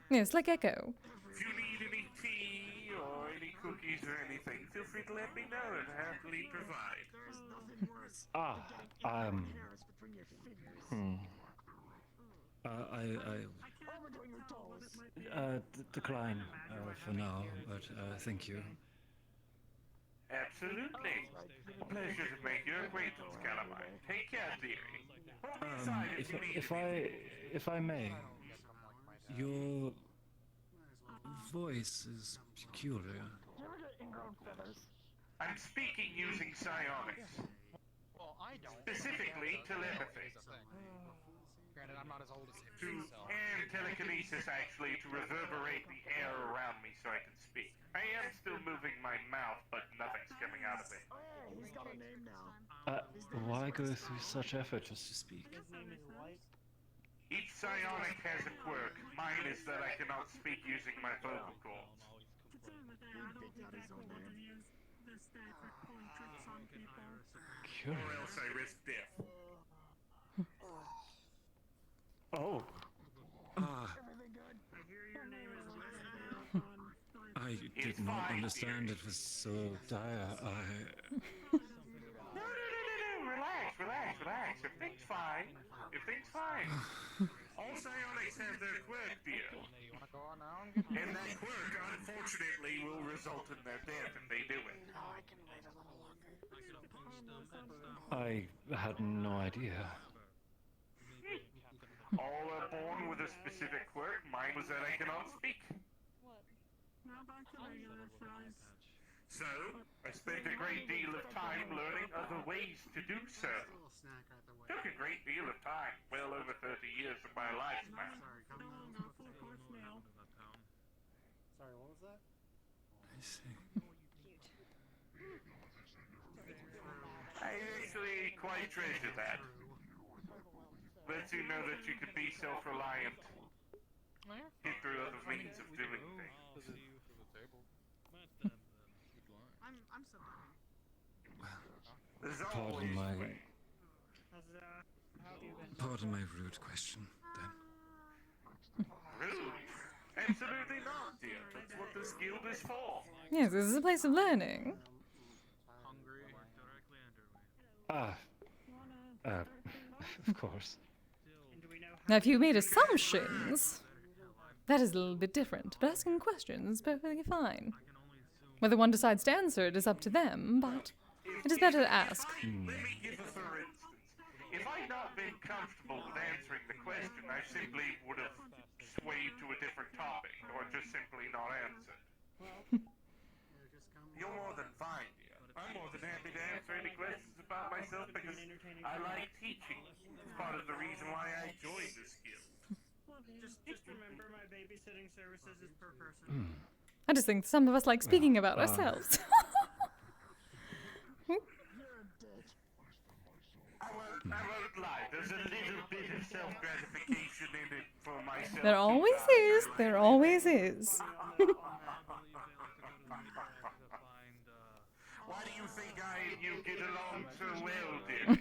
Yes, like Echo. If you need any tea or any cookies or anything, feel free to let me know and happily provide. Decline for now, but thank you. Absolutely. A pleasure to make your acquaintance, Calamine. Take care, dearie. If I may, your voice is peculiar. I'm speaking using psionics. Specifically, telepathy. Granted, I'm not as old as him. And telekinesis, actually, to reverberate the air around me so I can speak. I am still moving my mouth, but nothing's coming out of it. He's got a name now. Why go through such effort just to speak? Each psionic has a quirk. Mine is that I cannot speak using my vocal cords. Curious. Or else I risk death. Oh. I did not understand it was so dire. No. Relax. Everything's fine. All psionics have their quirk, dear. And that quirk, unfortunately, will result in their death if they do it. No, I can wait a little longer. I had no idea. All are born with a specific quirk. Mine was that I cannot speak. So, I spent a great deal of time learning other ways to do so. Took a great deal of time, well over 30 years of my lifespan. Sorry, what was that? I see. I actually quite treasure that. Lets you know that you can be self-reliant. Hit through other means of doing things. I'm so done. There's Pardon always my way. pardon my rude question, then. Rude? Absolutely not, dear. That's what this guild is for. Yes, this is a place of learning. Ah, of course. Now, if you made assumptions, that is a little bit different. But asking questions is perfectly fine. Whether one decides to answer it is up to them, but it is better to ask. Let me give a for instance. If I'd not been comfortable with answering the question, I simply would have swayed to a different topic, or just simply not answered. You're more than fine, dear. I'm more than happy to answer any questions about myself because I like teaching. It's part of the reason why I joined this guild. Just remember, my babysitting services is per person. I just think some of us like speaking about ourselves. I won't lie, there's a little bit of self-gratification in it for myself. There always is. There always is. Why do you think I and you get along so well, dear?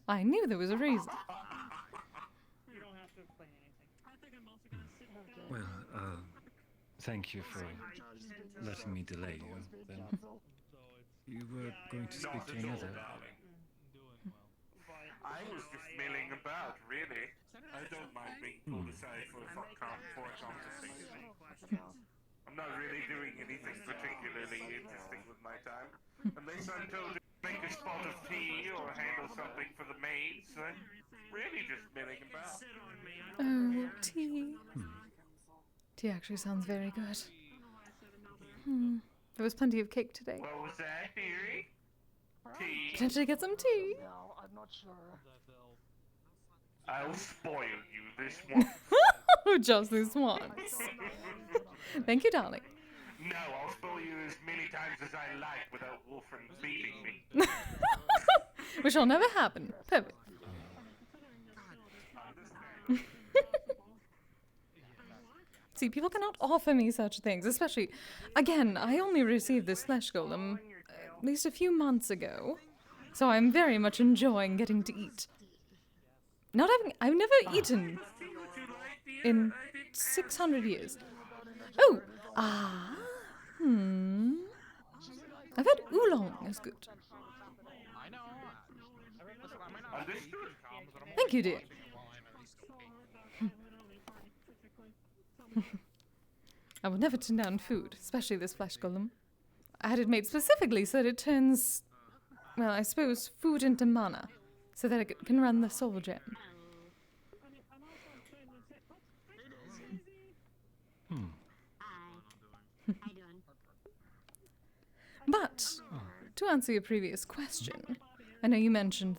I knew there was a reason. You don't have to explain anything. I think I'm also gonna sit down. Well, thank you for letting me delay you. Then you were going to speak to another. I was just milling about, really. I don't mind being pulled aside for a conversation. I'm not really doing anything particularly interesting with my time. Unless I'm told to make a spot of tea or handle something for the maids, I'm really just milling about. Oh, tea. Tea actually sounds very good. There was plenty of cake today. What was that, dearie? Tea? Potentially get some tea. No, I'm not sure. I'll spoil you this once. Just this once. Thank you, darling. No, I'll spoil you as many times as I like without Wolfram beating me. Which will never happen. Perfect. See, people cannot offer me such things, especially, again, I only received this flesh golem at least a few months ago, so I'm very much enjoying getting to eat. I've never eaten in 600 years. Oh, I've had oolong is good. Thank you, dear. I would never turn down food, especially this flesh golem. I had it made specifically so that it turns, well, I suppose, food into mana, so that it can run the soul gem. But, to answer your previous question, I know you mentioned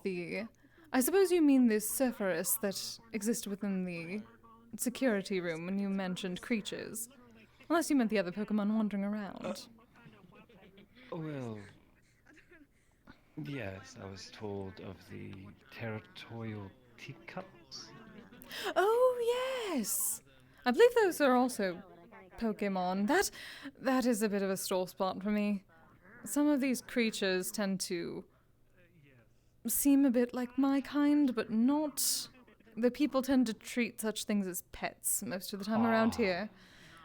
I suppose you mean this Cerberus that exists within the security room when you mentioned creatures. Unless you meant the other Pokemon wandering around. Well, yes, I was told of the territorial teacups. Oh, yes! I believe those are also Pokemon. That is a bit of a sore spot for me. Some of these creatures tend to seem a bit like my kind, but not. The people tend to treat such things as pets most of the time around here,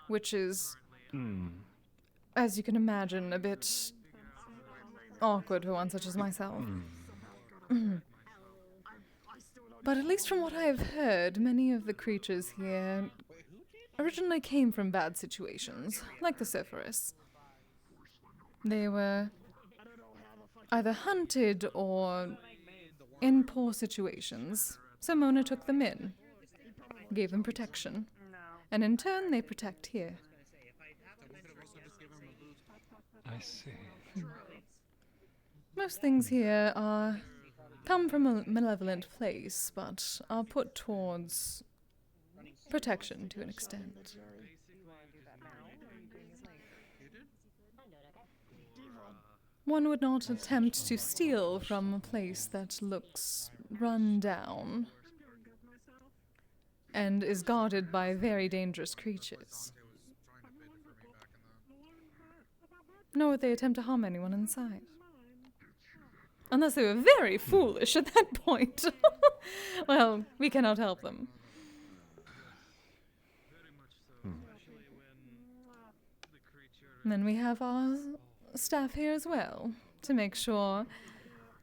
which is, as you can imagine, a bit awkward for one such as myself. But at least from what I have heard, many of the creatures here originally came from bad situations, like the Cerberus. They were either hunted or in poor situations, so Mona took them in, gave them protection, and in turn they protect here. I see. Most things here come from a malevolent place, but are put towards protection to an extent. One would not attempt to steal from a place that looks run down and is guarded by very dangerous creatures. Nor would they attempt to harm anyone inside. Unless they were very foolish at that point. Well, we cannot help them. And then we have our staff here as well, to make sure,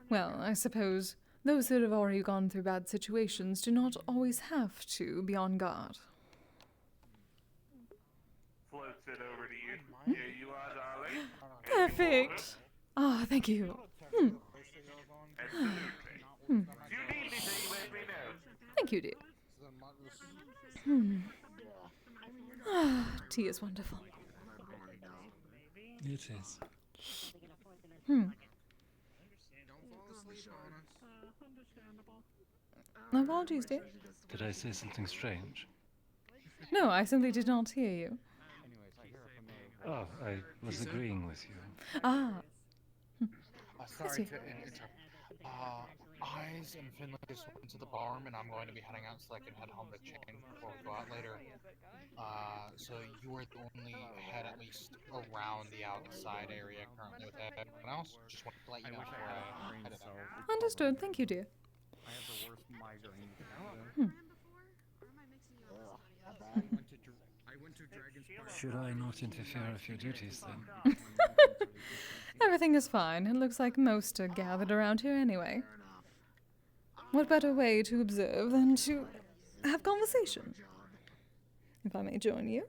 well, I suppose those that have already gone through bad situations do not always have to be on guard. Floats it over to you. Here you are, darling. Perfect. Ah, thank you. Absolutely. If you need anything, let me know. Thank you, dear. Ah, tea is wonderful. It is. Apologies, dear. Did I say something strange? No, I simply did not hear you. Oh, I was agreeing with you. Ah. Sorry to interrupt. Eyes and Finley just went to the barn, and I'm going to be heading out so I can head home to change before we go out later. So you are the only head, at least around the outside area currently with everyone else. Just wanted to let you know before I headed out. Understood. Thank you, dear. I have the worst migraine. I went to Dragon's Park. Should I not interfere with your duties then? Everything is fine. It looks like most are gathered around here anyway. What better way to observe than to have conversation? If I may join you.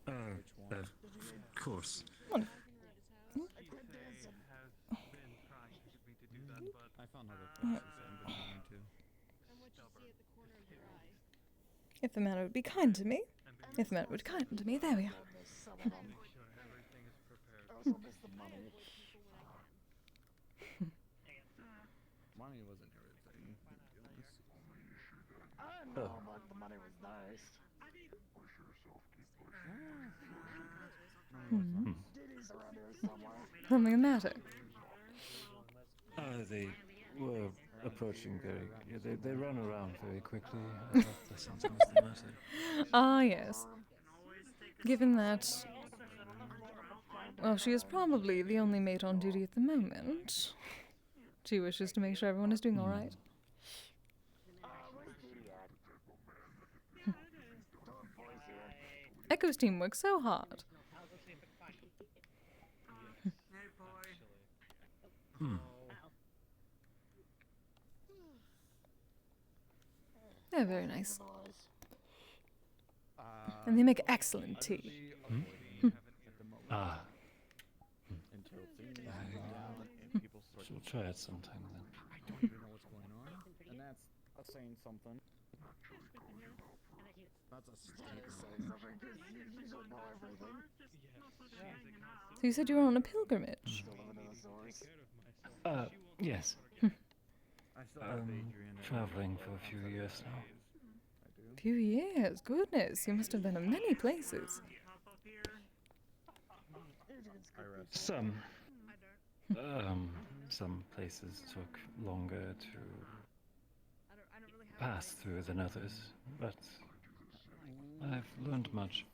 Of course. Wonderful. I found other places I'm going to. If the man would be kind to me. If the man would be kind to me. There we are. Money wasn't everything. I know, but the money was nice. Ditties around here somewhere. Something the matter? They were approaching very... Yeah, they run around very quickly. I thought that's something was the matter. Ah, yes. Given that... Well, she is probably the only mate on duty at the moment. She wishes to make sure everyone is doing all right. Echo's team works so hard. They're very nice. And they make excellent tea. Ah. Until things die and people start She'll try it sometime then. I don't even know what's going on. And that's saying something. That's a statement. You don't know everything. So you said you were on a pilgrimage? Yes. I still have Adrian. Traveling for a few years now. Few years? Goodness, you must have been in many places. Some places took longer to pass through than others, but I've learned much.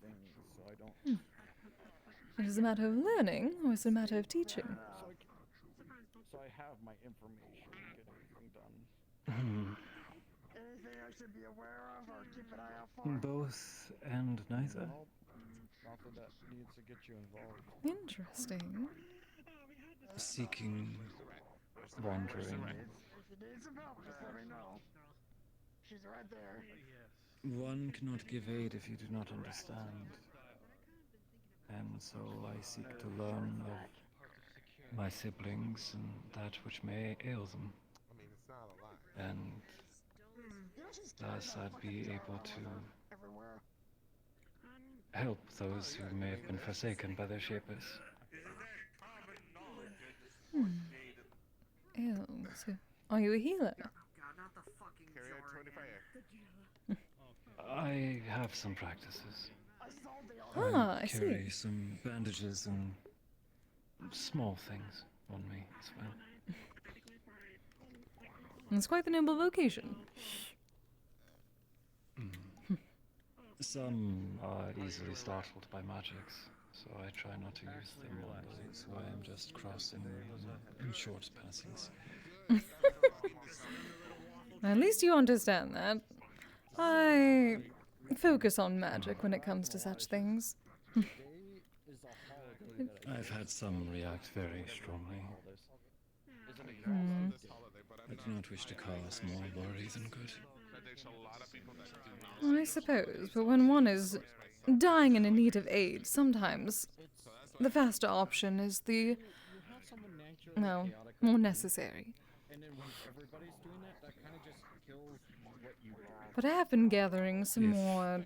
It is a matter of learning, or is it a matter of teaching? So I have my information to get everything done. Anything I should be aware of or keep an eye out for? Both and neither. Nothing that needs to get you involved. Interesting. Seeking, wandering. If you need some help, just let me know. She's right there. One cannot give aid if you do not understand. And so I seek to learn of my siblings and that which may ail them. And thus I'd be able to help those who may have been forsaken by their shapers. Ew, so are you a healer? I have some practices. Ah, I carry see. some bandages and small things on me as well. It's quite the noble vocation. Some are easily startled by magics, so I try not to use them on those who I am just crossing in short passings. At least you understand that. I focus on magic when it comes to such things. I've had some react very strongly. Hmm. I do not wish to cause more worry than good. I suppose, but when one is dying and in need of aid, sometimes the faster option is the, no, more necessary. And then when everybody's doing that, that kind of just kills what you do. But I have been gathering some If more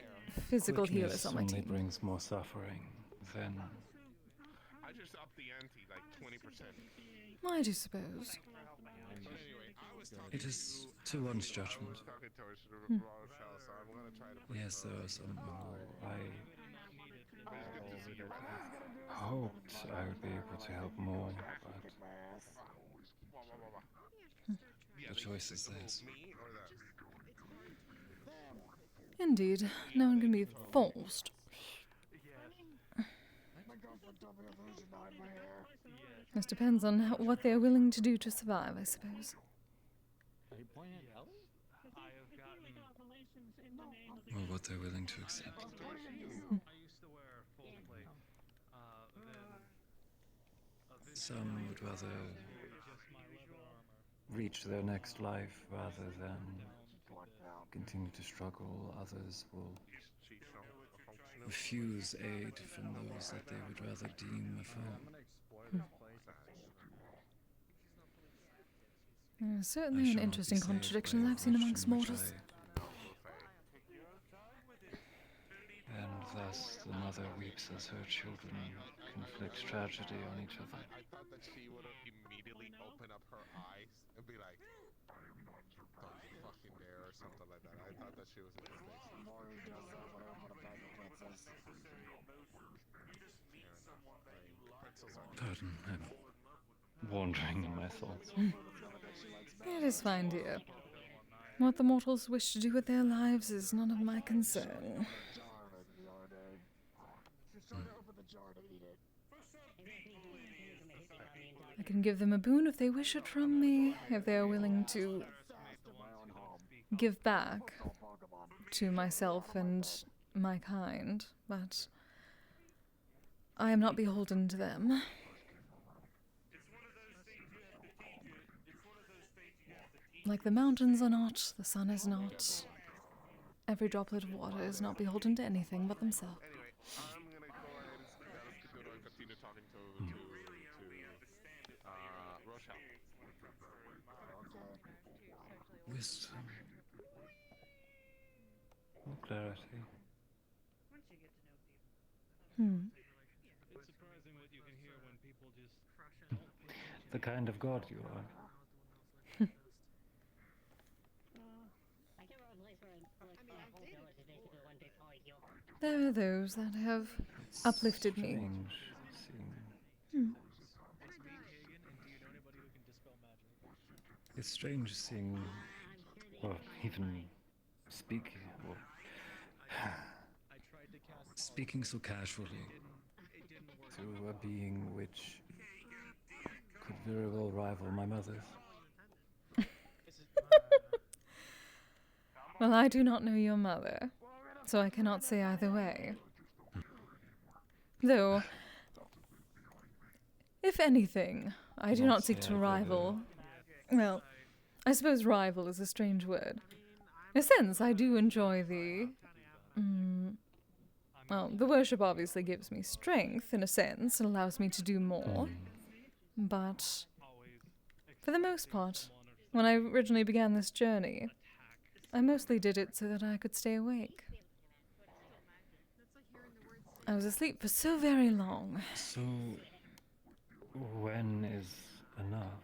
physical quickness healers on my only team. brings more suffering, then I just upped the ante like 20%. I do suppose. it is to one's judgment. Hmm. Yes, there are some who I hoped I would be able to help more, but the choice is theirs. Indeed, no one can be forced. This depends on what they're willing to do to survive, I suppose. Or what they're willing to accept. Some would rather reach their next life rather than continue to struggle. Others will refuse aid from those that they would rather deem a foe. Certainly an interesting contradiction I've seen amongst mortals. And thus the mother weeps as her children conflict tragedy on each other. I thought that she would have immediately opened up her eyes and be like, don't you fucking dare, or something like that. I thought that she was in this Pardon, I'm wandering in my thoughts. It is fine, dear. What the mortals wish to do with their lives is none of my concern. I can give them a boon if they wish it from me, if they are willing to give back to myself and my kind, but I am not beholden to them. Like the mountains are not, the sun is not. Every droplet of water is not beholden to anything but themselves. Anyway, I'm gonna go ahead and continue talking to Rochelle. Wisdom. More clarity. It's surprising what you can hear when people just The kind of god you are. There are those that have uplifted me. It's strange seeing, or even speaking so casually to a being which could very well rival my mother's. Well, I do not know your mother, so I cannot say either way. Though, if anything, I do not seek to rival. Well, I suppose rival is a strange word. In a sense, I do enjoy the... well, the worship obviously gives me strength, in a sense, and allows me to do more. But, for the most part, when I originally began this journey, I mostly did it so that I could stay awake. I was asleep for so very long. So, when is enough?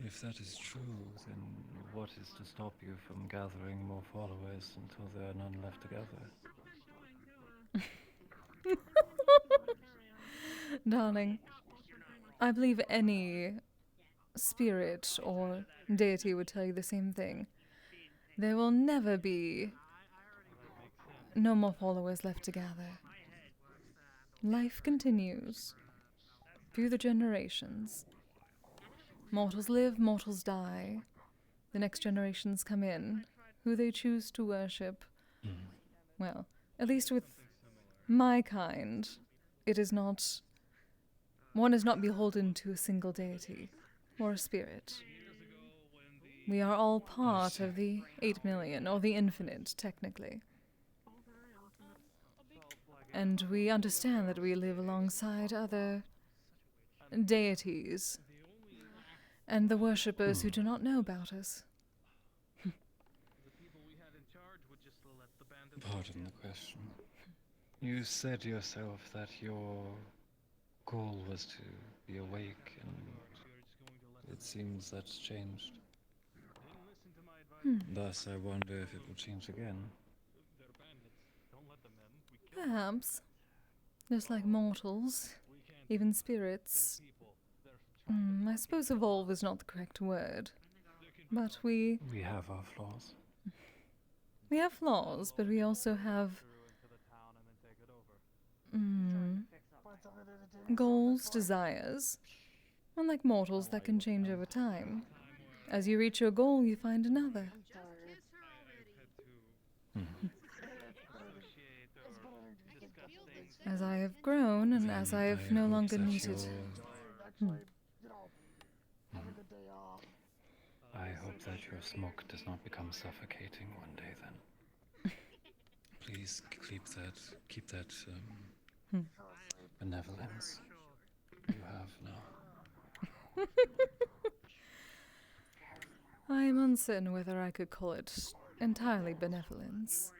If that is true, then what is to stop you from gathering more followers until there are none left together? Darling, I believe any spirit or deity would tell you the same thing. There will never be no more followers left to gather. Life continues through the generations. Mortals live, mortals die. The next generations come in. Who they choose to worship. Well, at least with my kind, it is not... One is not beholden to a single deity or a spirit. We are all part of the 8 million, or the infinite, technically. And we understand that we live alongside other deities and the worshippers who do not know about us. Pardon the question. You said yourself that your goal was to be awake, and it seems that's changed. Thus, I wonder if it will change again. Perhaps. Just like mortals, even spirits. I suppose evolve is not the correct word. But we... We have our flaws. We have flaws, but we also have... goals, desires. Unlike mortals, that can change over time. As you reach your goal, you find another. As I have grown, and as I have no longer needed... I hope that your smoke does not become suffocating one day, then. Please keep that benevolence you have now. I am uncertain whether I could call it entirely benevolence.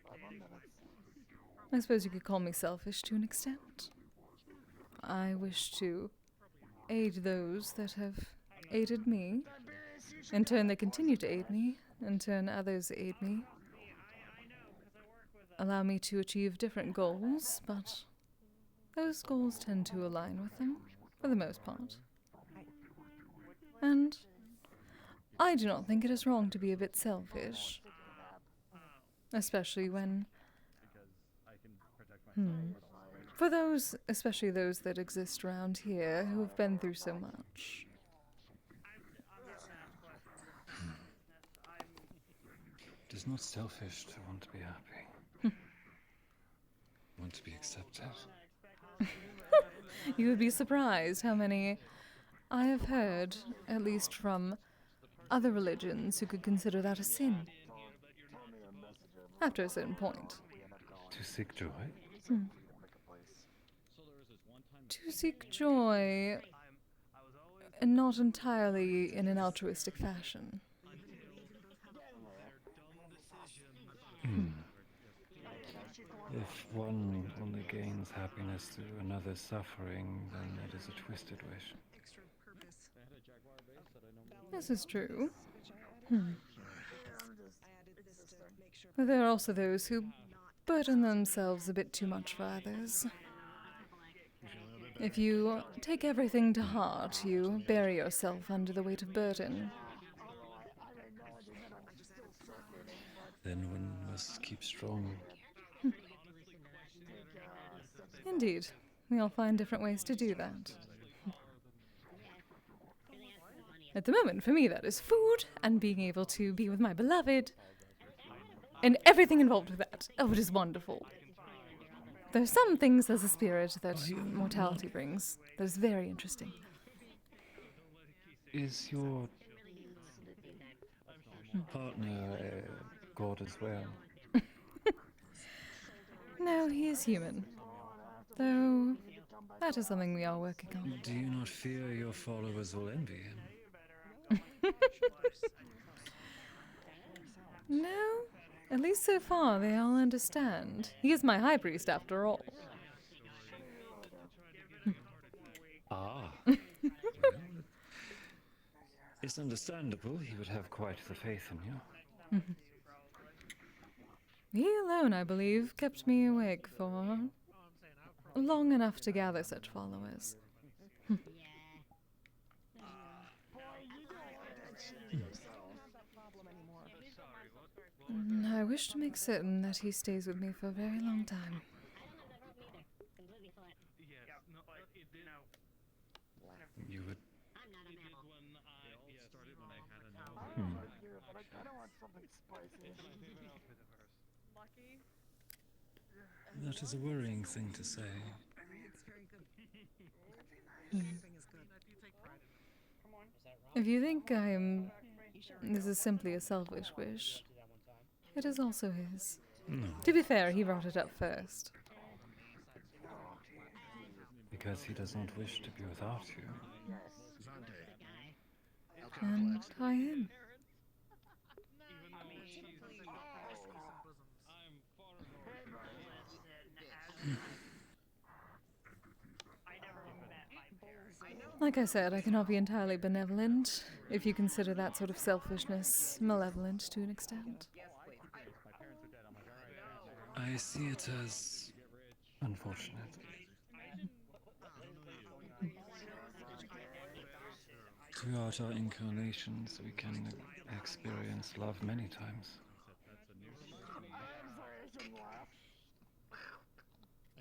I suppose you could call me selfish to an extent. I wish to aid those that have aided me. In turn, they continue to aid me. In turn, others aid me. Allow me to achieve different goals, but those goals tend to align with them, for the most part. And I do not think it is wrong to be a bit selfish. Especially when... For those, especially those that exist around here, who have been through so much. It is not selfish to want to be happy. Want to be accepted. You would be surprised how many I have heard, at least from other religions, who could consider that a sin. After a certain point. To seek joy? To seek joy, and not entirely in an altruistic fashion. If one only gains happiness through another's suffering, then it is a twisted wish. This is true. But there are also those who burden themselves a bit too much for others. If you take everything to heart, you bury yourself under the weight of burden. Then one must keep strong. Indeed. We all find different ways to do that. At the moment, for me, that is food and being able to be with my beloved and everything involved with that. Oh, it is wonderful. There are some things as a spirit that mortality brings that is very interesting. Is your partner a god as well? No, he is human. Though, that is something we are working on. Do you not fear your followers will envy him? No, at least so far they all understand. He is my high priest after all. Ah. It's understandable. He would have quite the faith in you. He alone, I believe, kept me awake for long enough to gather such followers. I wish to make certain that he stays with me for a very long time. You would. But I kind of want something spicy. Lucky. That is a worrying thing to say. I mean, it's very good. Hmm. Anything is good. If you think this is simply a selfish wish, it is also his. No. To be fair, he brought it up first. Because he does not wish to be without you. And I am. Like I said, I cannot be entirely benevolent, if you consider that sort of selfishness malevolent to an extent. I see it as unfortunate. Throughout our incarnations, we can experience love many times.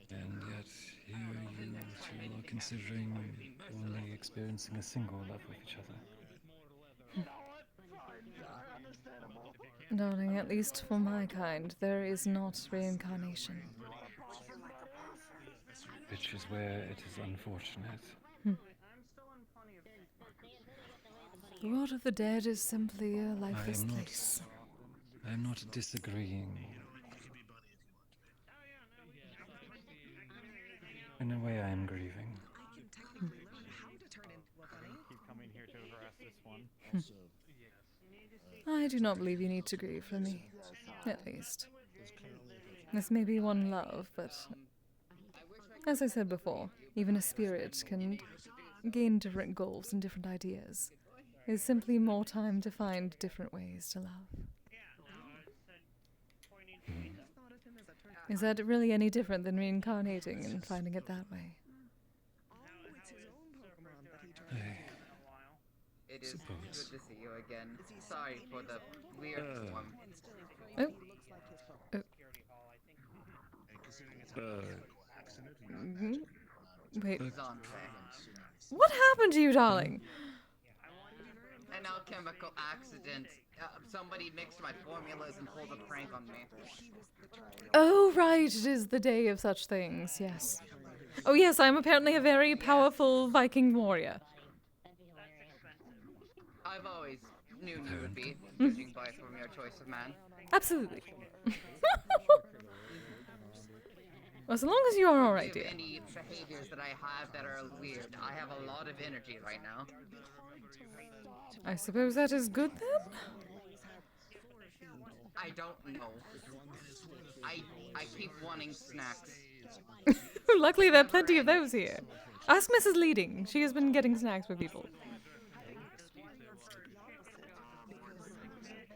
And yet, here you two are considering only experiencing a single love with each other. Darling, at least for my kind, there is not reincarnation. Which is where it is unfortunate. The world of the dead is simply a lifeless place. I am not disagreeing. In a way, I am grieving. Keep coming here to harass this one. I do not believe you need to grieve for me, at least. This may be one love, but as I said before, even a spirit can gain different goals and different ideas. It's simply more time to find different ways to love. Is that really any different than reincarnating and finding it that way? It is good to see you again. Sorry for the weird one. Oh. Wait. What happened to you, darling? An alchemical accident. Somebody mixed my formulas and pulled a prank on me. Oh, right, it is the day of such things, yes. Oh, yes, I'm apparently a very powerful Viking warrior. I've always knew you would be, judging by from your choice of man. Absolutely. Well, as long as you are alright, dear. Any behaviors that I have that are weird, I have a lot of energy right now. I suppose that is good then? I don't know. I keep wanting snacks. Luckily, there are plenty of those here. Ask Mrs. Leading. She has been getting snacks for people.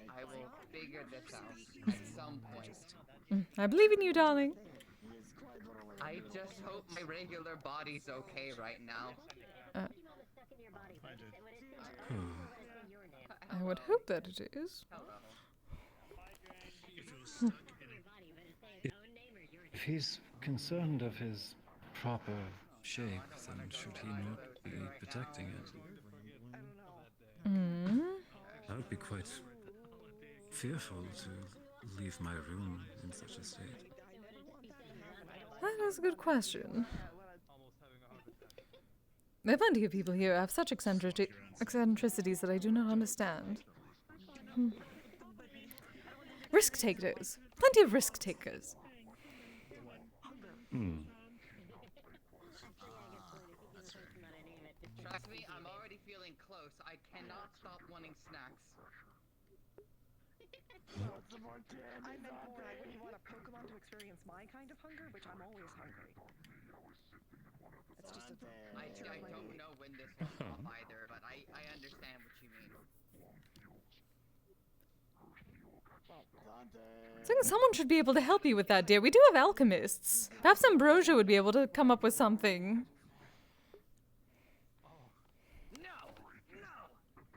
I will figure this out at some point. I believe in you, darling. I just hope my regular body's okay right now. I would hope that it is. If he's concerned of his proper shape, then should he not be protecting it? I would be quite fearful to leave my room in such a state. That is a good question. There are plenty of people here who have such eccentricities that I do not understand. Risk takers. Plenty of risk takers. Trust me, I'm already feeling close. I cannot stop wanting snacks. I meant more like when you want a Pokemon to experience my kind of hunger, which I'm always hungry. It's just I don't know when this will stop either, but I understand what you mean. I think someone should be able to help you with that, dear. We do have alchemists. Perhaps Ambrosia would be able to come up with something. No!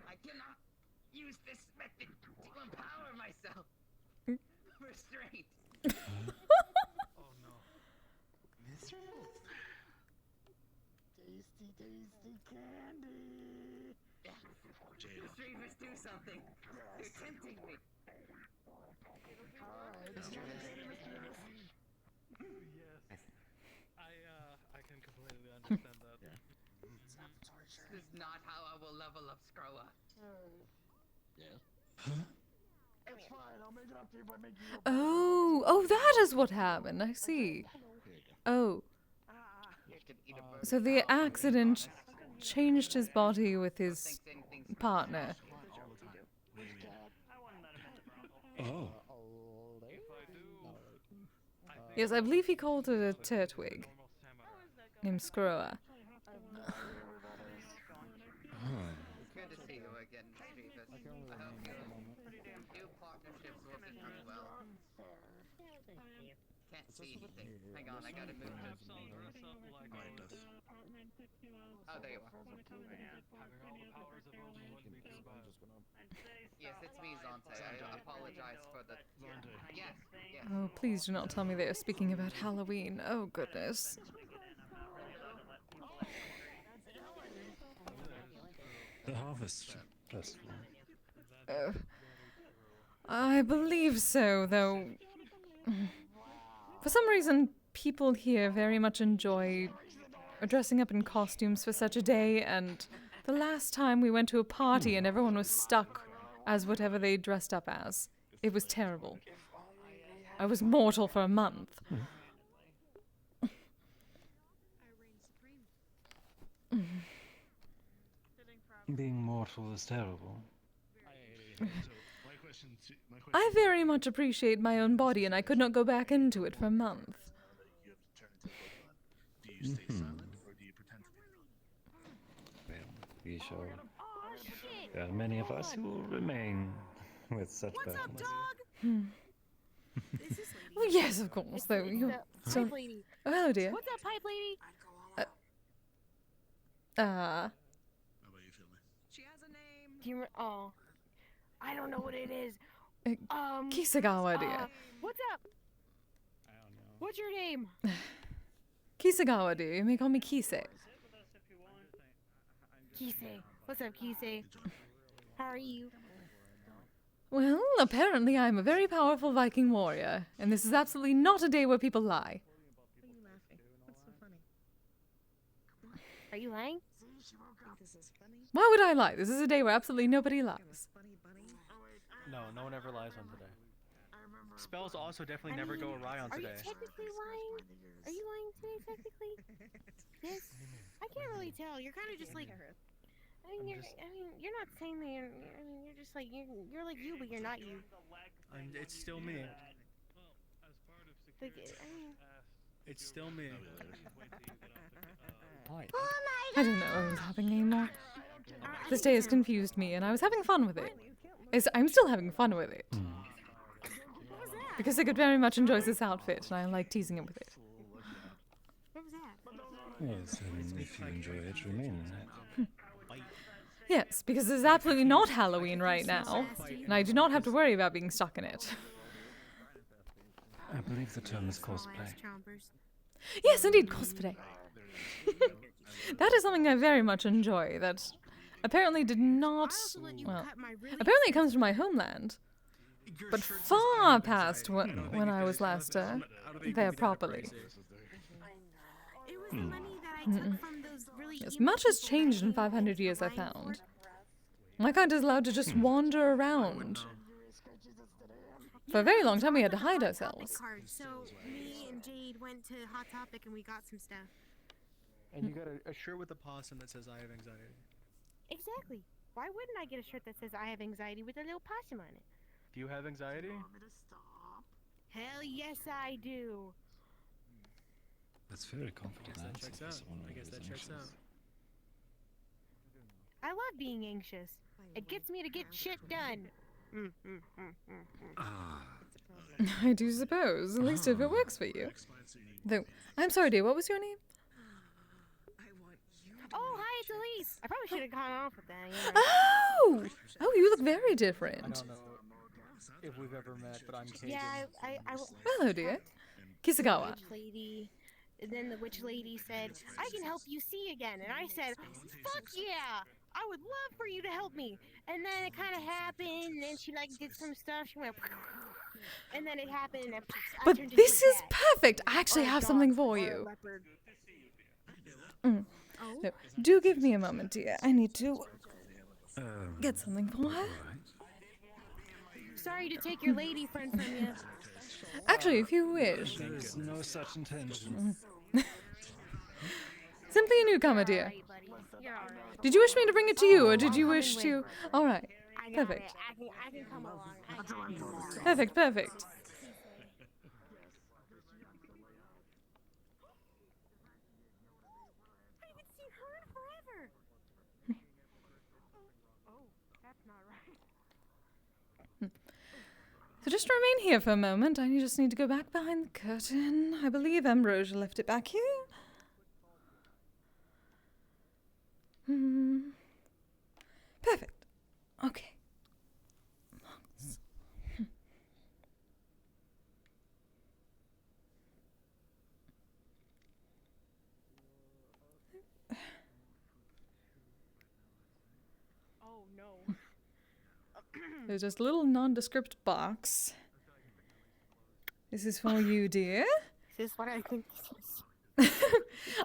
I cannot use this method to empower myself! tasty candy. Retrievers, do something. You're tempting me. Yes. I can completely understand that. This is not how I will level up Scroa. Yeah. It's fine. I'll make it up to you by making you. Oh, that is what happened. I see. Oh. So the accident changed his body with his partner. Oh. Yes, I believe he called it a turtwig named Scroa. Good to see you again, Retrievers. I hope your new partnership's working out well. Can't see anything. Hang on, I gotta move this. Oh, there you are. Yes, it's me, Zante. I apologize for the... Yes, yes. Oh, please do not tell me they are speaking about Halloween. Oh, goodness. The Harvest Festival. I believe so, though. For some reason, people here very much enjoy dressing up in costumes for such a day, and the last time we went to a party and everyone was stuck as whatever they dressed up as. It was terrible. I was mortal for a month. Being mortal is terrible. I very much appreciate my own body, and I could not go back into it for a month. Do you stay silent or do you pretend to be? Well, we shall. There are many of us who will remain with such badness. Well, yes, of course, though. You Pipe lady. Oh, hello, dear. What's up, pipe lady? She has a name. Do you oh, I don't know what it is. Kisagawa, dear. What's up? I don't know. What's your name? Kisagawa, dear. You may call me Kise. Kise. What's up, Kise? How are you? Well, apparently I'm a very powerful Viking warrior, and this is absolutely not a day where people lie. Why are you laughing? What's so funny? Are you lying? This is funny. Why would I lie? This is a day where absolutely nobody lies. No, no one ever lies on today. Spells also definitely never go awry on today. Are you technically lying? Are you lying today, technically? Yes? I can't really tell. You're kind of just like... you're not saying that you're just like... You're like you, but you're not you. It's still me. Like, It's still me. I don't know what was happening anymore. This day has confused me, and I was having fun with it. I'm still having fun with it. Because Sigurd very much enjoys this outfit, and I like teasing him with it. What was that? Yes, and if you enjoy it, remain in it. Yes, because it's absolutely not Halloween right now, and I do not have to worry about being stuck in it. I believe the term is cosplay. Yes, indeed, cosplay. That is something I very much enjoy, that apparently did not... Well, apparently it comes from my homeland, but far past when I was last there properly. It was the money that I took from those really Yes, much has changed in 500 years, I found. My kind is allowed to just wander around. For a very long time, we had to hide ourselves. So me and Jade went to Hot Topic and we got some stuff. And you got a shirt with a possum that says I have anxiety. Exactly. Why wouldn't I get a shirt that says I have anxiety with a little possum on it? Do you have anxiety? Hell yes, I do. That's very confident. That checks out. I guess that checks out. I love being anxious. It gets me to get shit done. I do suppose, at least if it works for you. Though, I'm sorry, dear, what was your name? Oh, hi, it's Elise. I probably should have gone off with that. Oh! Oh, you look very I different. don't know if we've ever met, but I'm Kagan. Yeah, I Hello, dear. Kisagawa. Lady. then the witch lady said, I can help you see again. And I said, fuck yeah! I would love for you to help me. And then it kind of happened, and then she like did some stuff. She went, and then it happened, and then I But turned into this a is cat. perfect. I actually Or a have dog, something for or a you. leopard. No, do give me a moment, dear. I need to get something for her. Sorry to take your lady friend from you. Actually, if you wish. There is no such intention. Simply a newcomer, dear. You're alright. Did you wish me to bring it to you, or did you wish to... All right. Perfect. I can come along. Perfect, perfect. I haven't seen her in forever. Oh, that's not right. So just remain here for a moment. I just need to go back behind the curtain. I believe Ambrosia left it back here. Perfect. Okay. Oh no. There's just a little nondescript box. This is for you, dear. This is what I think this is.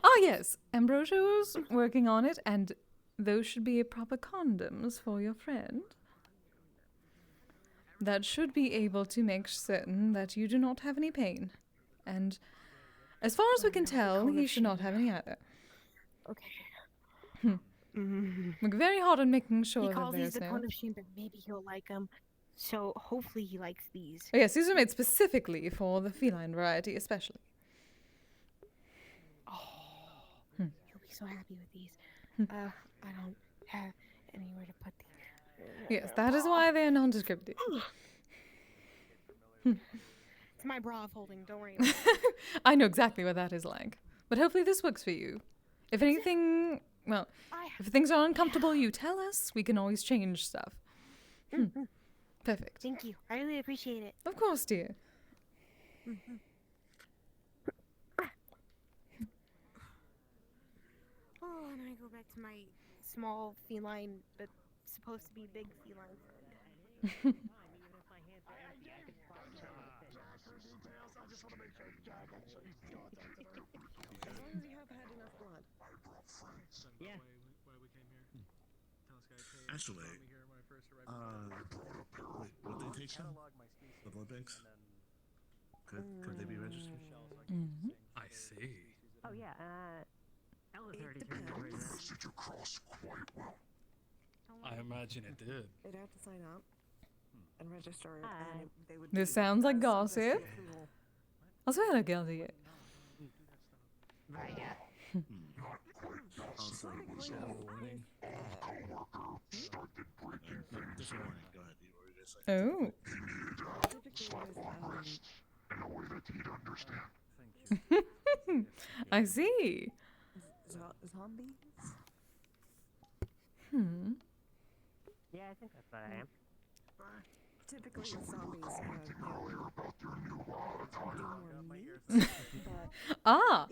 Oh, yes. Ambrosia was working on it, and those should be proper condoms for your friend. That should be able to make certain that you do not have any pain. And as far as we can tell, he should not have any either. Okay. Work very hard on making sure He that calls these there's the no... cone of shame, but maybe he'll like them. So hopefully he likes these. Oh, yes, these are made specifically for the feline variety, especially. He'll be so happy with these. I don't have anywhere to put these. Yes, that is why they are nondescript. It's my bra folding, don't worry about it. I know exactly what that is like. But hopefully this works for you. If anything, well, if things are uncomfortable, you tell us. We can always change stuff. Perfect. Thank you. I really appreciate it. Of course, dear. Oh, and I go back to my small feline, but supposed to be big feline friend. As long as you have had enough blood. Yeah. Actually, would they take them? The blood banks? Could they be registered? I see. Oh yeah, Ella's already turned depends. over that. Message across quite well. I imagine it did. They'd have to sign up and register it, and they would. This sounds like gossip. Also, hello, girl, dear. Right, yeah. Also, was warning. Co-worker started breaking things Just a in. warning. Go ahead. You were just saying. Oh. He needed slight progress in a way that he'd understand. I see. Zombies? Yeah, I think that's what I am. Typically with zombies, Ah,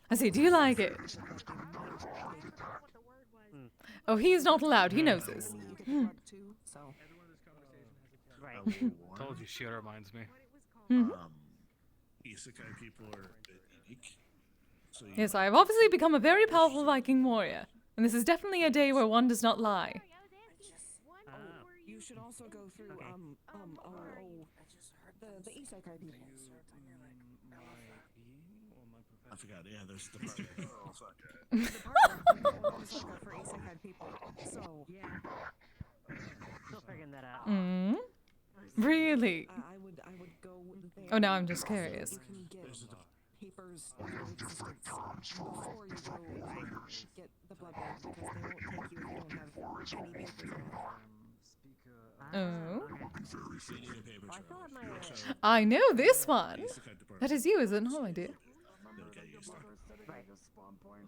I see. Do you like it? Oh, he is not allowed. He knows this. Right. Told you she reminds me. Isekai people are a bit unique. So you Yes, I have obviously become a very powerful Viking warrior, and this is definitely a day where one does not lie. You should also go through the isekai people. I forgot. Yeah, there's the part. Oh, fuck. For isekai people. So yeah, still figuring that out. Really? I would go there. Oh, now I'm just curious. You can get papers and existence before you go get the blood bank, because they won't take you if you don't have any papers on it. Oh. You need a paper trail. I know this one. That is you, is it not, my dear? Right.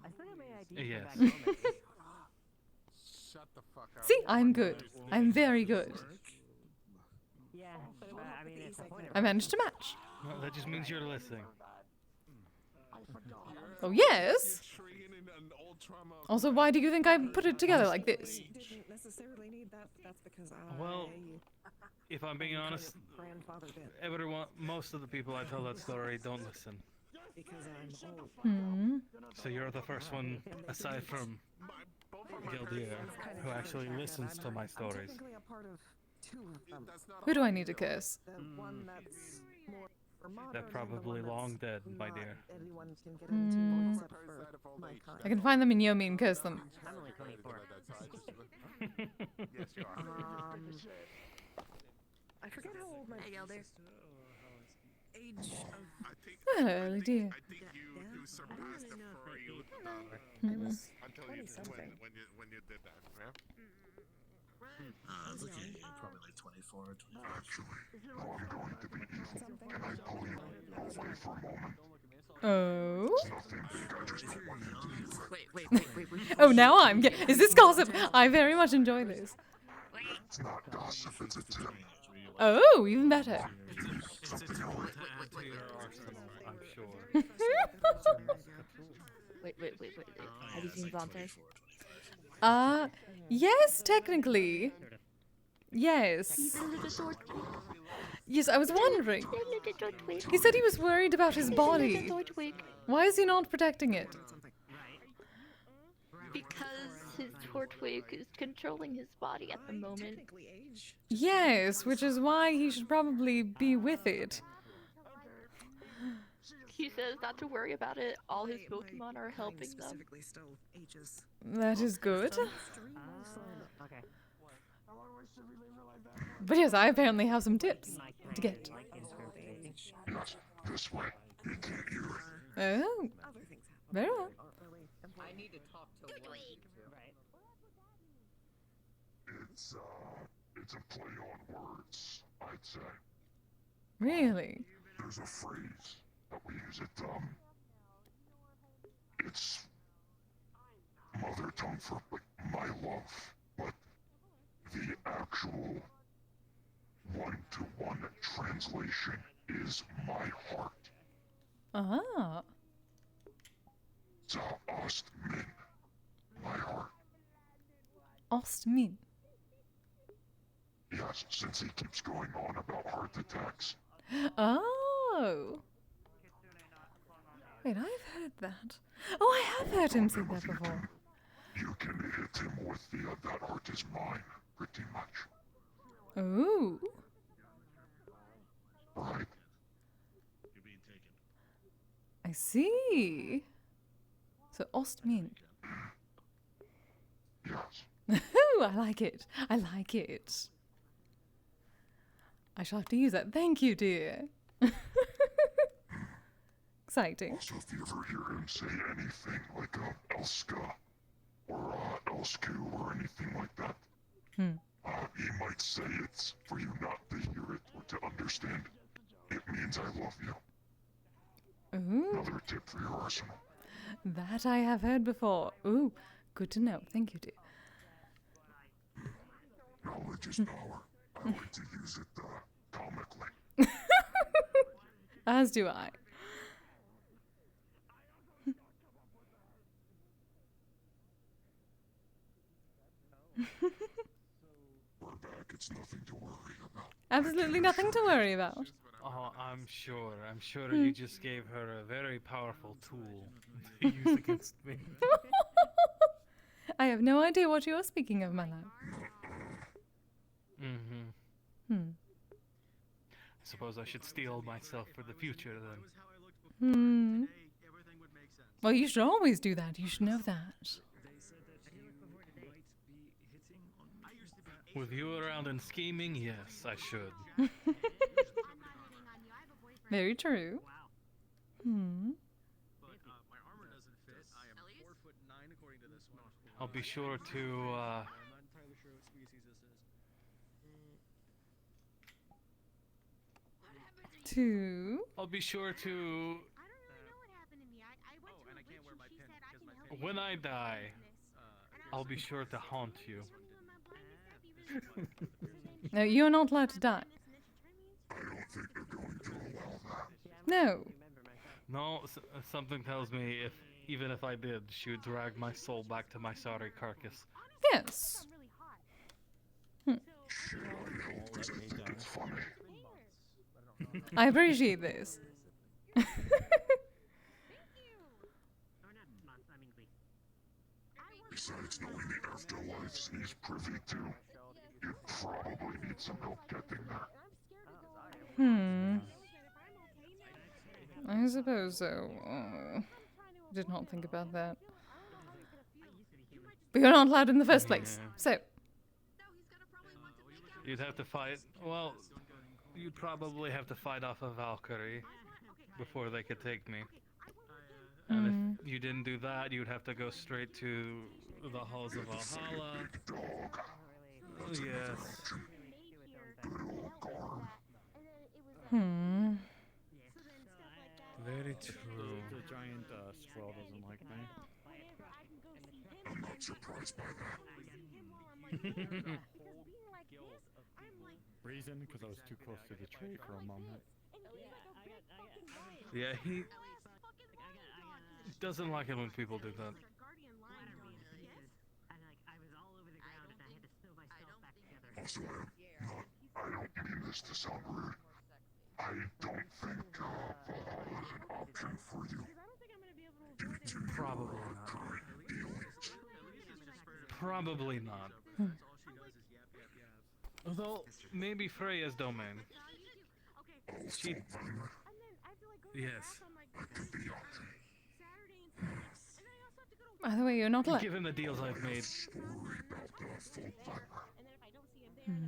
I still have my ID. Yes. Back home, I think. Shut the fuck up. See, I'm good. I'm very good. Yeah, I mean, it's the point of I managed to match. Well, that just means you're listening. Oh, yes. Also, why do you think I put it together like this? Didn't necessarily need that. That's because Well, if I'm being honest, most of the people I tell that story don't listen. Because I'm old. Hmm. So you're the first one, aside from Gildier, who actually listens to my stories. Technically a part of two of them. Who do I need to curse? The one that's more modern They're and the probably one long that's dead, my not dear. Anyone can get Hmm. into except for my kind. I can find them in Yomi and curse them. I'm only 24. I forget how old my age of... Oh, dear. I think you surpassed the furry youth Hmm. until you when you did that, yeah? I was looking at you, probably like 24, 25. I'm going to be Oh. Wait. Oh, now I'm is this gossip? I very much enjoy this. It's not gossip, it's a tip. Oh, even better. It's a tool to add to your arsenal, I'm sure. Wait. Have you seen Vontae? Yes, technically. Yes. Yes, I was wondering. He said he was worried about his body. Why is he not protecting it? Because his Tortwig is controlling his body at the moment. Yes, which is why he should probably be with it. He says not to worry about it. All his Pokemon are helping them. That is good. Okay. But yes, I apparently have some tips to get. Yes, this way. You can't hear it. Oh, very well. I need to talk to one. It's a play on words, I'd say. Really? There's a phrase that we use at it's mother tongue for my love, but the actual one-to-one translation is my heart. Ah. To Ostmin, my heart. Ostmin. Yes, since he keeps going on about heart attacks. Oh. Wait, I've heard that. Oh, I have heard him say that before. You can hit him with the that heart is mine, pretty much. Ooh. Right. You're being taken. I see. So Ostmin. Yes. Ooh, I like it. I like it. I shall have to use that. Thank you, dear. Exciting. Also, if you ever hear him say anything like Elska or Elsku or anything like that, he might say it's for you not to hear it or to understand. It means I love you. Ooh. Another tip for your arsenal. That I have heard before. Ooh, good to know. Thank you, dear. Knowledge is power. I like to use it comically. As do I. We're back. It's nothing to worry about. Absolutely nothing to worry about. Oh, I'm sure. You just gave her a very powerful tool to use against me. I have no idea what you are speaking of, my love. Mm-hmm. I suppose I should steel myself for the future then. Well, you should always do that. You should know that. With you around and scheming, yes, I should. Very true. But my armor doesn't fit. I am 4'9" according to this one. I'll be sure to. I'm not entirely sure what species this is. I'll be sure to. And I can't wear my pin because my pin. When I die, I'll be sure to haunt you. No, you're not allowed to die. I don't think they're going to allow that. No. No, something tells me even if I did, she would drag my soul back to my sorry carcass. Yes. I appreciate this. Besides knowing the afterlives he's privy to, you probably need some help getting there. I suppose so. Did not think about that. But you're not allowed in the first place, so. You'd have to fight. Well, you'd probably have to fight off a Valkyrie before they could take me. And if you didn't do that, you'd have to go straight to the halls of Valhalla. Yes. Very true. The giant scroll doesn't like me. I'm not surprised by that. Reason? Because I was too close to the tree for a moment. Yeah, he doesn't like it when people do that. Also, I don't mean this to sound rude. I don't think Valhalla is an option for you. Probably not. Probably not. Although, maybe Freya's domain. She... Yes. By the way, you're not allowed. Given the deals I've made.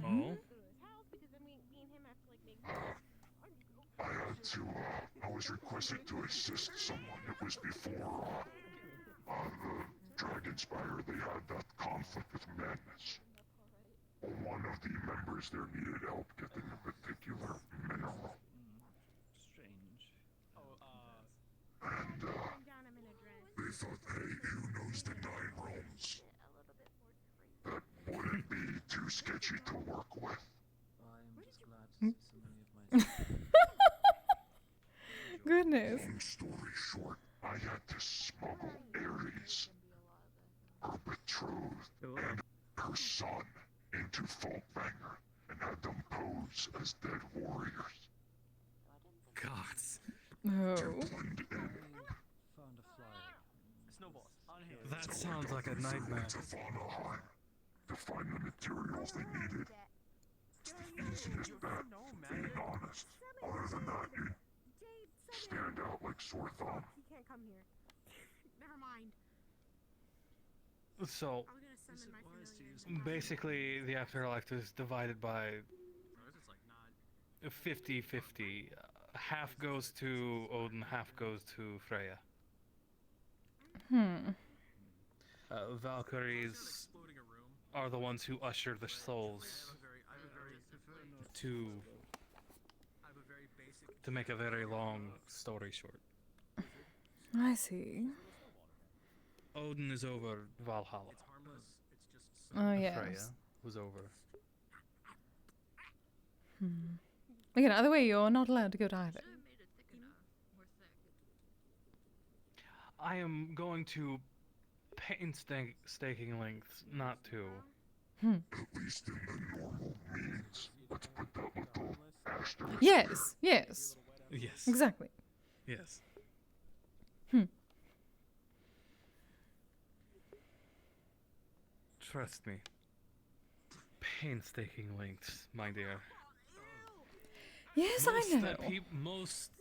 Oh? I was requested to assist someone. It was before, the Dragon Spire, they had that conflict with Madness. One of the members there needed help getting a particular mineral. Strange. And, they thought, hey, who knows the 9 realms? That wouldn't be too sketchy to work with. I'm just glad to see so many of my... Goodness. Long story short, I had to smuggle Ares, her betrothed, and her son into Folkvanger and had them pose as dead warriors. Gods. No. Found a flyer. Snowballs on him. That sounds like a nightmare. To find the materials they needed. It's the easiest bet, being honest. Other than that, you stand out like sore thumb. He can't come here. Never mind. So, basically, the afterlife is divided by 50-50. Half goes to Odin, half goes to Freya. Valkyries are the ones who usher the souls to make a very long story short. I see. Odin is over Valhalla. Oh, yes. Freya was over. Again, either way, you're not allowed to go to either. I am going to painstaking lengths not to. At least in the normal means. Let's put that little asterisk. Yes, yes. Yes. Exactly. Yes. Trust me. Painstaking lengths, my dear. Yes, I know. Most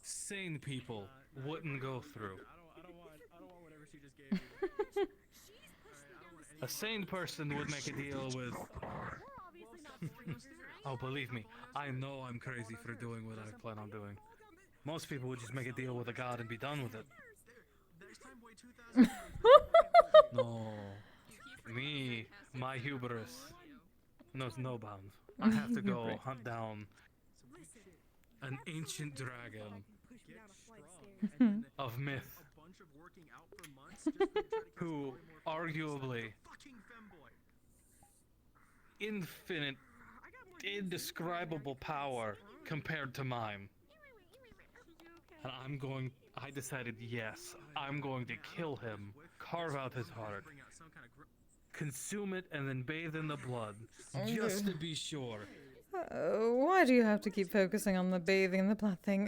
sane people wouldn't go through. I don't want whatever she just gave you. A sane person would make a deal with... Oh, believe me, I know I'm crazy for doing what I plan on doing. Most people would just make a deal with a god and be done with it. No. Me, my hubris knows no bounds. I have to go hunt down an ancient dragon of myth who arguably infinite, indescribable power compared to mine. And I decided, yes, I'm going to kill him, carve out his heart, consume it, and then bathe in the blood, just to be sure. Why do you have to keep focusing on the bathing and the blood thing?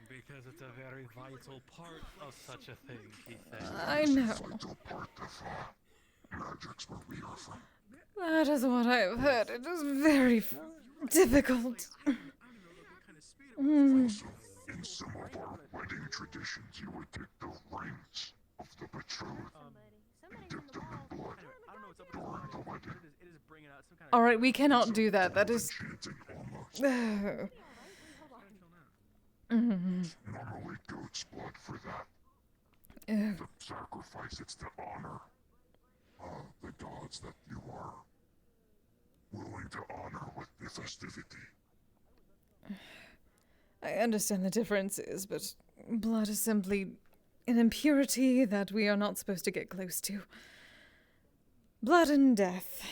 Because it's a very vital part of such a thing, Kise. I know. That is what I've heard. It is very difficult. In some of our wedding traditions, you would take the rings of the betrothed and dip them in blood during the wedding. Alright, we cannot do that. That is... Normally goat's blood for that. The sacrifice, it's to honor the gods that you are willing to honor with the festivity. I understand the differences, but blood is simply an impurity that we are not supposed to get close to. Blood and death.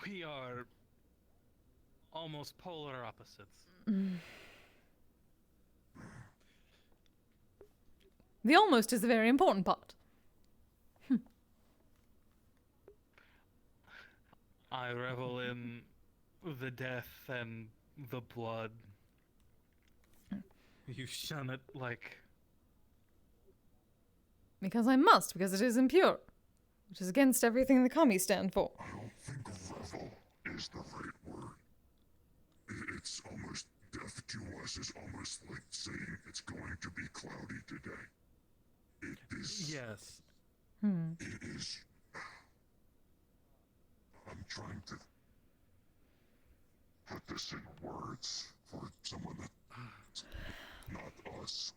We are almost polar opposites. The almost is a very important part. I revel in the death and the blood. You shun it like... Because I must, because it is impure. Which is against everything the commies stand for. I don't think revel is the right word. It's almost, death to us is almost like saying it's going to be cloudy today. It is... Yes. It is... I'm trying to put this in words for someone that's not us.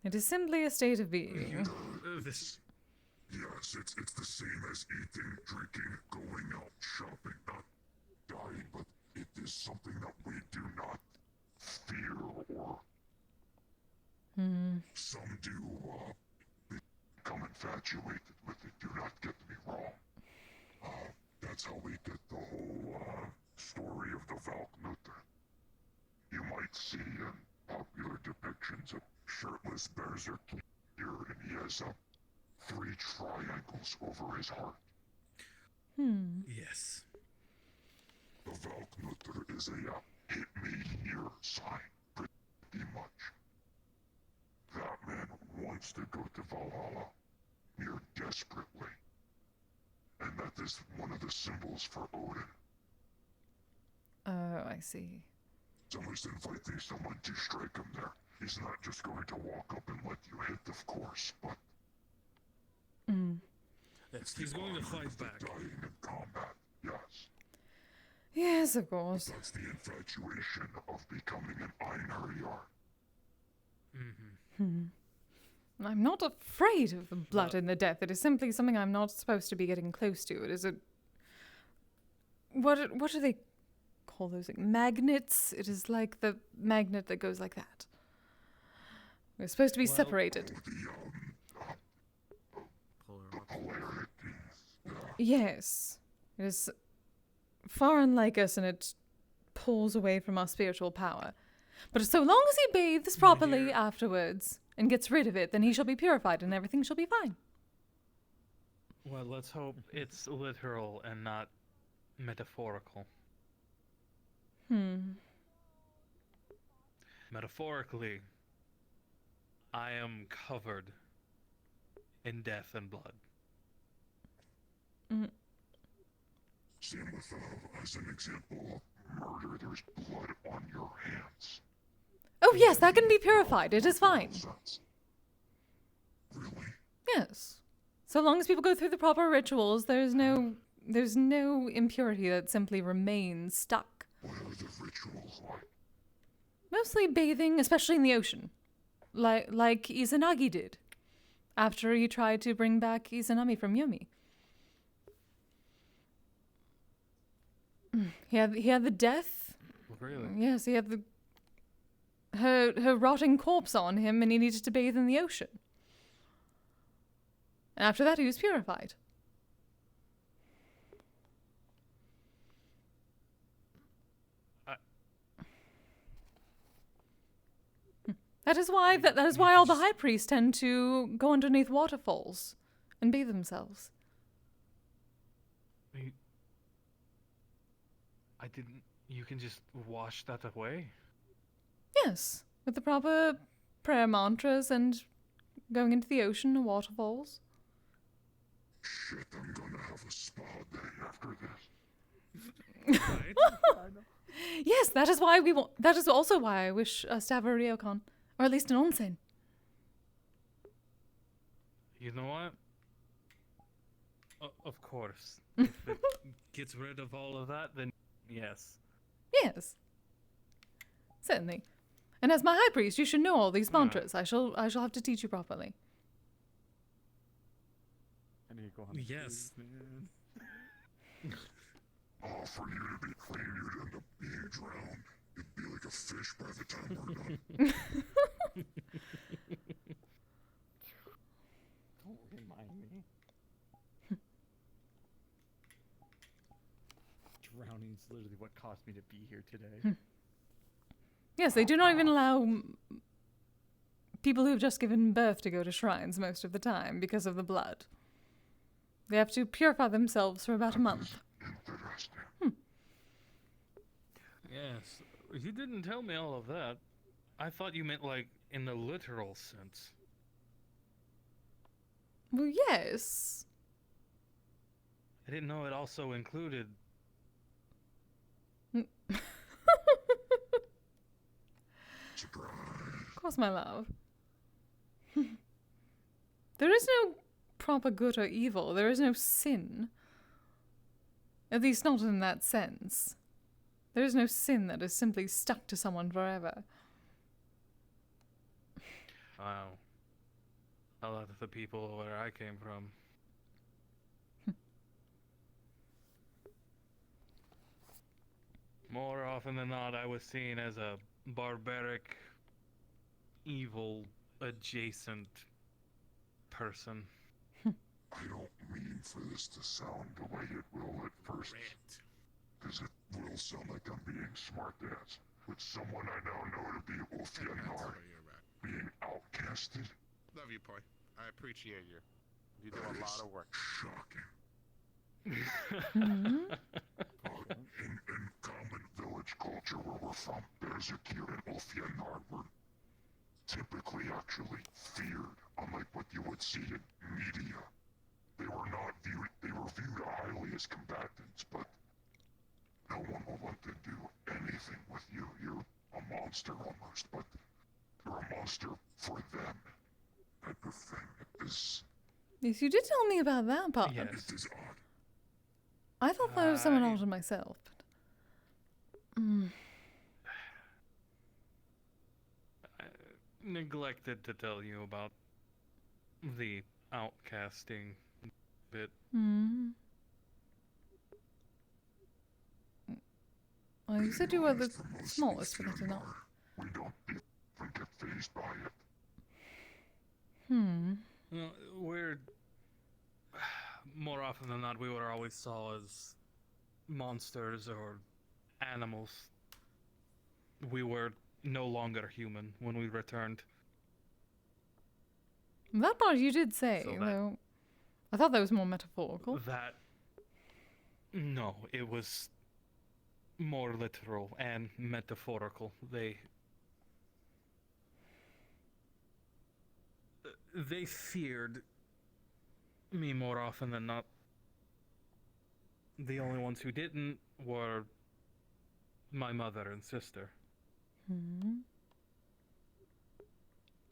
It is simply a state of being. Yes, it's the same as eating, drinking, going out shopping, not dying, but it is something that we do not fear or some do become infatuated with it. Do not get me wrong. That's how we get the whole story of the Valknutter. You might see in popular depictions of shirtless berserk here, and he has 3 triangles over his heart. Yes. The Valknutter is a hit me here sign, pretty much. That man wants to go to Valhalla, near desperately. And that is one of the symbols for Odin. Oh, I see. Someone's inviting someone to strike him there. He's not just going to walk up and let you hit, of course, but... Yes, he's going to fight back. Dying in combat, yes. Yes, of course. That's the infatuation of becoming an Einherjar. I'm not afraid of the blood and the death. It is simply something I'm not supposed to be getting close to. It is a... What do they call those things? Magnets? It is like the magnet that goes like that. We're supposed to be separated. Yes. It is far unlike us, and it pulls away from our spiritual power. But so long as he bathes properly afterwards and gets rid of it, then he shall be purified and everything shall be fine. Well, let's hope it's literal and not metaphorical. Metaphorically, I am covered in death and blood. Same with, as an example of murder, there's blood on your hands. Oh yes, that can be purified. It is fine. Really? Yes. So long as people go through the proper rituals, there's no impurity that simply remains stuck. What are the rituals like? Mostly bathing, especially in the ocean. Like Izanagi did. After he tried to bring back Izanami from Yomi. He had the death. Really? Yes, he had her rotting corpse on him, and he needed to bathe in the ocean. And after that, he was purified. That is why all the high priests tend to go underneath waterfalls and bathe themselves. I didn't. You can just wash that away? Yes, with the proper prayer mantras and going into the ocean or waterfalls. Shit, I'm gonna have a spa day after this. Yes, that is why we want. That is also why I wish us to have a ryokan, or at least an onsen. You know what? Of course. If it gets rid of all of that, then yes. Yes, certainly. And as my high priest, you should know all these mantras. I shall have to teach you properly. I need to go on the Yes. cruise, man. Oh, for you to be clean, you'd end up being drowned. You'd be like a fish by the time we're done. Don't remind me. Drowning's literally what cost me to be here today. Yes, they do not even allow people who have just given birth to go to shrines most of the time because of the blood. They have to purify themselves for about a month. Yes. You didn't tell me all of that. I thought you meant like in the literal sense. Well, yes. I didn't know it also included. Of course, my love. There is no proper good or evil. There is no sin. At least not in that sense. There is no sin that is simply stuck to someone forever. Wow. A lot of the people where I came from. More often than not, I was seen as a barbaric, evil, adjacent person. I don't mean for this to sound the way it will at first. Because it will sound like I'm being smart-ass. With someone I now know to be Ulfjanar being outcasted. Love you, Poi. I appreciate you. You do a lot of work. Shocking. Mm-hmm. In common village culture where we're from, Berserkir and Ulfjanar were typically actually feared, unlike what you would see in media. They were viewed highly as combatants, but no one will want to do anything with you. You're a monster almost, but you're a monster for them. Type of thing. It is. Yes, you did tell me about that part. Yes. It is odd. I thought that was someone older myself. But... I neglected to tell you about the outcasting bit. Well, you said you were the smallest, but I did not. We don't even get fazed by it. Well, we're more often than not, we were always saw as monsters or animals. We were no longer human when we returned. That part you did say, So though. I thought that was more metaphorical. No, it was more literal and metaphorical. They feared me more often than not. The only ones who didn't were my mother and sister.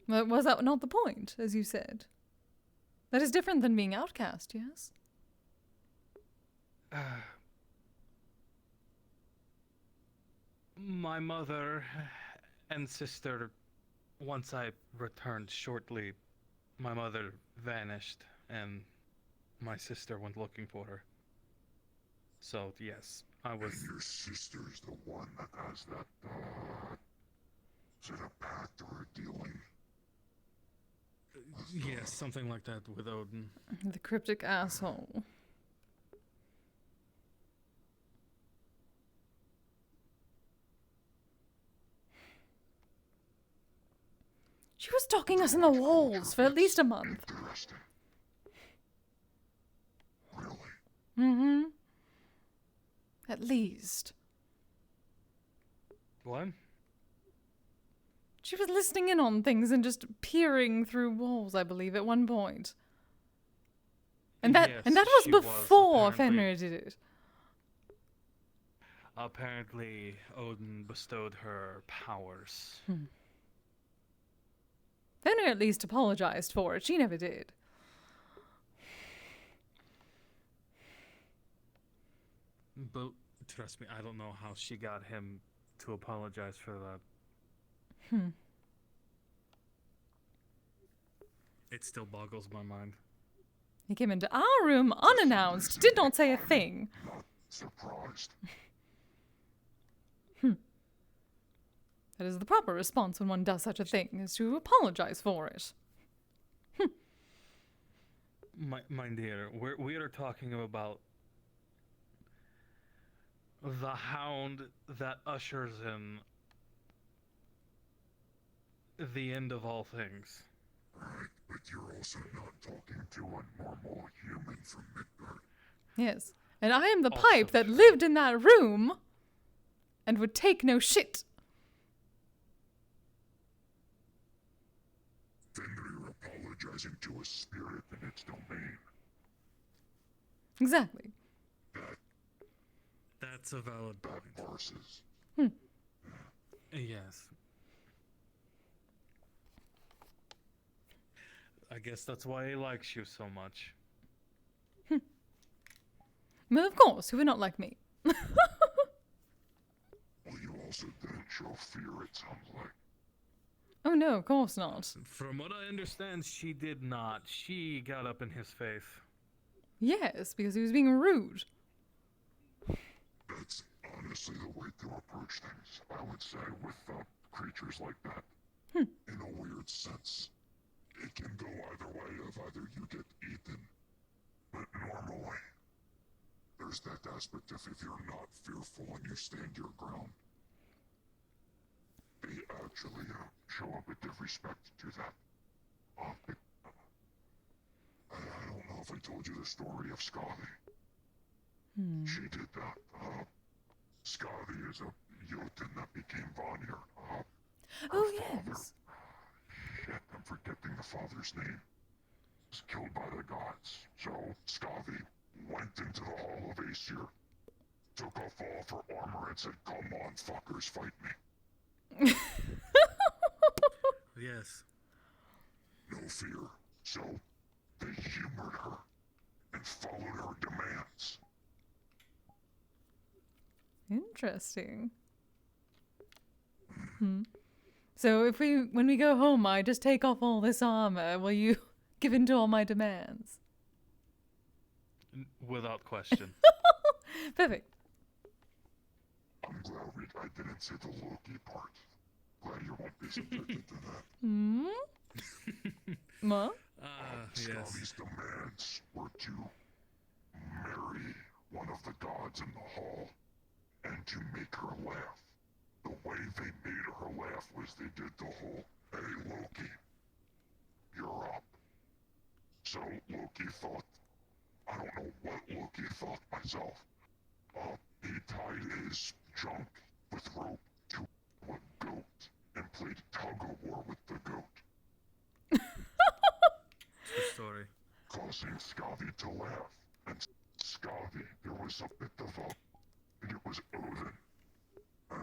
Well, was that not the point, as you said? That is different than being outcast, yes? My mother and sister, once I returned shortly, my mother vanished and my sister went looking for her. So, yes, I was... And your sister's the one that has that, is it a pact or a dealing? Yes, something like that with Odin. The cryptic asshole. She was stalking us in the walls for at least a month. Interesting. Really? Mm-hmm. At least. What? She was listening in on things and just peering through walls, I believe, at one point. And that Yes, was she before was, apparently. Fenrir did it. Apparently, Odin bestowed her powers. Fenrir at least apologized for it. She never did. But trust me, I don't know how she got him to apologize for that. It still boggles my mind. He came into our room unannounced, did not say a thing. Not surprised. That is the proper response when one does such a thing, is to apologize for it. My dear, we are talking about the hound that ushers in the end of all things. Right, but you're also not talking to a normal human from Midgard. Yes. And I am the Also pipe that lived in that room and would take no shit. Fenrir apologizing to a spirit in its domain. Exactly. That's a valid point. Versus. Yes. I guess that's why he likes you so much. Well, of course, who would not like me? Well, you also didn't show fear, it sounds like. Oh no, of course not. From what I understand, she did not. She got up in his face. Yes, because he was being rude. That's honestly the way to approach things, I would say, with creatures like that. In a weird sense. It can go either way of either you get eaten, but normally, there's that aspect of if you're not fearful and you stand your ground, they actually show a bit of respect to that. I don't know if I told you the story of Scotty. She did that. Scotty is a Jotun that became Vanir. Oh, yes. Shit, I'm forgetting the father's name. Was killed by the gods. So Scotty went into the Hall of Aesir, took off all of her armor and said, "Come on, fuckers, fight me." Yes. No fear. So they humored her and followed her demands. Interesting. So when we go home, I just take off all this armor, will you give in to all my demands? Without question. Perfect. I'm glad I didn't say the Loki part. Glad you won't be subjected to that. What? Scotty's demands were to marry one of the gods in the hall and to make her laugh. The way they made her laugh was they did the whole, "Hey Loki, you're up." So Loki thought, I don't know what Loki thought myself. He tied his junk with rope to a goat and played tug-of-war with the goat. True story. Causing Scotty to laugh. And Scotty, there was a bit of a, I think it was Odin,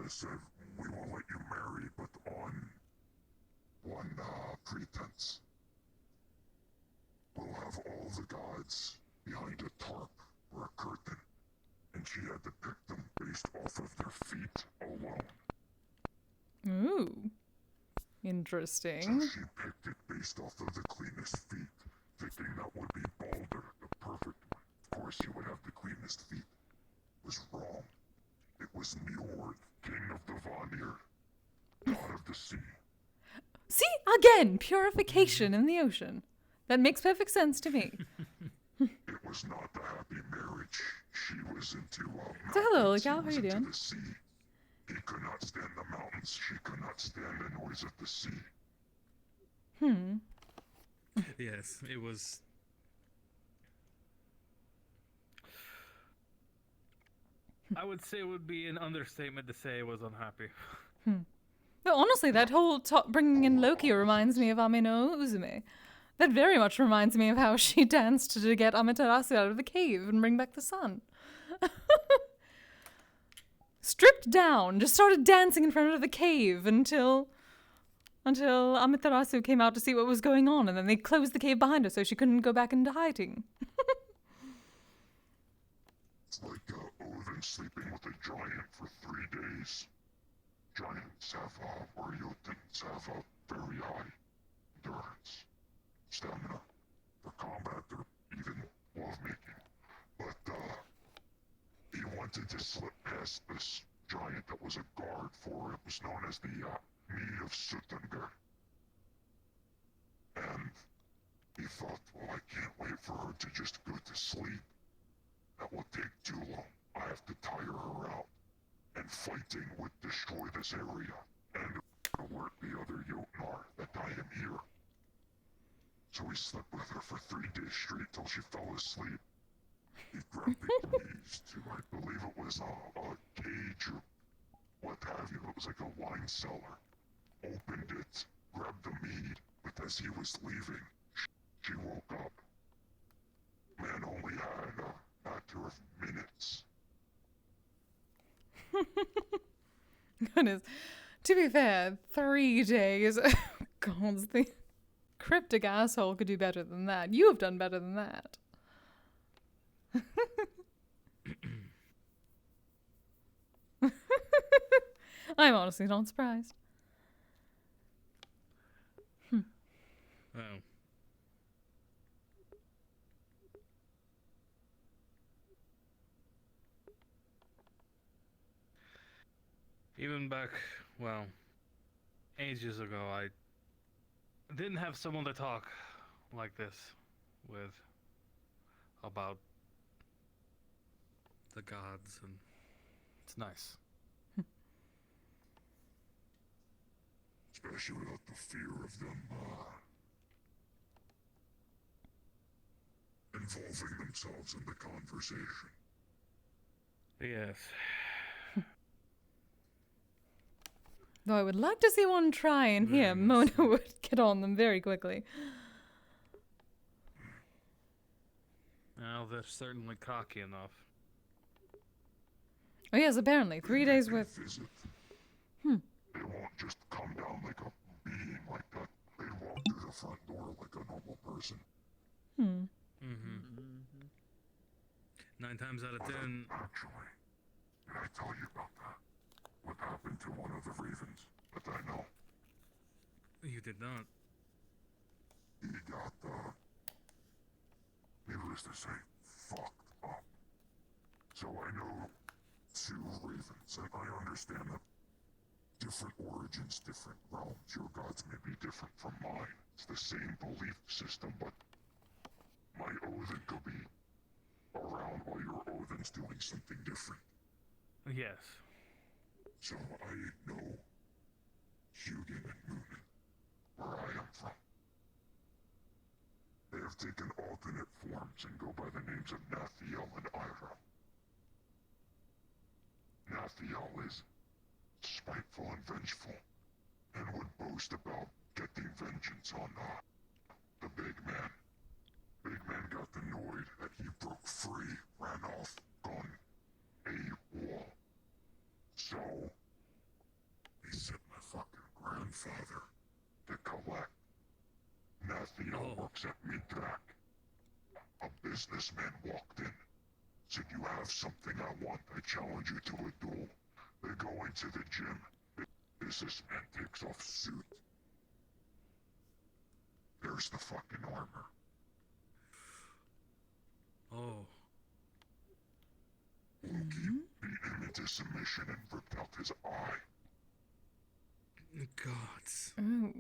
said, "We will let you marry, but on one pretense. We'll have all the gods behind a tarp or a curtain, and she had to pick them based off of their feet alone." Ooh. Interesting. So she picked it based off of the cleanest feet, thinking that would be Balder, the perfect one. Of course, he would have the cleanest feet. It was wrong. It was Njord, king of the Vanir, god of the sea. See? Again, purification in the ocean. That makes perfect sense to me. It was not a happy marriage. She was into So hello, mountains, Cal, he how was you into doing? the sea. He could not stand the mountains. She could not stand the noise of the sea. Yes, it was. I would say it would be an understatement to say I was unhappy. But honestly, that whole bringing in Loki reminds me of Amino Uzume. That very much reminds me of how she danced to get Amaterasu out of the cave and bring back the sun. Stripped down, just started dancing in front of the cave until Amaterasu came out to see what was going on, and then they closed the cave behind her so she couldn't go back into hiding. It's like Odin sleeping with a giant for 3 days. Giants have, Oryotans have very high endurance, stamina, for combat, or even lovemaking. But, he wanted to slip past this giant that was a guard for, it was known as the, Mead of Suttungr. And he thought, well, I can't wait for her to just go to sleep. That will take too long. I have to tire her out. And fighting would destroy this area, and alert the other Jotnar that I am here. So he slept with her for 3 days straight till she fell asleep. He grabbed the keys to, I believe it was a cage or what have you. It was like a wine cellar. Opened it, grabbed the mead, but as he was leaving, she woke up. Man only had a matter of minutes. Goodness. To be fair, 3 days. God, the cryptic asshole could do better than that. You have done better than that. I'm honestly not surprised. Oh. Even back, well, ages ago, I didn't have someone to talk like this with about the gods, and it's nice. Especially without the fear of them, involving themselves in the conversation. Yes. Though I would like to see one try, and here, Mona would get on them very quickly. Well, they're certainly cocky enough. Oh yes, apparently. 3 days with... They won't just come down like a being like that. They walk through the front door like a normal person. Mm-hmm. 9 times out of 10... Actually, did I tell you about that? What happened to one of the ravens that I know? You did not. He got, needless to say, fucked up. So I know 2 ravens, and I understand that different origins, different realms. Your gods may be different from mine. It's the same belief system, but my Odin could be around while your Odin's doing something different. Yes. So I know Hugin and Moonin, where I am from. They have taken alternate forms and go by the names of Nathiel and Ira. Nathiel is spiteful and vengeful, and would boast about getting vengeance on the big man. Big man got annoyed that he broke free, ran off, gone AWOL. So, he sent my fucking grandfather to collect. Nathiel works at Midrak. A businessman walked in, said, "You have something I want. I challenge you to a duel." They go into the gym. The businessman takes off suit. There's the fucking armor. Oh. Loki beat him into submission and ripped out his eye. Gods. Oh.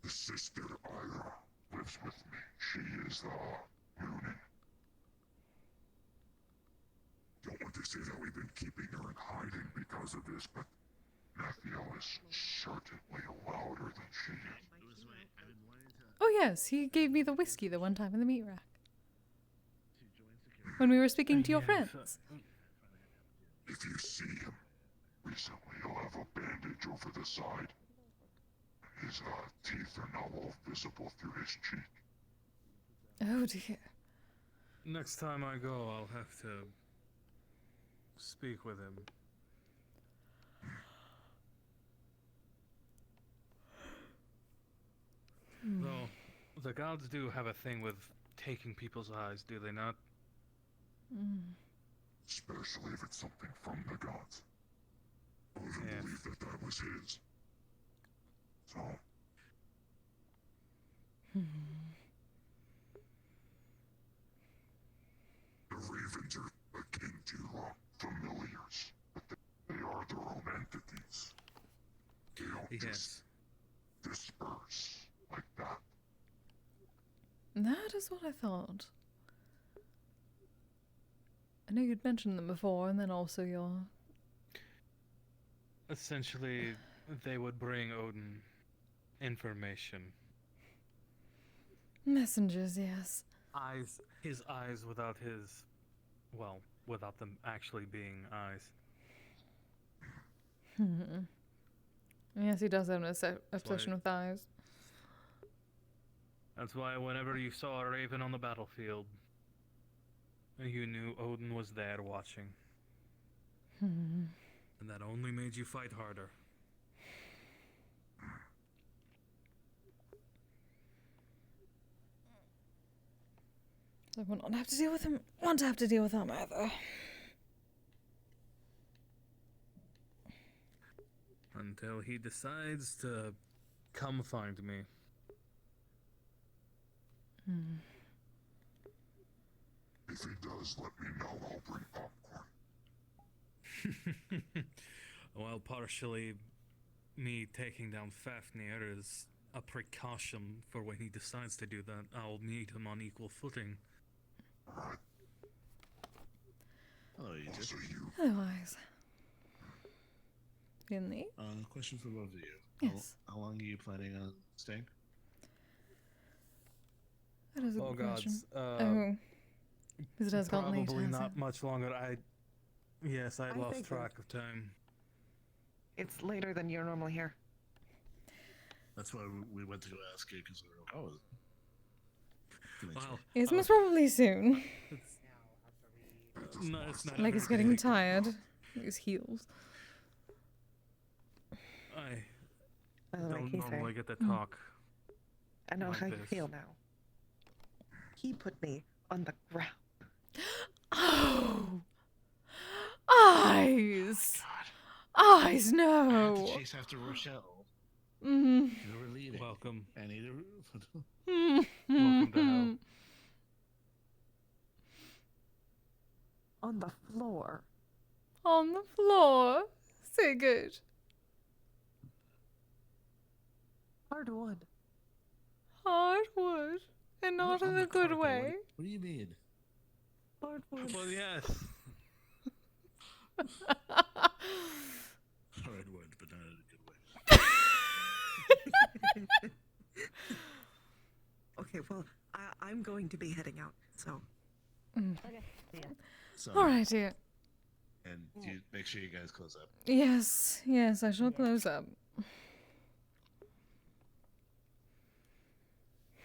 The sister, Ira, lives with me. She is, Moonin. Don't want to say that we've been keeping her in hiding because of this, but Matthew is certainly louder than she is. Oh yes, he gave me the whiskey the one time in the meat rack. When we were speaking to your friends. If you see him, recently he'll have a bandage over the side. His teeth are now all visible through his cheek. Oh dear. Next time I go, I'll have to speak with him. Though, the gods do have a thing with taking people's eyes, do they not? Especially if it's something from the gods. I wouldn't believe that was his. So... The ravens are akin to familiars, but they are their own entities. They don't just disperse like that. That is what I thought. I know you'd mentioned them before, and then also your... Essentially, they would bring Odin information. Messengers, yes. His eyes without his... Well, without them actually being eyes. Yes, he does have an obsession with eyes. That's why whenever you saw a raven on the battlefield, you knew Odin was there watching. And that only made you fight harder. I will not have to deal with him. Want to have to deal with him either. Until he decides to come find me. If he does, let me know. I'll bring popcorn. Well, partially, me taking down Fafnir is a precaution for when he decides to do that. I'll meet him on equal footing. Hello, you two. Hello, eyes. Finley? Question for both of you. Yes. How long are you planning on staying? That is a Oh good gods. question. Because it has gotten late, Probably hasn't not it? much longer. I lost think track of time. It's later than you're normally here. That's why we went to go ask you, because we were like, oh. Wow. It's most probably soon. No, it's not. Like he's getting tired. His heels. I By the way, don't Kise, normally get to talk. I know like how you this. feel now. He put me on the ground. Oh! Eyes! Eyes, I no! had to chase after Rochelle. Mm. You were leading. Welcome. Annie Welcome to hell. On the floor. On the floor. Sigurd. Hardwood. Hardwood. And not in a good way. What do you mean? Hardwood. Well, yes. Hardwood, but not in a good way. Okay, well, I'm going to be heading out, so. Okay. Yeah. So, All right, dear. And you make sure you guys close up. Yes, yes, I shall close up.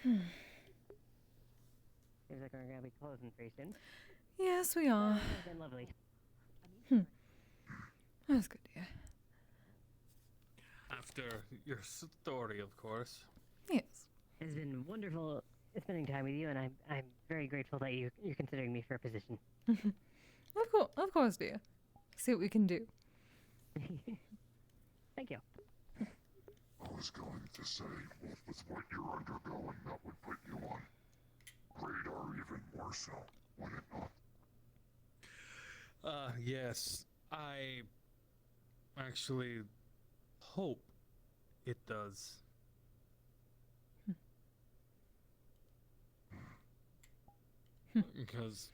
Seems like we're gonna be closing pretty soon. Yes, we are. It's been lovely. That's good, dear. After your story, of course. Yes. It's been wonderful spending time with you, and I'm very grateful that you're considering me for a position. Of course, dear. See what we can do. Thank you. I was going to say, with what you're undergoing, that would put you on radar even more so, would it not? Yes. I actually hope it does. Because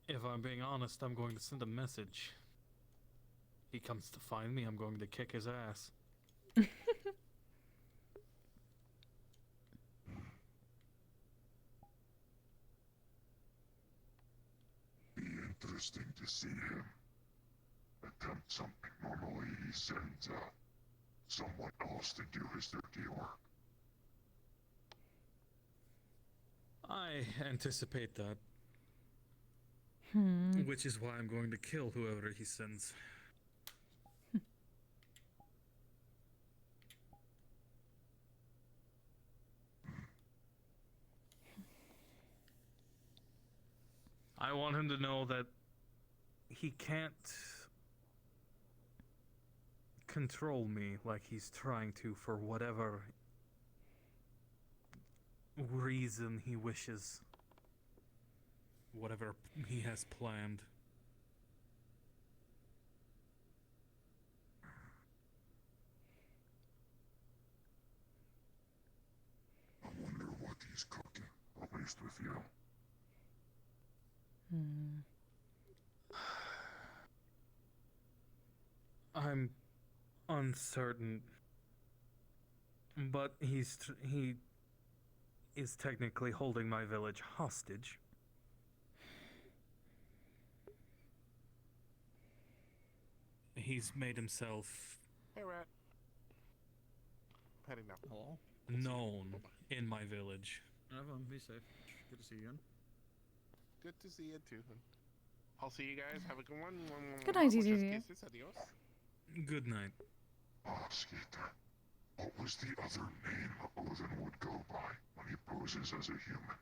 if I'm being honest, I'm going to send a message he comes to find me, I'm going to kick his ass. Be interesting to see him attempt something. Normally he sends someone else to do his dirty work. I anticipate that. Hmm. Which is why I'm going to kill whoever he sends. I want him to know that he can't control me like he's trying to for whatever reason he wishes. Whatever he has planned. I wonder what he's cooking, at least with you. Hmm. I'm uncertain, but he is technically holding my village hostage. He's made himself Hey, Rat. Heading now. Hello. known in my village. Everyone, be safe. Good to see you again. Good to see you too. I'll see you guys. Have a good one. Good night, Muchas DDD. kisses. Adios. Good night. Skeeter, what was the other name Odin would go by when he poses as a human?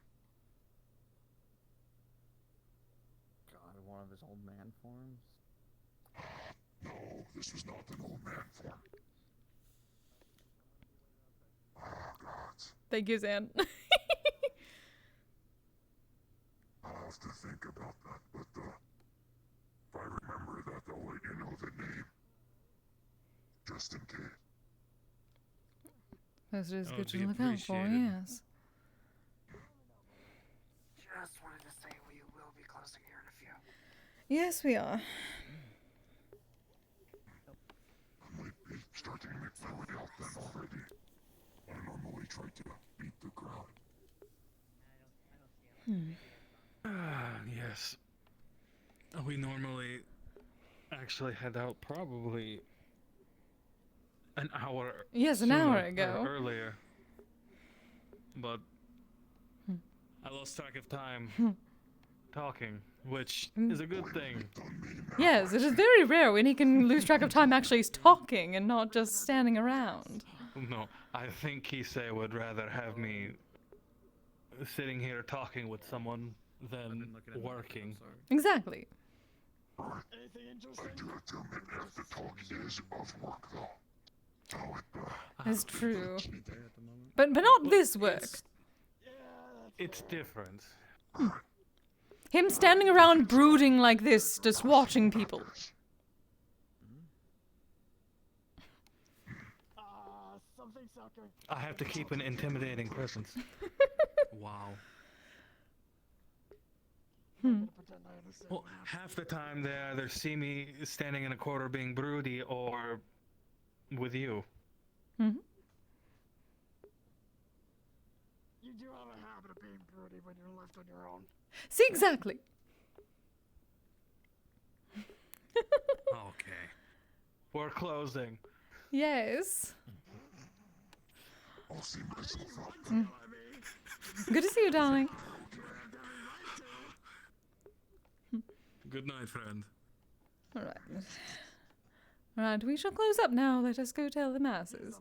God, one of his old man forms. No, this was not an old man form. Oh, God. Thank you, Zan. I'll have to think about that, but if I remember that, I'll let you know the name. Just in case. Those it is That good would to be look out for, appreciated. yes. Just wanted to say we will be closing here in a few. Yes, we are. I might be starting to make my way out then already. I normally try to beat the crowd. Yes. We normally actually head out probably an hour. Yes, an sooner hour or ago. earlier. But I lost track of time talking, which is a good thing. Yes, it is very rare when he can lose track of time actually talking and not just standing around. No, I think Kise would rather have me sitting here talking with someone than working. Exactly. I do have to admit half the talking is of work, though. That's true. But not this work. It's different. Him standing around brooding like this, just watching people. I have to keep an intimidating presence. Wow. Well, half the time they either see me standing in a corner being broody or with you. Mm-hmm. You do have a habit of being broody when you're left on your own. See, exactly. Okay. We're closing. Yes. I'll see myself out. Mm. Good to see you, darling. Good night, friend. Alright. Alright, we shall close up now. Let us go tell the masses.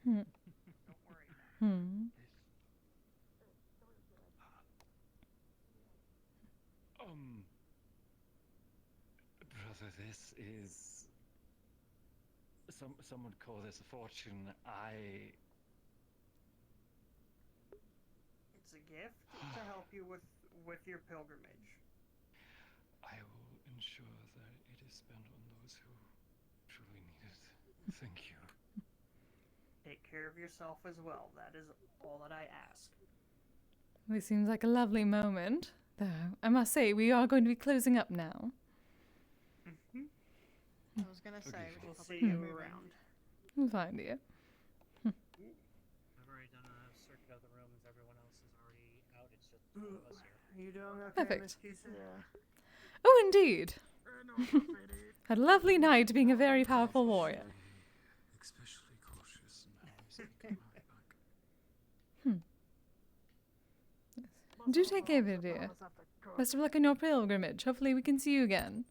Hmm. Hmm. Brother, this is... Some would call this a fortune. It's a gift to help you with your pilgrimage. I will ensure that it is spent on those who truly need it. Thank you. Take care of yourself as well. That is all that I ask. This seems like a lovely moment, though I must say we are going to be closing up now. I was gonna say, we should probably see move you around. Fine, dear. I've already done a circuit of the rooms. Everyone else is already out. It's just the two of us here. Are you doing okay, Perfect. Miss Kise? Yeah. Oh, indeed. Had a lovely night being a very powerful warrior. Especially cautious now. So come right back. Do take care of it, dear. Best of luck on your pilgrimage. Hopefully we can see you again.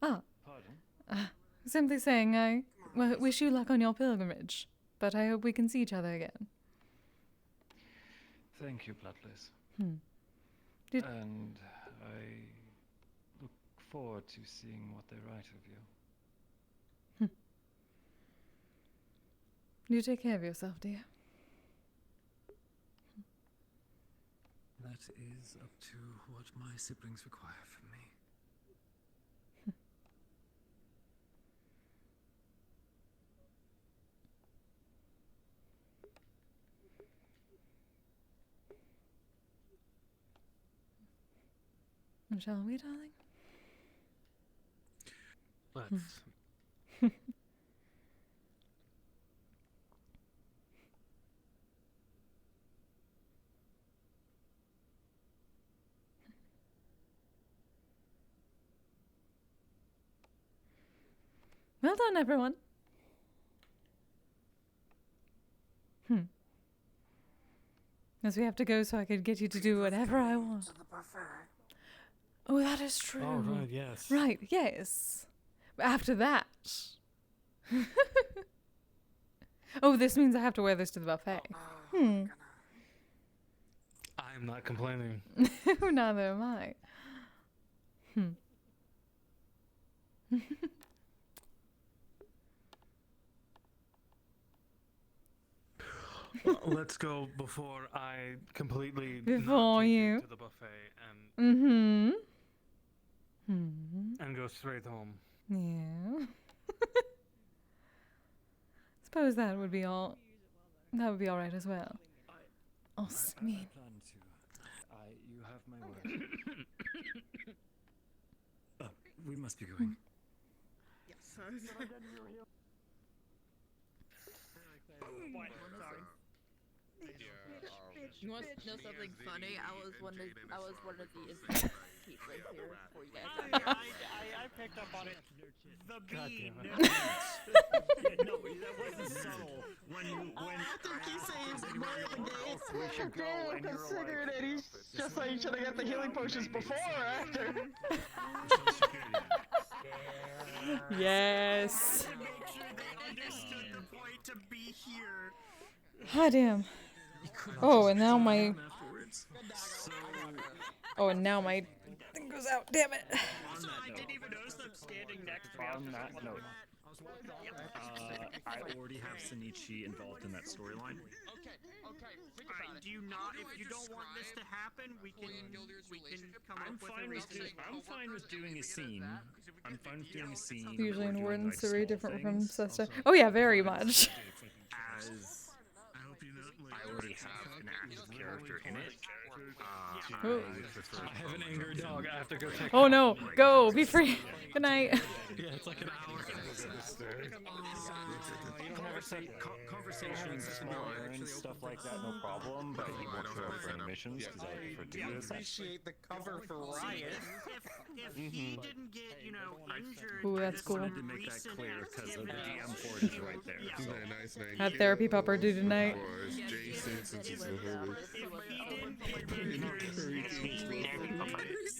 Pardon? Simply saying I wish you luck on your pilgrimage, but I hope we can see each other again. Thank you, Bloodless. And I look forward to seeing what they write of you. You take care of yourself, dear. That is up to what my siblings require from me. Shall we, darling? Let's. Well done, everyone. As we have to go so I could get you to do whatever I want. Oh, that is true. Oh, right, yes. Right, yes. After that. Oh, this means I have to wear this to the buffet. I'm not complaining. Neither am I. Well, let's go before I completely Before not take you. to the buffet and and go straight home. Yeah. Suppose that would be all. That would be all right as well. Oh, Smee. I plan to. You have my word. We must be going. Yes. You want to know something funny? I was one of the people here before you guys got here. I picked up on it. The bean. No, that wasn't subtle. After Kise is We should go, and you're like, it. He's just like, should have got the healing potions before or after? Yes. Make sure they understood the point to be here. Ah, damn. Oh, and now my. Oh, and now my thing goes out. Damn it. Also, I didn't even notice them standing next to me. On that note, I already have Senichi involved in that storyline. Do you not? If you don't want this to happen, we can come up with a reason. I'm fine with doing a scene. I'm fine with doing a scene. Usually in Warden's very different from Sesta. Oh, yeah, very much. As I already have an active character in it. Oh. I have an angry dog. I have to go check. Oh no, go, be free. Good night. Yeah, it's like an hour. Conversations, small errands, stuff like that, no problem. But he won't show up for any missions because I prefer to do this. Appreciate the cover for Riot. If he didn't get, injured. Ooh, that's cool. I wanted to make that clear because the DM for it is right there. So. Had therapy pupper do tonight.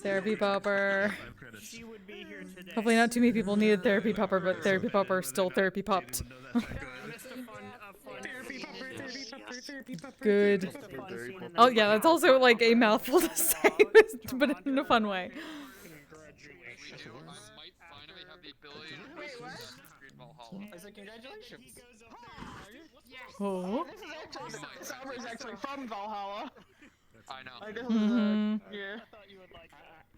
Therapy pupper. Hopefully not too many people needed therapy pupper, but therapy pupper still therapy pupped. Good. Oh yeah, that's also like a mouthful to say, but in a fun way. I said congratulations. Oh. This armor is actually from Valhalla. I know. Like, this yeah.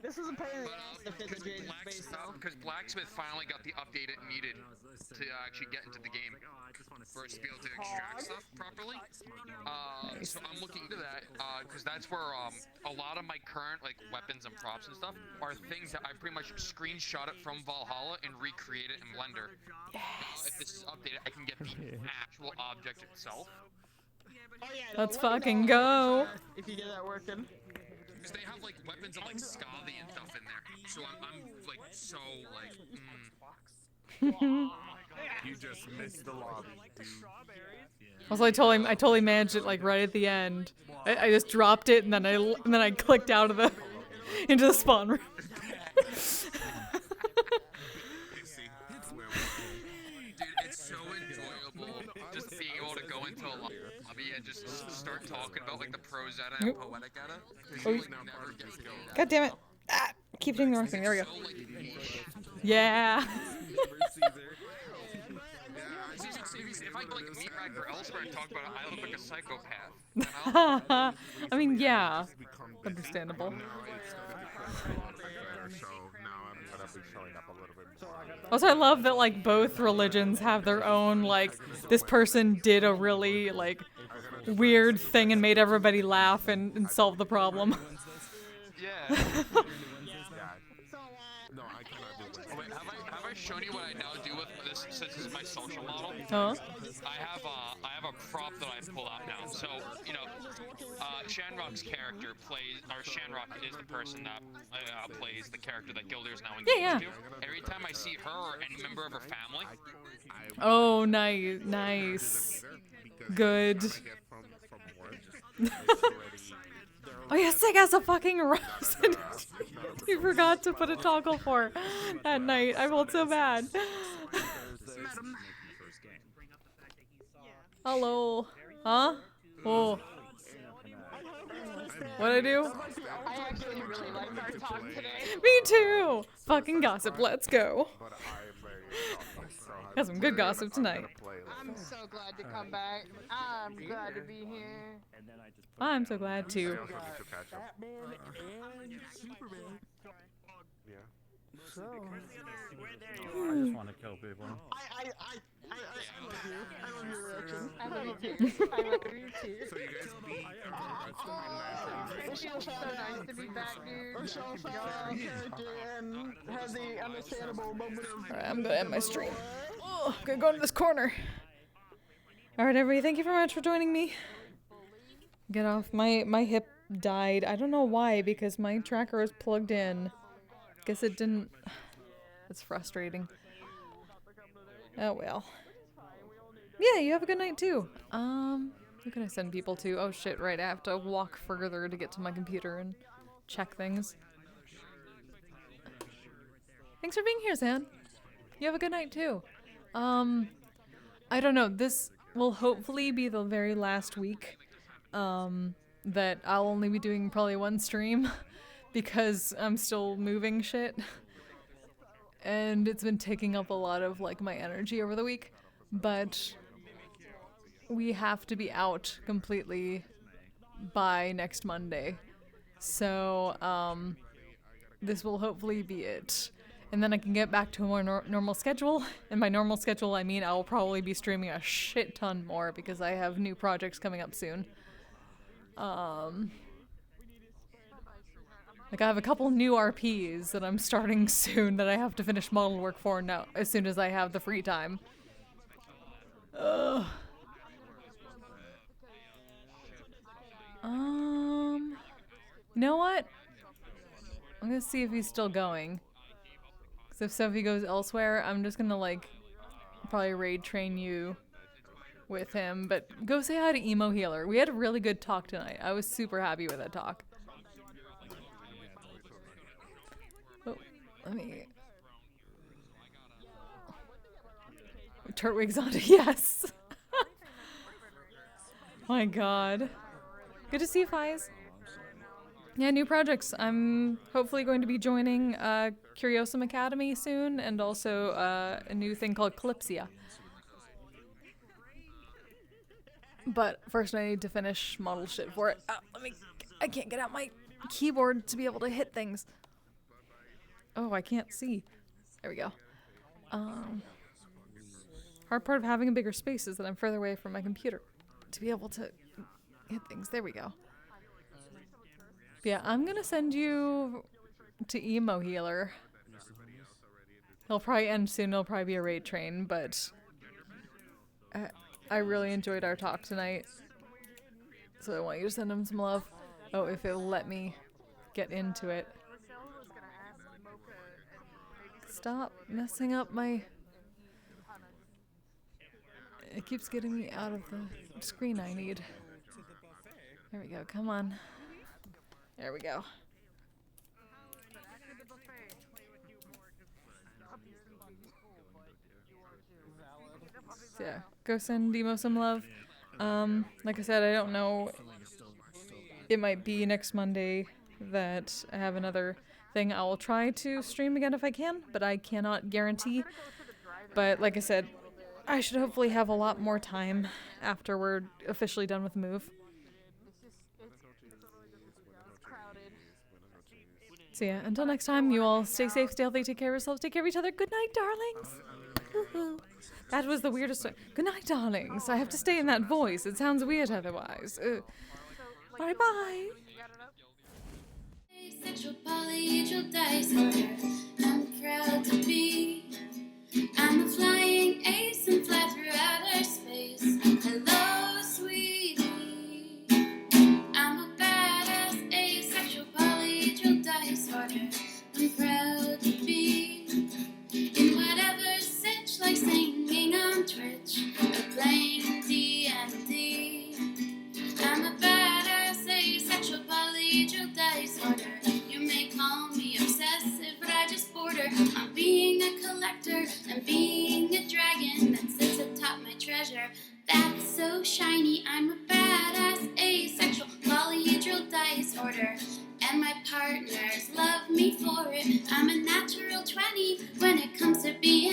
This is a pain to fit the Jade's face though. Because Blacksmith finally got the update it needed to actually get into the game for us to be able to extract stuff properly. Nice. So I'm looking into that because that's where a lot of my current like weapons and props and stuff are things that I pretty much screenshot it from Valhalla and recreate it in Blender. Yes. Now, if this is updated, I can get the actual object itself. Oh, yeah, Let's let me fucking know go. if you get that working. Because they have like weapons of like Scavi and stuff in there. So I'm like so like. You just missed the lobby. Also, I totally managed it like right at the end. I just dropped it and then I clicked out of the into the spawn room. Dude, it's so enjoyable just being able to go into a lobby and just start talking about like the pros at it and poetic at it. Oh. You, like, never get to do that. God damn it! Ah, keep doing the wrong thing. There we go. Yeah. If I like meet Ragnar elsewhere and talk about it, I look like a psychopath. I mean, yeah, understandable. Also, I love that like both religions have their own like. This person did a really like weird thing and made everybody laugh and solve the problem. Yeah. No, I cannot do this. Wait, have I shown you what I now do with this since this is my social model? Huh? I have a prop that I pull out now. So, you know, Shanrock's character plays, or Shanrock is the person that plays the character that Gilder's now engaged to. Every time I see her or any member of her family. Oh, nice. Good. Oh yeah, Sig has a fucking rose. You forgot to put a toggle for that night. I felt so bad. Hello. Huh? Oh. What'd I do? I actually really liked our talk today. Me too. Fucking gossip. Let's go. Got some good gossip tonight. I'm so glad to come back. I'm glad to be here. I'm so glad too. I just want to kill people. I love your reaction. I love you too. I love you too. So you guys beat It feels so nice to be back, dude. Rochelle found our character and had the understandable moment of... Alright, I'm gonna end my stream. Oh, I'm gonna go into this corner. Alright, everybody, thank you very much for joining me. Get off. My hip died. I don't know why, because my tracker is plugged in. Guess it didn't... It's frustrating. Oh well. Yeah, you have a good night too. Who can I send people to? Oh shit, right, I have to walk further to get to my computer and check things. Thanks for being here, Zan. You have a good night too. I don't know, this will hopefully be the very last week that I'll only be doing probably one stream because I'm still moving shit. And it's been taking up a lot of like my energy over the week, but we have to be out completely by next Monday. So this will hopefully be it. And then I can get back to a more normal schedule. And by normal schedule, I mean I'll probably be streaming a shit ton more because I have new projects coming up soon. Like I have a couple new RPs that I'm starting soon that I have to finish model work for now as soon as I have the free time. Ugh. You know what? I'm gonna see if he's still going. Cause if Sophie goes elsewhere, I'm just gonna like probably raid train you with him. But go say hi to Emo Healer. We had a really good talk tonight. I was super happy with that talk. Oh, let me... Turtwig's on it, yes! My god. Good to see you, Fies. Yeah, new projects. I'm hopefully going to be joining Curiosum Academy soon, and also a new thing called Calypsia. But first I need to finish model shit for it. I can't get out my keyboard to be able to hit things. Oh, I can't see. There we go. Hard part of having a bigger space is that I'm further away from my computer to be able to hit things. There we go. Yeah, I'm gonna send you to Emo Healer. He'll probably end soon. It'll probably be a raid train, but I really enjoyed our talk tonight. So I want you to send him some love. Oh, if it'll let me get into it. Stop messing up my... It keeps getting me out of the screen I need. There we go. Come on. There we go. So yeah, go send Demo some love. Like I said, I don't know. It might be next Monday that I have another thing. I will try to stream again if I can, but I cannot guarantee. But like I said, I should hopefully have a lot more time after we're officially done with the move. So yeah, until next time, you all stay safe, stay healthy, take care of yourselves, take care of each other. Good night, darlings. Woohoo. That was the weirdest. Good night, darlings. I have to stay in that voice. It sounds weird otherwise. Bye bye. Asexual polyhedral disorder. I'm proud to be. I'm a flying ace and fly through outer space. Hello, sweetie. I'm a badass asexual polyhedral disorder. I'm proud to be in whatever sitch, like singing on Twitch or playing D&D. I'm a badass asexual polyhedral disorder. You may call me obsessive, but I just border on being a collector and being a dragon that sits atop my treasure. That's so shiny. I'm a badass asexual polyhedral disorder, and my partners love me for it. I'm a natural 20 when it comes to being